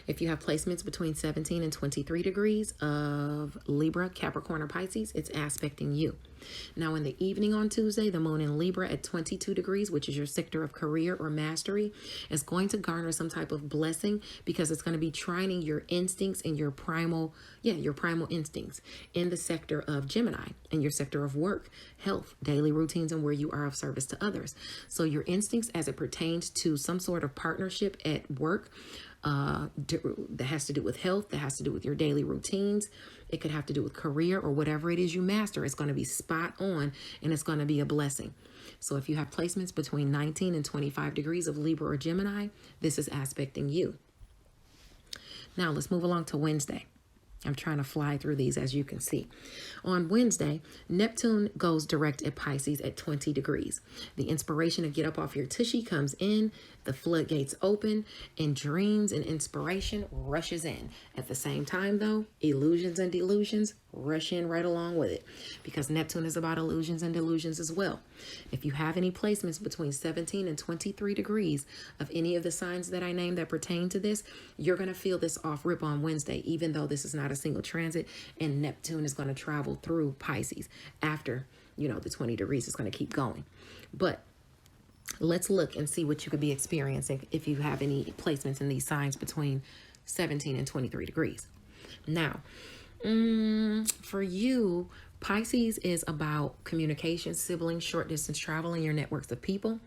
If you have placements between 17 and 23 degrees of Libra, Capricorn, or Pisces, it's aspecting you. Now, in the evening on Tuesday, the moon in Libra at 22 degrees, which is your sector of career or mastery, is going to garner some type of blessing because it's going to be trining your instincts and your primal instincts in the sector of Gemini and your sector of work, health, daily routines, and where you are of service to others. So your instincts as it pertains to some sort of partnership at work, that has to do with health, that has to do with your daily routines. It could have to do with career or whatever it is you master. It's going to be spot on and it's going to be a blessing. So if you have placements between 19 and 25 degrees of Libra or Gemini, this is aspecting you. Now let's move along to Wednesday. I'm trying to fly through these, as you can see. On Wednesday, Neptune goes direct at Pisces at 20 degrees. The inspiration to get up off your tushy comes in, the floodgates open, and dreams and inspiration rushes in. At the same time, though, illusions and delusions rush in right along with it, because Neptune is about illusions and delusions as well. If you have any placements between 17 and 23 degrees of any of the signs that I named that pertain to this, you're going to feel this off rip on Wednesday, even though this is not a single transit, and Neptune is going to travel through Pisces after, the 20 degrees is going to keep going. But let's look and see what you could be experiencing if you have any placements in these signs between 17 and 23 degrees. Now, for you, Pisces is about communication, siblings, short distance travel, and your networks of people.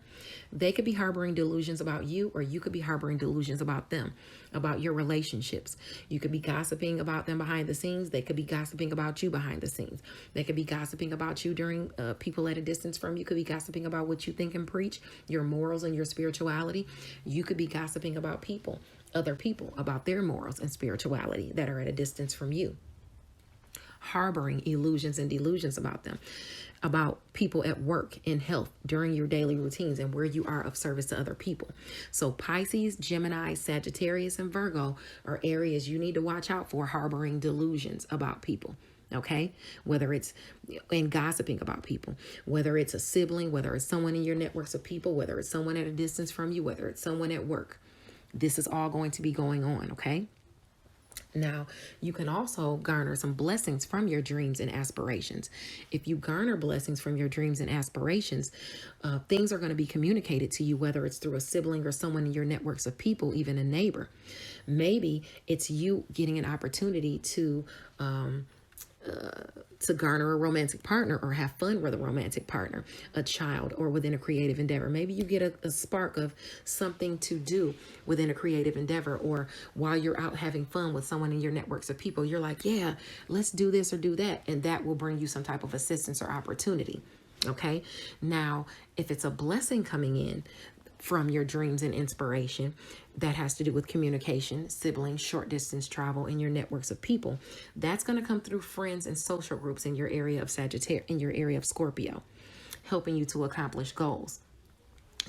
They could be harboring delusions about you, or you could be harboring delusions about them, about your relationships. You could be gossiping about them behind the scenes. They could be gossiping about you behind the scenes. They could be gossiping about you during people at a distance from you. Could be gossiping about what you think and preach, your morals and your spirituality. You could be gossiping about people, other people, about their morals and spirituality that are at a distance from you. Harboring illusions and delusions about them, about people at work, in health, during your daily routines, and where you are of service to other people. So Pisces, Gemini, Sagittarius, and Virgo are areas you need to watch out for harboring delusions about people. Okay, whether it's in gossiping about people, whether it's a sibling, whether it's someone in your networks of people, whether it's someone at a distance from you, whether it's someone at work. This is all going to be going on, okay? Now, you can also garner some blessings from your dreams and aspirations. If you garner blessings from your dreams and aspirations, things are going to be communicated to you, whether it's through a sibling or someone in your networks of people, even a neighbor. Maybe it's you getting an opportunity to garner a romantic partner, or have fun with a romantic partner, a child, or within a creative endeavor. Maybe you get a spark of something to do within a creative endeavor, or while you're out having fun with someone in your networks of people, you're like, yeah, let's do this or do that. And that will bring you some type of assistance or opportunity. Okay. Now, if it's a blessing coming in from your dreams and inspiration that has to do with communication, siblings, short distance travel, and your networks of people, that's going to come through friends and social groups in your area of Sagittarius, in your area of Scorpio, helping you to accomplish goals.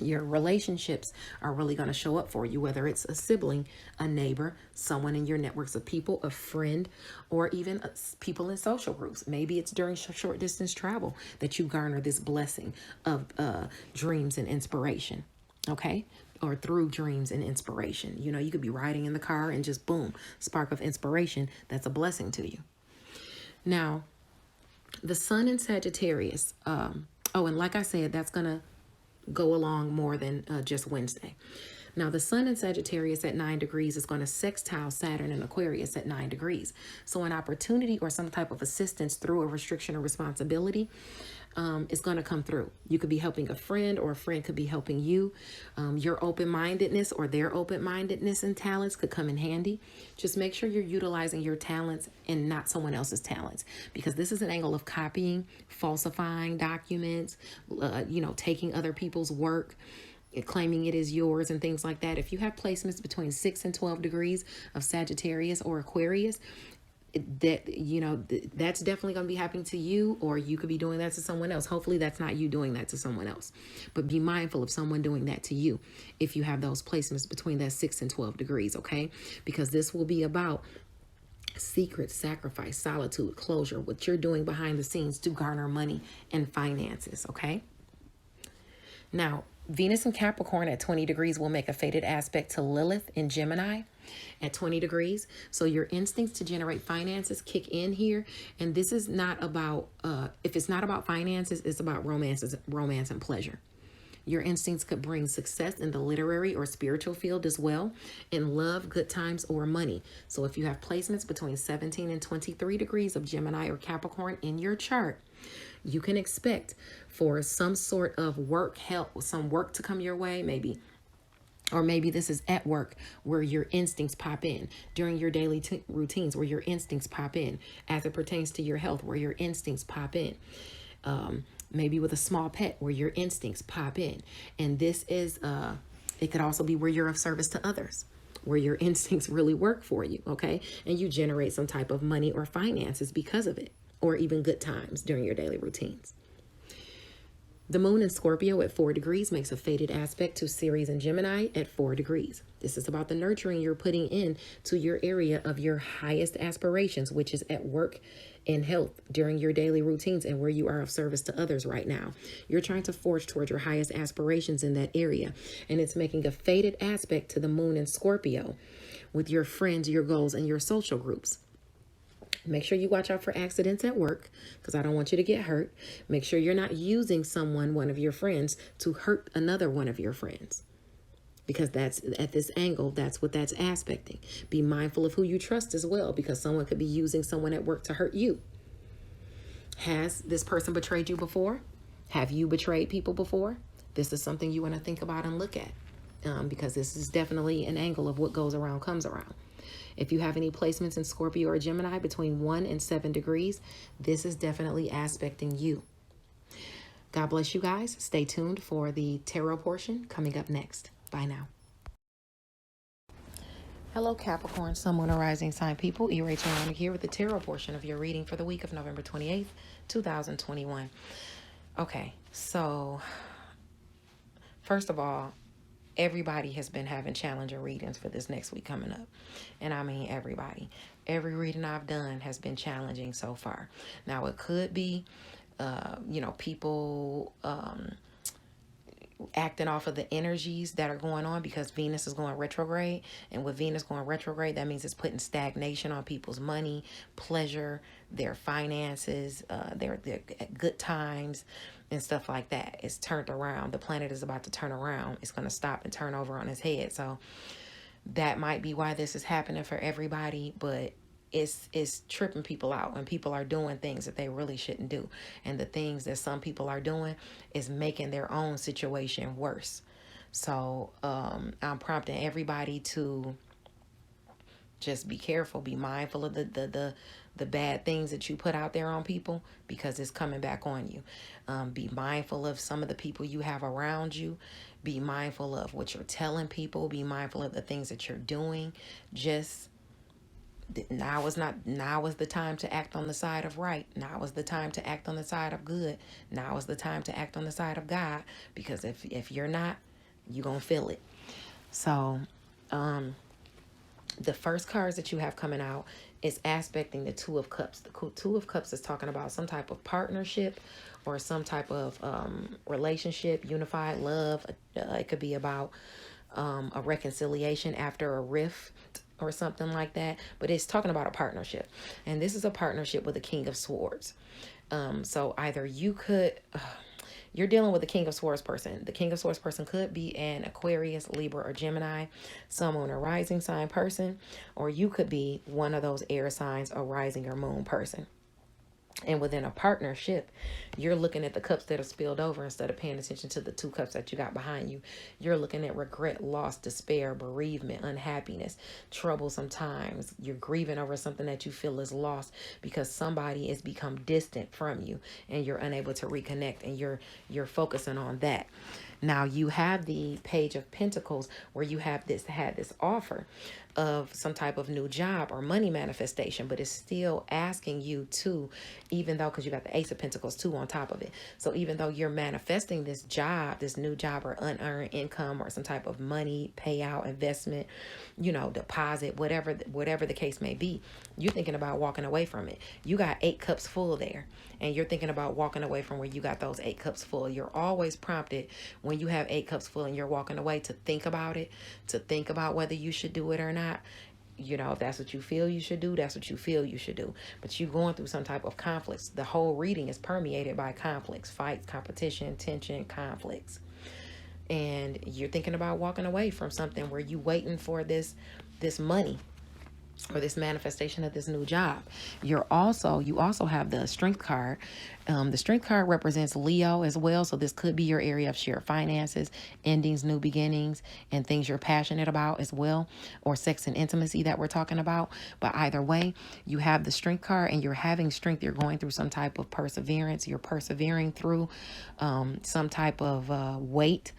Your relationships are really going to show up for you, whether it's a sibling, a neighbor, someone in your networks of people, a friend, or even people in social groups. Maybe it's during short distance travel that you garner this blessing of dreams and inspiration. Okay, or through dreams and inspiration. You could be riding in the car and just boom, spark of inspiration. That's a blessing to you. Now, the sun in Sagittarius. And like I said, that's going to go along more than just Wednesday. Now, the sun in Sagittarius at 9 degrees is going to sextile Saturn in Aquarius at 9 degrees. So an opportunity or some type of assistance through a restriction or responsibility is going to come through. You could be helping a friend, or a friend could be helping you. Your open-mindedness or their open-mindedness and talents could come in handy. Just make sure you're utilizing your talents and not someone else's talents, because this is an angle of copying, falsifying documents, taking other people's work, claiming it is yours and things like that. If you have placements between 6 and 12 degrees of Sagittarius or Aquarius, that's definitely going to be happening to you, or you could be doing that to someone else. Hopefully that's not you doing that to someone else, but be mindful of someone doing that to you if you have those placements between that 6 and 12 degrees, okay? Because this will be about secret, sacrifice, solitude, closure, what you're doing behind the scenes to garner money and finances, okay? Now, Venus in Capricorn at 20 degrees will make a fated aspect to Lilith in Gemini at 20 degrees. So your instincts to generate finances kick in here. And this is not about, if it's not about finances, it's about romance and pleasure. Your instincts could bring success in the literary or spiritual field as well, in love, good times, or money. So if you have placements between 17 and 23 degrees of Gemini or Capricorn in your chart, you can expect for some sort of work, help, some work to come your way, maybe. Or maybe this is at work where your instincts pop in, during your daily routines where your instincts pop in, as it pertains to your health where your instincts pop in. Maybe with a small pet where your instincts pop in. And this is, it could also be where you're of service to others, where your instincts really work for you, okay? And you generate some type of money or finances because of it, or even good times during your daily routines. The moon in Scorpio at 4 degrees makes a fated aspect to Ceres and Gemini at 4 degrees. This is about the nurturing you're putting in to your area of your highest aspirations, which is at work and health during your daily routines and where you are of service to others right now. You're trying to forge towards your highest aspirations in that area. And it's making a fated aspect to the moon in Scorpio with your friends, your goals, and your social groups. Make sure you watch out for accidents at work because I don't want you to get hurt. Make sure you're not using someone, one of your friends, to hurt another one of your friends. Because that's at this angle, that's what that's aspecting. Be mindful of who you trust as well, because someone could be using someone at work to hurt you. Has this person betrayed you before? Have you betrayed people before? This is something you want to think about and look at, because this is definitely an angle of what goes around comes around. If you have any placements in Scorpio or Gemini between 1 and 7 degrees, this is definitely aspecting you. God bless you guys. Stay tuned for the tarot portion coming up next. Bye now. Hello, Capricorn, Sun, Moon, or Rising sign people. Rachel here with the tarot portion of your reading for the week of November 28th, 2021. Okay, so first of all, everybody has been having challenger readings for this next week coming up. And I mean everybody. Every reading I've done has been challenging so far. Now, it could be, people acting off of the energies that are going on because Venus is going retrograde. And with Venus going retrograde, that means it's putting stagnation on people's money, pleasure, their finances, their good times, and stuff like that. It's turned around. The planet is about to turn around. It's going to stop and turn over on its head. So that might be why this is happening for everybody, but it's tripping people out when people are doing things that they really shouldn't do. And the things that some people are doing is making their own situation worse. So I'm prompting everybody to just be careful, be mindful of the bad things that you put out there on people, because it's coming back on you. Be mindful of some of the people you have around you. Be mindful of what you're telling people. Be mindful of the things that you're doing. Now is the time to act on the side of right. Now is the time to act on the side of good. Now is the time to act on the side of God, because if you're not, you're going to feel it. So, the first cards that you have coming out is aspecting the Two of Cups. The Two of Cups is talking about some type of partnership or some type of relationship, unified love. It could be about a reconciliation after a rift or something like that. But it's talking about a partnership. And this is a partnership with the King of Swords. So either you could... you're dealing with the King of Swords person. The King of Swords person could be an Aquarius, Libra, or Gemini, Sun, Moon, or Rising sign person. Or you could be one of those air signs, or rising or moon person. And within a partnership, you're looking at the cups that are spilled over instead of paying attention to the two cups that you got behind you. You're looking at regret, loss, despair, bereavement, unhappiness, troublesome times. You're grieving over something that you feel is lost because somebody has become distant from you and you're unable to reconnect, and you're focusing on that. Now you have the Page of Pentacles, where you have had this offer of some type of new job or money manifestation, but it's still asking you to, even though, because you got the Ace of Pentacles too on top of it. So even though you're manifesting this job, this new job or unearned income or some type of money, payout, investment, deposit, whatever the case may be, you're thinking about walking away from it. You got 8 cups full there, and you're thinking about walking away from where you got those 8 cups full. You're always prompted when you have 8 cups full and you're walking away to think about it, to think about whether you should do it or not. If that's what you feel you should do, that's what you feel you should do. But you're going through some type of conflicts. The whole reading is permeated by conflicts, fights, competition, tension, conflicts. And you're thinking about walking away from something where you waiting for this money or this manifestation of this new job. You also have the Strength card. The Strength card represents Leo as well. So this could be your area of shared finances, endings, new beginnings, and things you're passionate about as well, or sex and intimacy that we're talking about. But either way, you have the Strength card and you're having strength. You're going through some type of perseverance. You're persevering through some type of weight.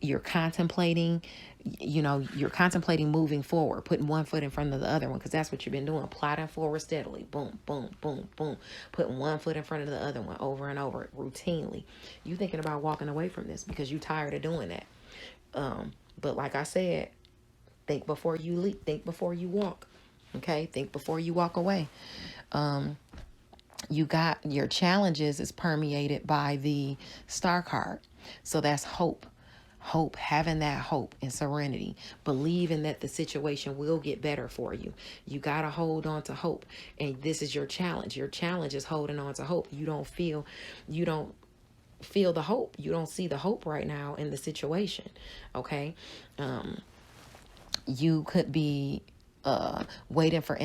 You're contemplating you know, you're contemplating moving forward, putting one foot in front of the other one, because that's what you've been doing, plodding forward steadily, boom, boom, boom, boom, putting one foot in front of the other one over and over routinely. You thinking about walking away from this because you tired of doing that. But like I said, think before you leap, think before you walk. Okay, think before you walk away. You got your challenges is permeated by the star card. So that's hope. Hope, having that hope and serenity, believing that the situation will get better for you. You got to hold on to hope. And this is your challenge. Your challenge is holding on to hope. You don't feel the hope. You don't see the hope right now in the situation. Okay. You could be waiting for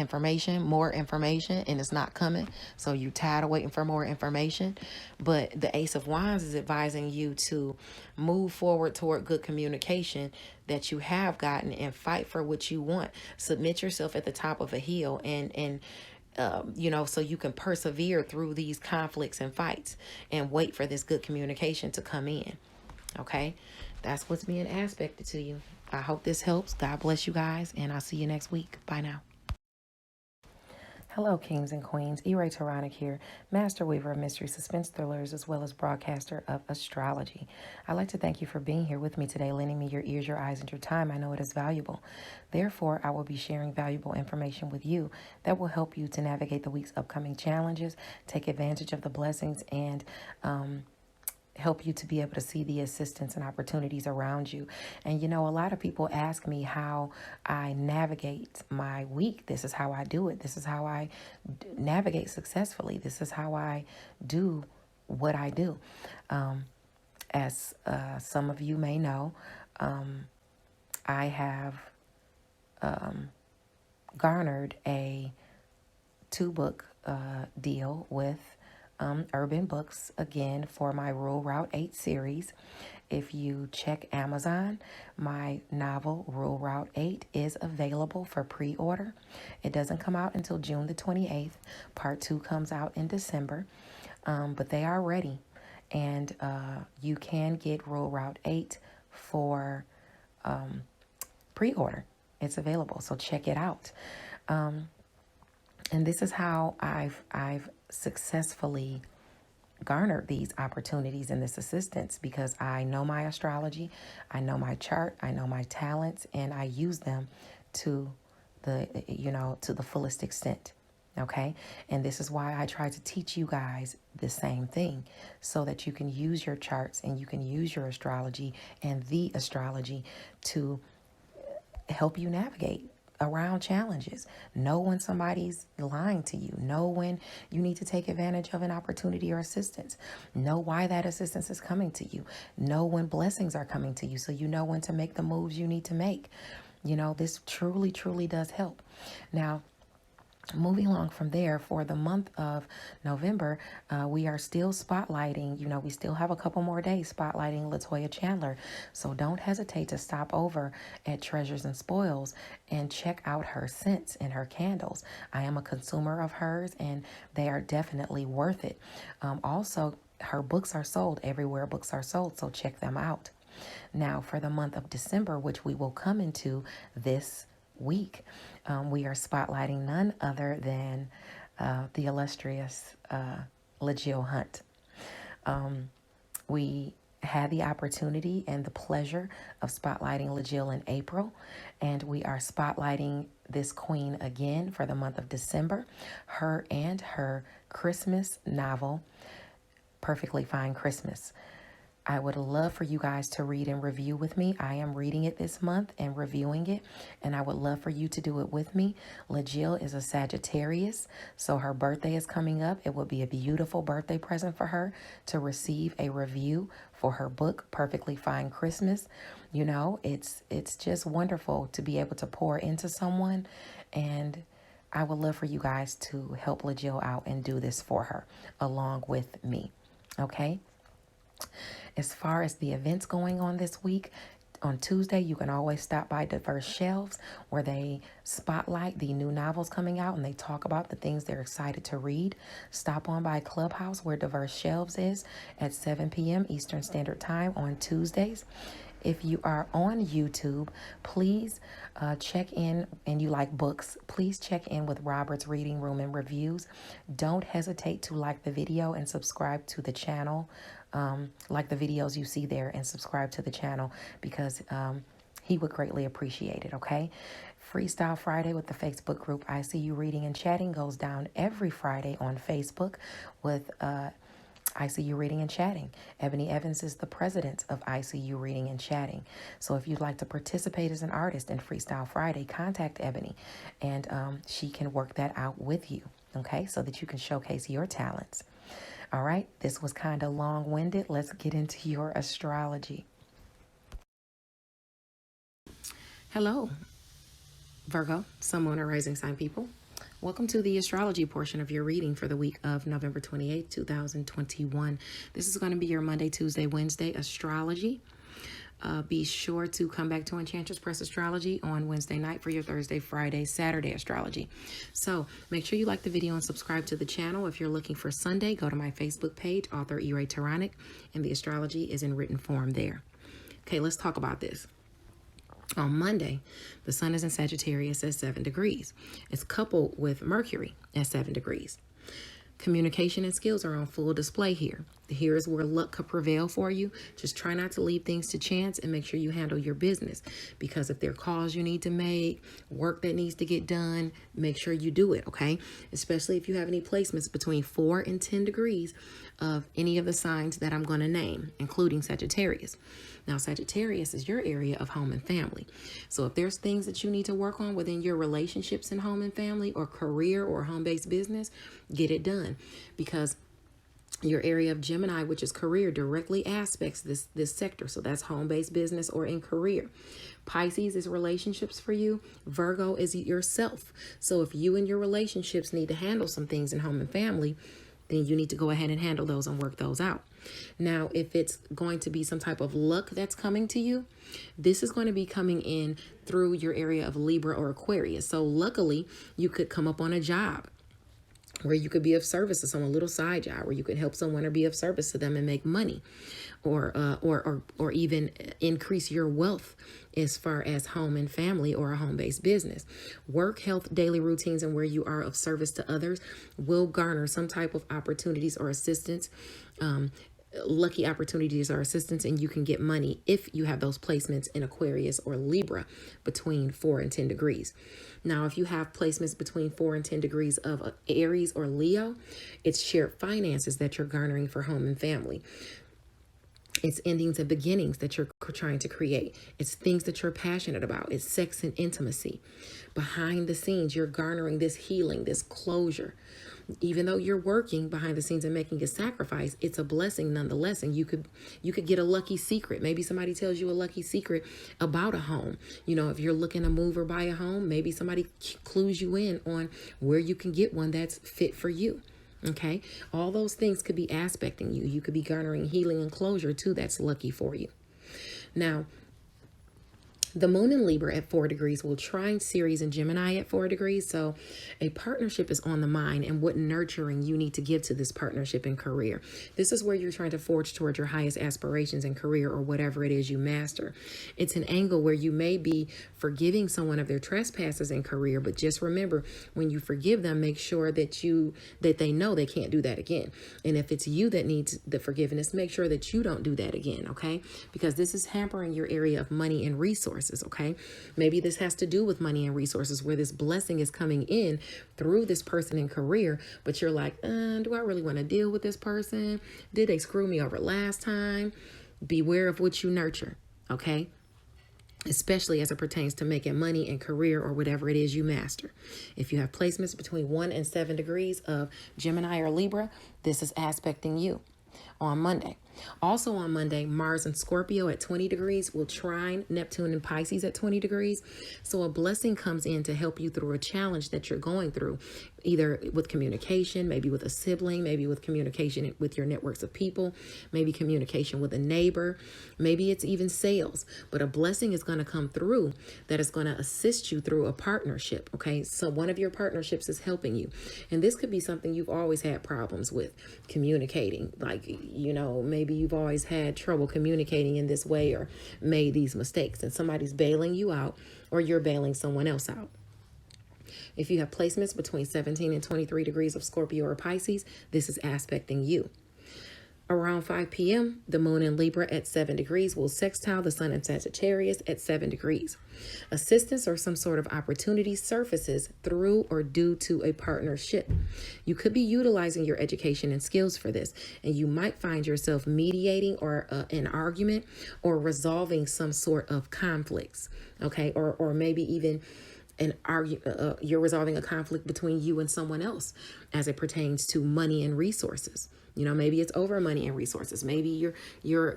more information, and it's not coming. So you tired of waiting for more information. But the Ace of Wands is advising you to move forward toward good communication that you have gotten and fight for what you want. Submit yourself at the top of a hill and you know, so you can persevere through these conflicts and fights and wait for this good communication to come in. Okay, that's what's being aspected to you. I hope this helps. God bless you guys, and I'll see you next week. Bye now. Hello, kings and queens. E-Ray Taronic here, master weaver of mystery suspense thrillers, as well as broadcaster of astrology. I'd like to thank you for being here with me today, lending me your ears, your eyes, and your time. I know it is valuable. Therefore, I will be sharing valuable information with you that will help you to navigate the week's upcoming challenges, take advantage of the blessings, and help you to be able to see the assistance and opportunities around you. And you know, a lot of people ask me how I navigate my week. This is how I do it. This is how I navigate successfully. This is how I do what I do. As some of you may know, I have garnered a 2-book deal with Urban Books, again, for my Rule Route 8 series. If you check Amazon, my novel Rule Route 8 is available for pre-order. It doesn't come out until June the 28th. Part 2 comes out in December, but they are ready. And you can get Rule Route 8 for pre-order. It's available, so check it out. And this is how I've successfully garnered these opportunities and this assistance, because I know my astrology, I know my chart, I know my talents, and I use them to the fullest extent. Okay. And this is why I try to teach you guys the same thing, so that you can use your charts and you can use your astrology and the astrology to help you navigate around challenges. Know when somebody's lying to you. Know when you need to take advantage of an opportunity or assistance. Know why that assistance is coming to you. Know when blessings are coming to you, so you know when to make the moves you need to make. You know, this truly, truly does help. Now, moving along from there, for the month of November, we are still spotlighting, we still have a couple more days spotlighting LaToya Chandler. So don't hesitate to stop over at Treasures and Spoils and check out her scents and her candles. I am a consumer of hers, and they are definitely worth it. Also, her books are sold everywhere books are sold, so check them out. Now, for the month of December, which we will come into this week, we are spotlighting none other than the illustrious LaJill Hunt. We had the opportunity and the pleasure of spotlighting LaJill in April, and we are spotlighting this queen again for the month of December. Her and her Christmas novel, Perfectly Fine Christmas. I would love for you guys to read and review with me. I am reading it this month and reviewing it, and I would love for you to do it with me. LaJill is a Sagittarius, so her birthday is coming up. It would be a beautiful birthday present for her to receive a review for her book, Perfectly Fine Christmas. You know, it's just wonderful to be able to pour into someone, and I would love for you guys to help LaJill out and do this for her along with me. Okay? As far as the events going on this week, on Tuesday, you can always stop by Diverse Shelves, where they spotlight the new novels coming out and they talk about the things they're excited to read. Stop on by Clubhouse, where Diverse Shelves is, at 7 p.m. Eastern Standard Time on Tuesdays. If you are on YouTube, please check in, and you like books, please check in with Robert's Reading Room and Reviews. Don't hesitate to like the video and subscribe to the channel. Like the videos you see there and subscribe to the channel, because he would greatly appreciate it, okay? Freestyle Friday with the Facebook group I See You Reading and Chatting goes down every Friday on Facebook with I See You Reading and Chatting. Ebony Evans is the president of I See You Reading and Chatting. So if you'd like to participate as an artist in Freestyle Friday, contact Ebony, and she can work that out with you, okay, so that you can showcase your talents. All right, this was kind of long-winded. Let's get into your astrology. Hello, Virgo, Sun, Moon, or Rising Sign people. Welcome to the astrology portion of your reading for the week of November 28th, 2021. This is going to be your Monday, Tuesday, Wednesday astrology. Be sure to come back to Enchantress Press Astrology on Wednesday night for your Thursday, Friday, Saturday astrology. So make sure you like the video and subscribe to the channel. If you're looking for Sunday, go to my Facebook page, author E-Ray Taronic, and the astrology is in written form there. Okay, let's talk about this. On Monday, the sun is in Sagittarius at 7 degrees. It's coupled with Mercury at 7 degrees. Communication and skills are on full display here. Here is where luck could prevail for you. Just try not to leave things to chance and make sure you handle your business. Because if there are calls you need to make, work that needs to get done, make sure you do it, okay? Especially if you have any placements between 4 and 10 degrees of any of the signs that I'm going to name, including Sagittarius. Now, Sagittarius is your area of home and family. So if there's things that you need to work on within your relationships in home and family, or career, or home-based business, get it done. Because your area of Gemini, which is career, directly aspects this sector. So that's home-based business or in career. Pisces is relationships for you. Virgo is yourself. So if you and your relationships need to handle some things in home and family, then you need to go ahead and handle those and work those out. Now, if it's going to be some type of luck that's coming to you, this is going to be coming in through your area of Libra or Aquarius. So luckily, you could come up on a job where you could be of service to someone, a little side job where you could help someone or be of service to them and make money, or even increase your wealth as far as home and family or a home-based business. Work, health, daily routines, and where you are of service to others will garner some type of opportunities or assistance, lucky opportunities or assistance, and you can get money if you have those placements in Aquarius or Libra between 4 and 10 degrees. Now, if you have placements between 4 and 10 degrees of Aries or Leo, it's shared finances that you're garnering for home and family. It's endings and beginnings that you're trying to create. It's things that you're passionate about. It's sex and intimacy. Behind the scenes, you're garnering this healing, this closure. Even though you're working behind the scenes and making a sacrifice, it's a blessing nonetheless. And you could get a lucky secret. Maybe somebody tells you a lucky secret about a home. You know, if you're looking to move or buy a home, maybe somebody clues you in on where you can get one that's fit for you. Okay, all those things could be aspecting you. You could be garnering healing and closure too. That's lucky for you. Now, the moon in Libra at 4 degrees will trine Ceres and Gemini at 4 degrees. So a partnership is on the mind, and what nurturing you need to give to this partnership in career. This is where you're trying to forge towards your highest aspirations in career or whatever it is you master. It's an angle where you may be forgiving someone of their trespasses in career, but just remember, when you forgive them, make sure that they know they can't do that again. And if it's you that needs the forgiveness, make sure that you don't do that again, okay? Because this is hampering your area of money and resources. Okay, maybe this has to do with money and resources, where this blessing is coming in through this person in career, but you're like, do I really want to deal with this person? Did they screw me over last time? Beware of what you nurture, okay? Especially as it pertains to making money and career or whatever it is you master. If you have placements between 1 and 7 degrees of Gemini or Libra, this is aspecting you on Monday. Also on Monday, Mars and Scorpio at 20 degrees will trine Neptune and Pisces at 20 degrees. So a blessing comes in to help you through a challenge that you're going through, either with communication, maybe with a sibling, maybe with communication with your networks of people, maybe communication with a neighbor, maybe it's even sales. But a blessing is going to come through that is going to assist you through a partnership, okay? So one of your partnerships is helping you. And this could be something you've always had problems with, communicating, like, you know, maybe maybe you've always had trouble communicating in this way or made these mistakes, and somebody's bailing you out or you're bailing someone else out. If you have placements between 17 and 23 degrees of Scorpio or Pisces, this is aspecting you. Around 5 p.m., the moon in Libra at 7 degrees will sextile the sun in Sagittarius at 7 degrees. Assistance or some sort of opportunity surfaces through or due to a partnership. You could be utilizing your education and skills for this, and you might find yourself mediating or an argument or resolving some sort of conflicts, okay? Or maybe even you're resolving a conflict between you and someone else as it pertains to money and resources. You know, maybe it's over money and resources. Maybe you're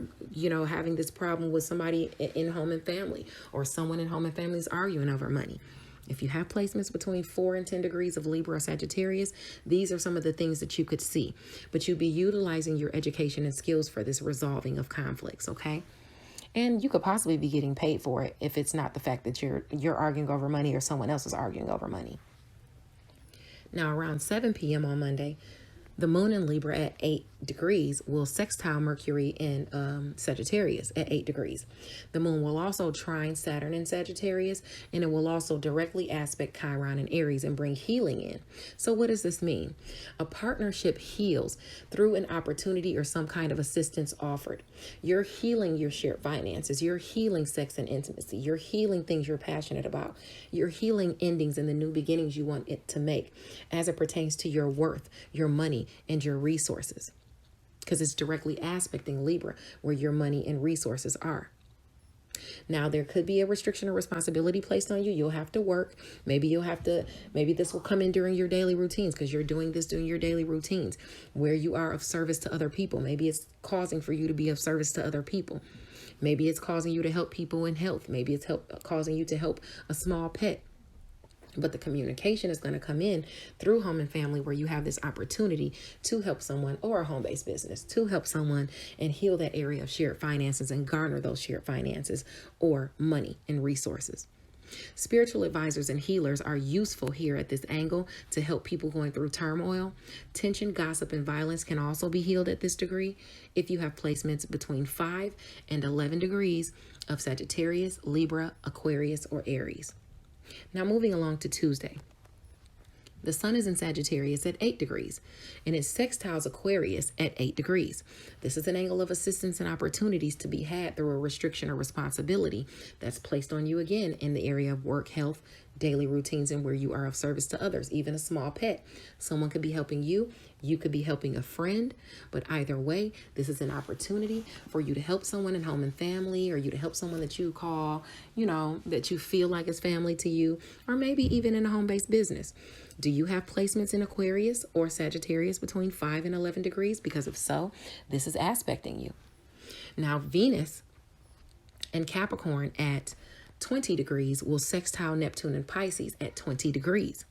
having this problem with somebody in home and family, or someone in home and family is arguing over money. If you have placements between 4 and 10 degrees of Libra or Sagittarius, these are some of the things that you could see. But you'd be utilizing your education and skills for this resolving of conflicts, okay? And you could possibly be getting paid for it if it's not the fact that you're arguing over money or someone else is arguing over money. Now, around 7 p.m. on Monday, the moon in Libra at 8 degrees will sextile Mercury in Sagittarius at 8 degrees. The moon will also trine Saturn in Sagittarius, and it will also directly aspect Chiron in Aries and bring healing in. So what does this mean? A partnership heals through an opportunity or some kind of assistance offered. You're healing your shared finances. You're healing sex and intimacy. You're healing things you're passionate about. You're healing endings and the new beginnings you want it to make as it pertains to your worth, your money, and your resources, because it's directly aspecting Libra, where your money and resources are. Now, there could be a restriction or responsibility placed on you. You'll have to work. Maybe this will come in during your daily routines, because you're doing this during your daily routines where you are of service to other people. Maybe it's causing for you to be of service to other people. Maybe it's causing you to help people in health. Maybe it's causing you to help a small pet. But the communication is going to come in through home and family, where you have this opportunity to help someone, or a home-based business, to help someone and heal that area of shared finances and garner those shared finances or money and resources. Spiritual advisors and healers are useful here at this angle to help people going through turmoil. Tension, gossip, and violence can also be healed at this degree if you have placements between 5 and 11 degrees of Sagittarius, Libra, Aquarius, or Aries. Now, moving along to Tuesday. The sun is in Sagittarius at 8 degrees, and it sextiles Aquarius at 8 degrees. This is an angle of assistance and opportunities to be had through a restriction or responsibility that's placed on you, again, in the area of work, health, daily routines, and where you are of service to others, even a small pet. Someone could be helping you. You could be helping a friend. But either way, this is an opportunity for you to help someone in home and family, or you to help someone that you call, that you feel like is family to you, or maybe even in a home-based business. Do you have placements in Aquarius or Sagittarius between 5 and 11 degrees? Because if so, this is aspecting you. Now, Venus and Capricorn at 20 degrees will sextile Neptune and Pisces at 20 degrees.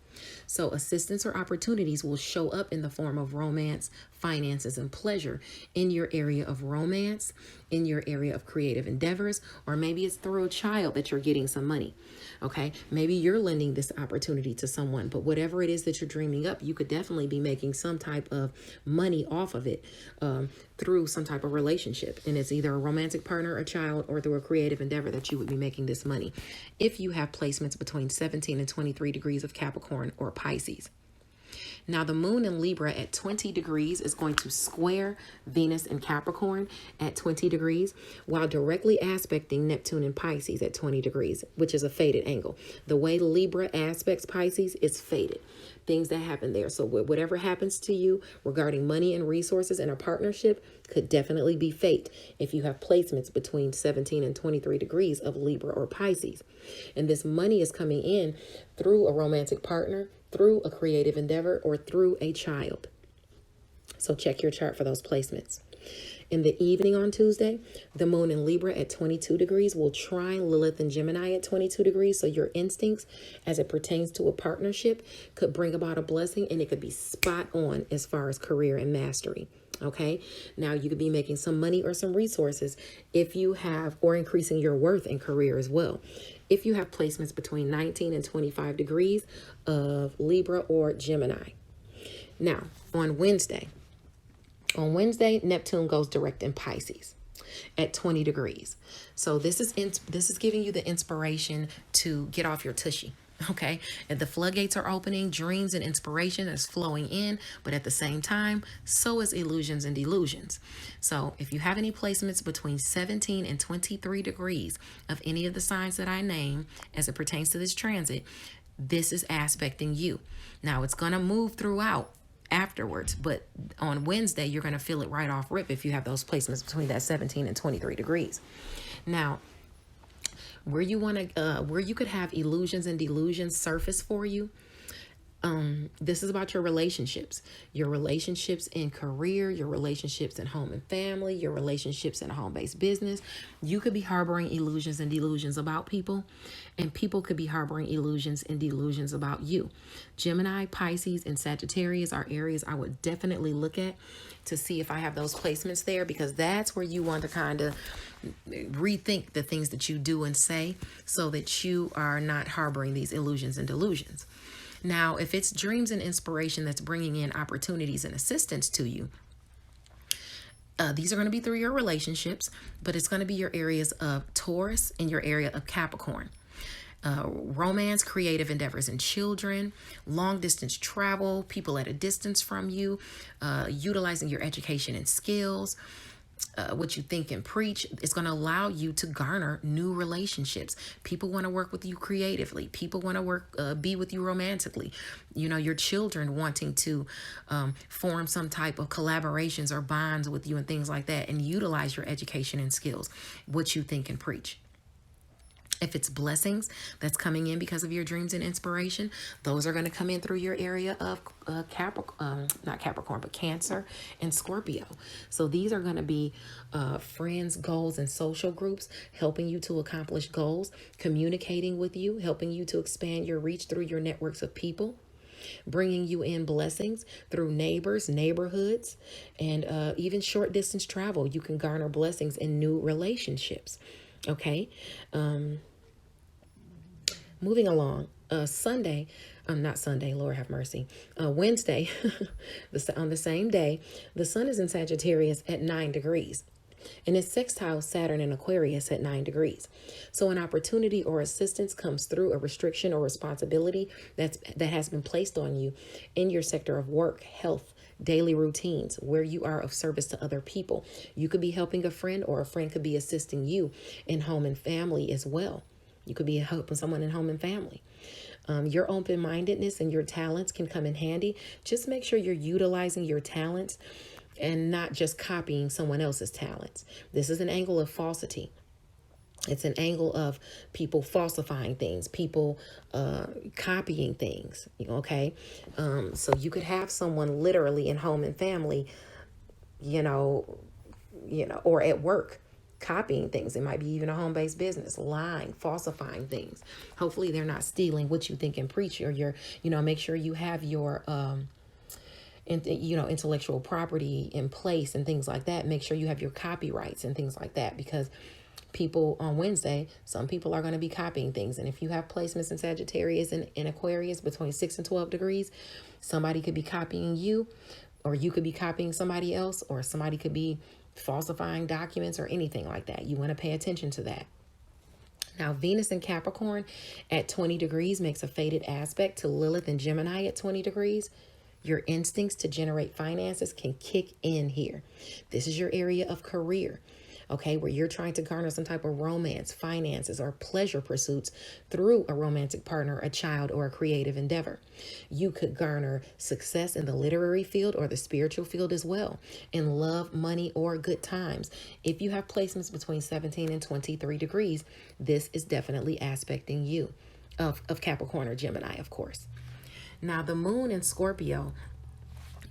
So assistance or opportunities will show up in the form of romance, finances, and pleasure in your area of romance, in your area of creative endeavors, or maybe it's through a child that you're getting some money. Okay, maybe you're lending this opportunity to someone, but whatever it is that you're dreaming up, you could definitely be making some type of money off of it through some type of relationship. And it's either a romantic partner, a child, or through a creative endeavor that you would be making this money. If you have placements between 17 and 23 degrees of Capricorn or Pisces. Now, the moon in Libra at 20 degrees is going to square Venus in Capricorn at 20 degrees, while directly aspecting Neptune in Pisces at 20 degrees, which is a faded angle. The way Libra aspects Pisces is faded. Things that happen there. So whatever happens to you regarding money and resources in a partnership could definitely be fate if you have placements between 17 and 23 degrees of Libra or Pisces. And this money is coming in through a romantic partner, through a creative endeavor, or through a child. So check your chart for those placements. In the evening on Tuesday, the moon in Libra at 22 degrees will trine Lilith and Gemini at 22 degrees. So your instincts as it pertains to a partnership could bring about a blessing, and it could be spot on as far as career and mastery. Okay, now you could be making some money or some resources if you have, or increasing your worth and career as well, if you have placements between 19 and 25 degrees of Libra or Gemini. Now, on Wednesday, On Wednesday, Neptune goes direct in Pisces at 20 degrees. So this is giving you the inspiration to get off your tushy. Okay, and the floodgates are opening, dreams and inspiration is flowing in, but at the same time, so is illusions and delusions. So if you have any placements between 17 and 23 degrees of any of the signs that I name as it pertains to this transit, this is aspecting you. Now it's going to move throughout afterwards, but on Wednesday, you're going to feel it right off rip if you have those placements between that 17 and 23 degrees. Now, where you could have illusions and delusions surface for you, this is about your relationships in career, your relationships in home and family, your relationships in a home-based business. You could be harboring illusions and delusions about people, and people could be harboring illusions and delusions about you. Gemini, Pisces, and Sagittarius are areas I would definitely look at to see if I have those placements there, because that's where you want to kind of rethink the things that you do and say so that you are not harboring these illusions and delusions. Now, if it's dreams and inspiration that's bringing in opportunities and assistance to you, these are going to be through your relationships, but it's going to be your areas of Taurus and your area of Capricorn. Romance, creative endeavors and children, long distance travel, people at a distance from you, utilizing your education and skills, what you think and preach. It's going to allow you to garner new relationships. People want to work with you creatively. People want to be with you romantically. You know, your children wanting to form some type of collaborations or bonds with you and things like that, and utilize your education and skills, what you think and preach. If it's blessings that's coming in because of your dreams and inspiration, those are going to come in through your area of not Capricorn, but Cancer and Scorpio. So these are going to be friends, goals, and social groups helping you to accomplish goals, communicating with you, helping you to expand your reach through your networks of people, bringing you in blessings through neighbors, neighborhoods, and even short distance travel. You can garner blessings in new relationships. Okay. Moving along, Sunday, not Sunday, Lord have mercy. Wednesday, on the same day, the sun is in Sagittarius at 9 degrees. And it's sextile Saturn in Aquarius at 9 degrees. So an opportunity or assistance comes through a restriction or responsibility that has been placed on you in your sector of work, health, daily routines, where you are of service to other people. You could be helping a friend, or a friend could be assisting you in home and family as well. You could be helping someone in home and family. Your open-mindedness and your talents can come in handy. Just make sure you're utilizing your talents and not just copying someone else's talents. This is an angle of falsity. It's an angle of people falsifying things, people copying things, okay? So you could have someone literally in home and family, or at work, copying things. It might be even a home-based business, lying, falsifying things. Hopefully they're not stealing what you think and preach, or make sure you have your intellectual property in place and things like that. Make sure you have your copyrights and things like that, because people on Wednesday, some people are going to be copying things. And if you have placements in Sagittarius and in Aquarius between 6 and 12 degrees, somebody could be copying you, or you could be copying somebody else, or somebody could be falsifying documents or anything like that. You want to pay attention to that. Now, Venus in Capricorn at 20 degrees makes a fated aspect to Lilith and Gemini at 20 degrees. Your instincts to generate finances can kick in here. This is your area of career, okay, where you're trying to garner some type of romance, finances, or pleasure pursuits through a romantic partner, a child, or a creative endeavor. You could garner success in the literary field or the spiritual field as well, in love, money, or good times. If you have placements between 17 and 23 degrees, this is definitely aspecting you of Capricorn or Gemini, of course. Now, the moon in Scorpio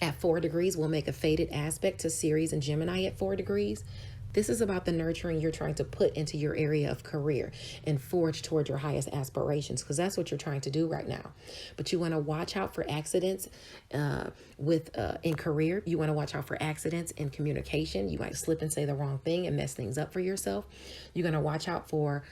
at 4 degrees will make a fated aspect to Ceres and Gemini at 4 degrees. This is about the nurturing you're trying to put into your area of career and forge toward your highest aspirations, because that's what you're trying to do right now. But you want to watch out for accidents in career. You want to watch out for accidents in communication. You might slip and say the wrong thing and mess things up for yourself. You're going to watch out for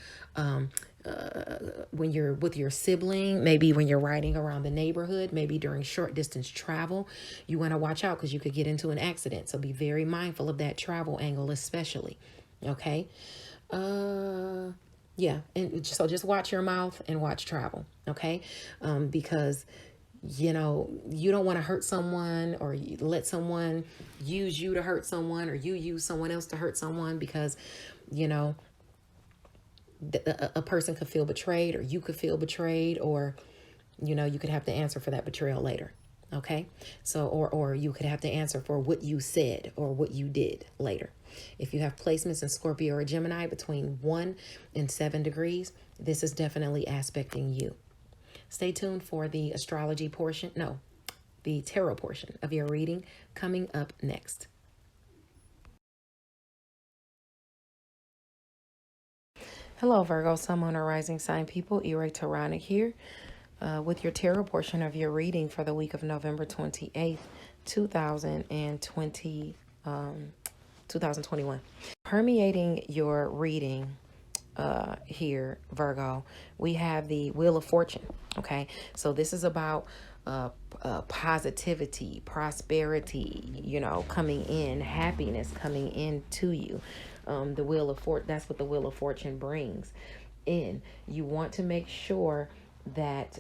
when you're with your sibling, maybe when you're riding around the neighborhood, maybe during short distance travel, you want to watch out because you could get into an accident. So be very mindful of that travel angle, especially. Okay. Yeah. And so just watch your mouth and watch travel. Okay. Because you know, you don't want to hurt someone or let someone use you to hurt someone or you use someone else to hurt someone because, you know, a person could feel betrayed or you could feel betrayed or, you know, you could have to answer for that betrayal later. Okay. So, or you could have to answer for what you said or what you did later. If you have placements in Scorpio or Gemini between 1 and 7 degrees, this is definitely aspecting you. Stay tuned for the astrology portion, the tarot portion of your reading coming up next. Hello, Virgo, Sun, Moon, or Rising sign people. Taronic here with your tarot portion of your reading for the week of November 28th, 2021. Permeating your reading here, Virgo, we have the Wheel of Fortune. Okay, so this is about positivity, prosperity, you know, coming in, happiness coming into you. The Wheel of Fortune, that's what the Wheel of Fortune brings in. You want to make sure that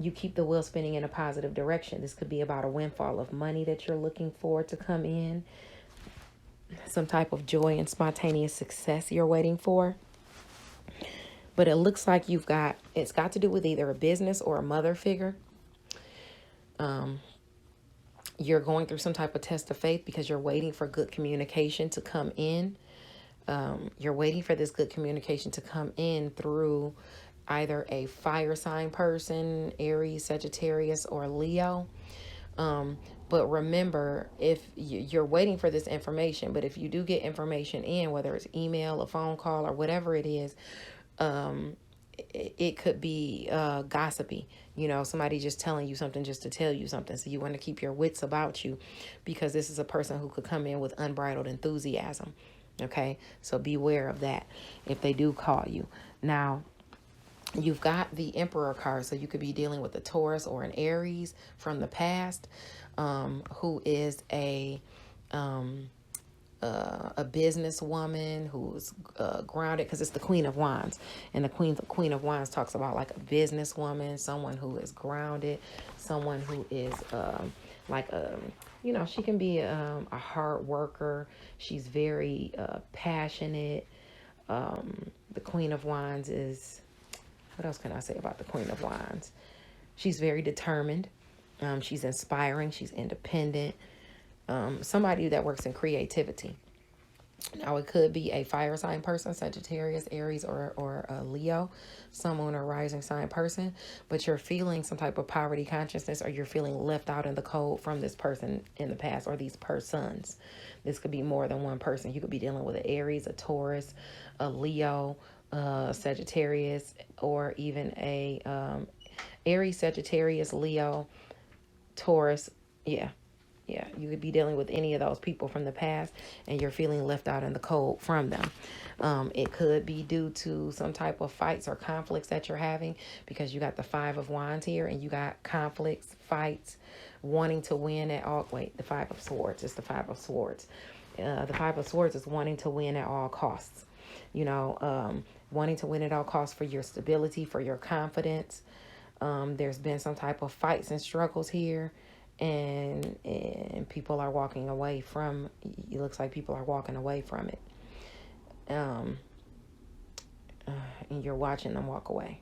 you keep the wheel spinning in a positive direction. This could be about a windfall of money that you're looking for to come in, some type of joy and spontaneous success you're waiting for. But it looks like it's got to do with either a business or a mother figure. You're going through some type of test of faith because you're waiting for good communication to come in. You're waiting for this good communication to come in through either a fire sign person, Aries, Sagittarius, or Leo. But remember, if you're waiting for this information, but if you do get information in, whether it's email, a phone call, or whatever it is, it could be gossipy, you know, somebody just telling you something just to tell you something. So you want to keep your wits about you because this is a person who could come in with unbridled enthusiasm. Okay, so beware of that if they do call you. Now, you've got the Emperor card, so you could be dealing with a Taurus or an Aries from the past, who is a businesswoman who's grounded, because it's the Queen of Wands, and the Queen of Wands talks about like a businesswoman, someone who is grounded, someone who is you know, she can be a hard worker. She's very passionate. The Queen of Wands is, what else can I say about the Queen of Wands? She's very determined. She's inspiring. She's independent. Somebody that works in creativity. Now, it could be a fire sign person, Sagittarius, Aries, or a Leo, someone or rising sign person, but you're feeling some type of poverty consciousness, or you're feeling left out in the cold from this person in the past, or these persons. This could be more than one person. You could be dealing with an Aries, a Taurus, a Leo, Sagittarius, or even a Aries, Sagittarius, Leo, Taurus. Yeah, you could be dealing with any of those people from the past, and you're feeling left out in the cold from them. It could be due to some type of fights or conflicts that you're having, because you got the Five of Wands here, and you got conflicts, fights, wanting to win at all. Wait, the Five of Swords. It's the Five of Swords. The Five of Swords is wanting to win at all costs. You know, wanting to win at all costs for your stability, for your confidence. There's been some type of fights and struggles here. And people are walking away from, it looks like people are walking away from it. And you're watching them walk away.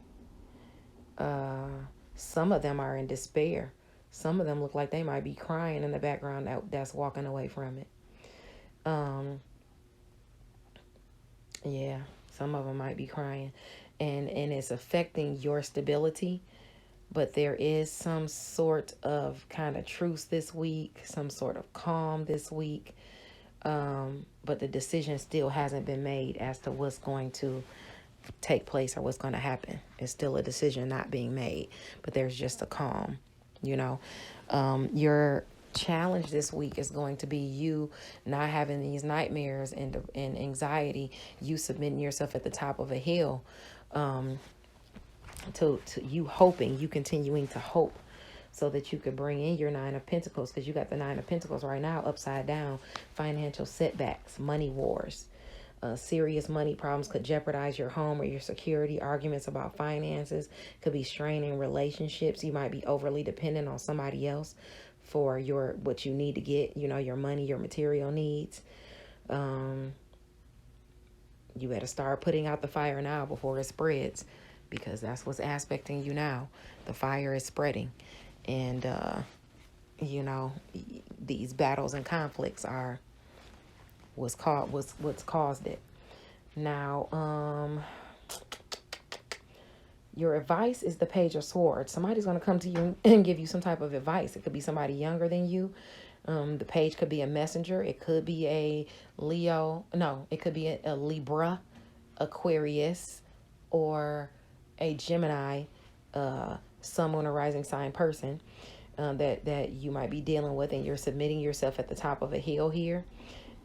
Some of them are in despair. Some of them look like they might be crying in the background that's walking away from it. Yeah, some of them might be crying. And it's affecting your stability. But there is some sort of kind of truce this week, some sort of calm this week. But the decision still hasn't been made as to what's going to take place or what's going to happen. It's still a decision not being made, but there's just a calm, you know. Your challenge this week is going to be you not having these nightmares and anxiety, you submitting yourself at the top of a hill, to you hoping, you continuing to hope so that you could bring in your Nine of Pentacles, because you got the Nine of Pentacles right now upside down. Financial setbacks, money wars. Serious money problems could jeopardize your home or your security. Arguments about finances could be straining relationships. You might be overly dependent on somebody else for what you need to get, your money, your material needs. You better start putting out the fire now before it spreads, because that's what's aspecting you now. The fire is spreading, and these battles and conflicts are what's caused it. Now, your advice is the Page of Swords. Somebody's going to come to you and give you some type of advice. It could be somebody younger than you. The page could be a messenger. It could be a Leo. No, it could be a Libra, Aquarius, or a Gemini, Sun, Moon, or Rising sign person that you might be dealing with, and you're submitting yourself at the top of a hill here.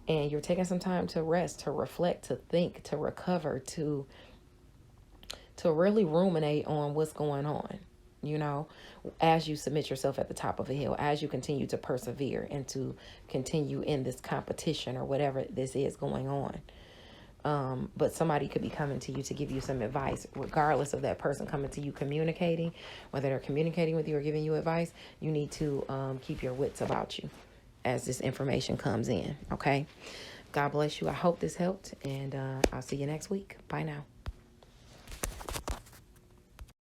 And you're taking some time to rest, to reflect, to think, to recover, to really ruminate on what's going on, as you submit yourself at the top of a hill, as you continue to persevere and to continue in this competition or whatever this is going on. But somebody could be coming to you to give you some advice, regardless of that person coming to you communicating, whether they're communicating with you or giving you advice. You need to keep your wits about you as this information comes in. Okay. God bless you. I hope this helped, and I'll see you next week. Bye now.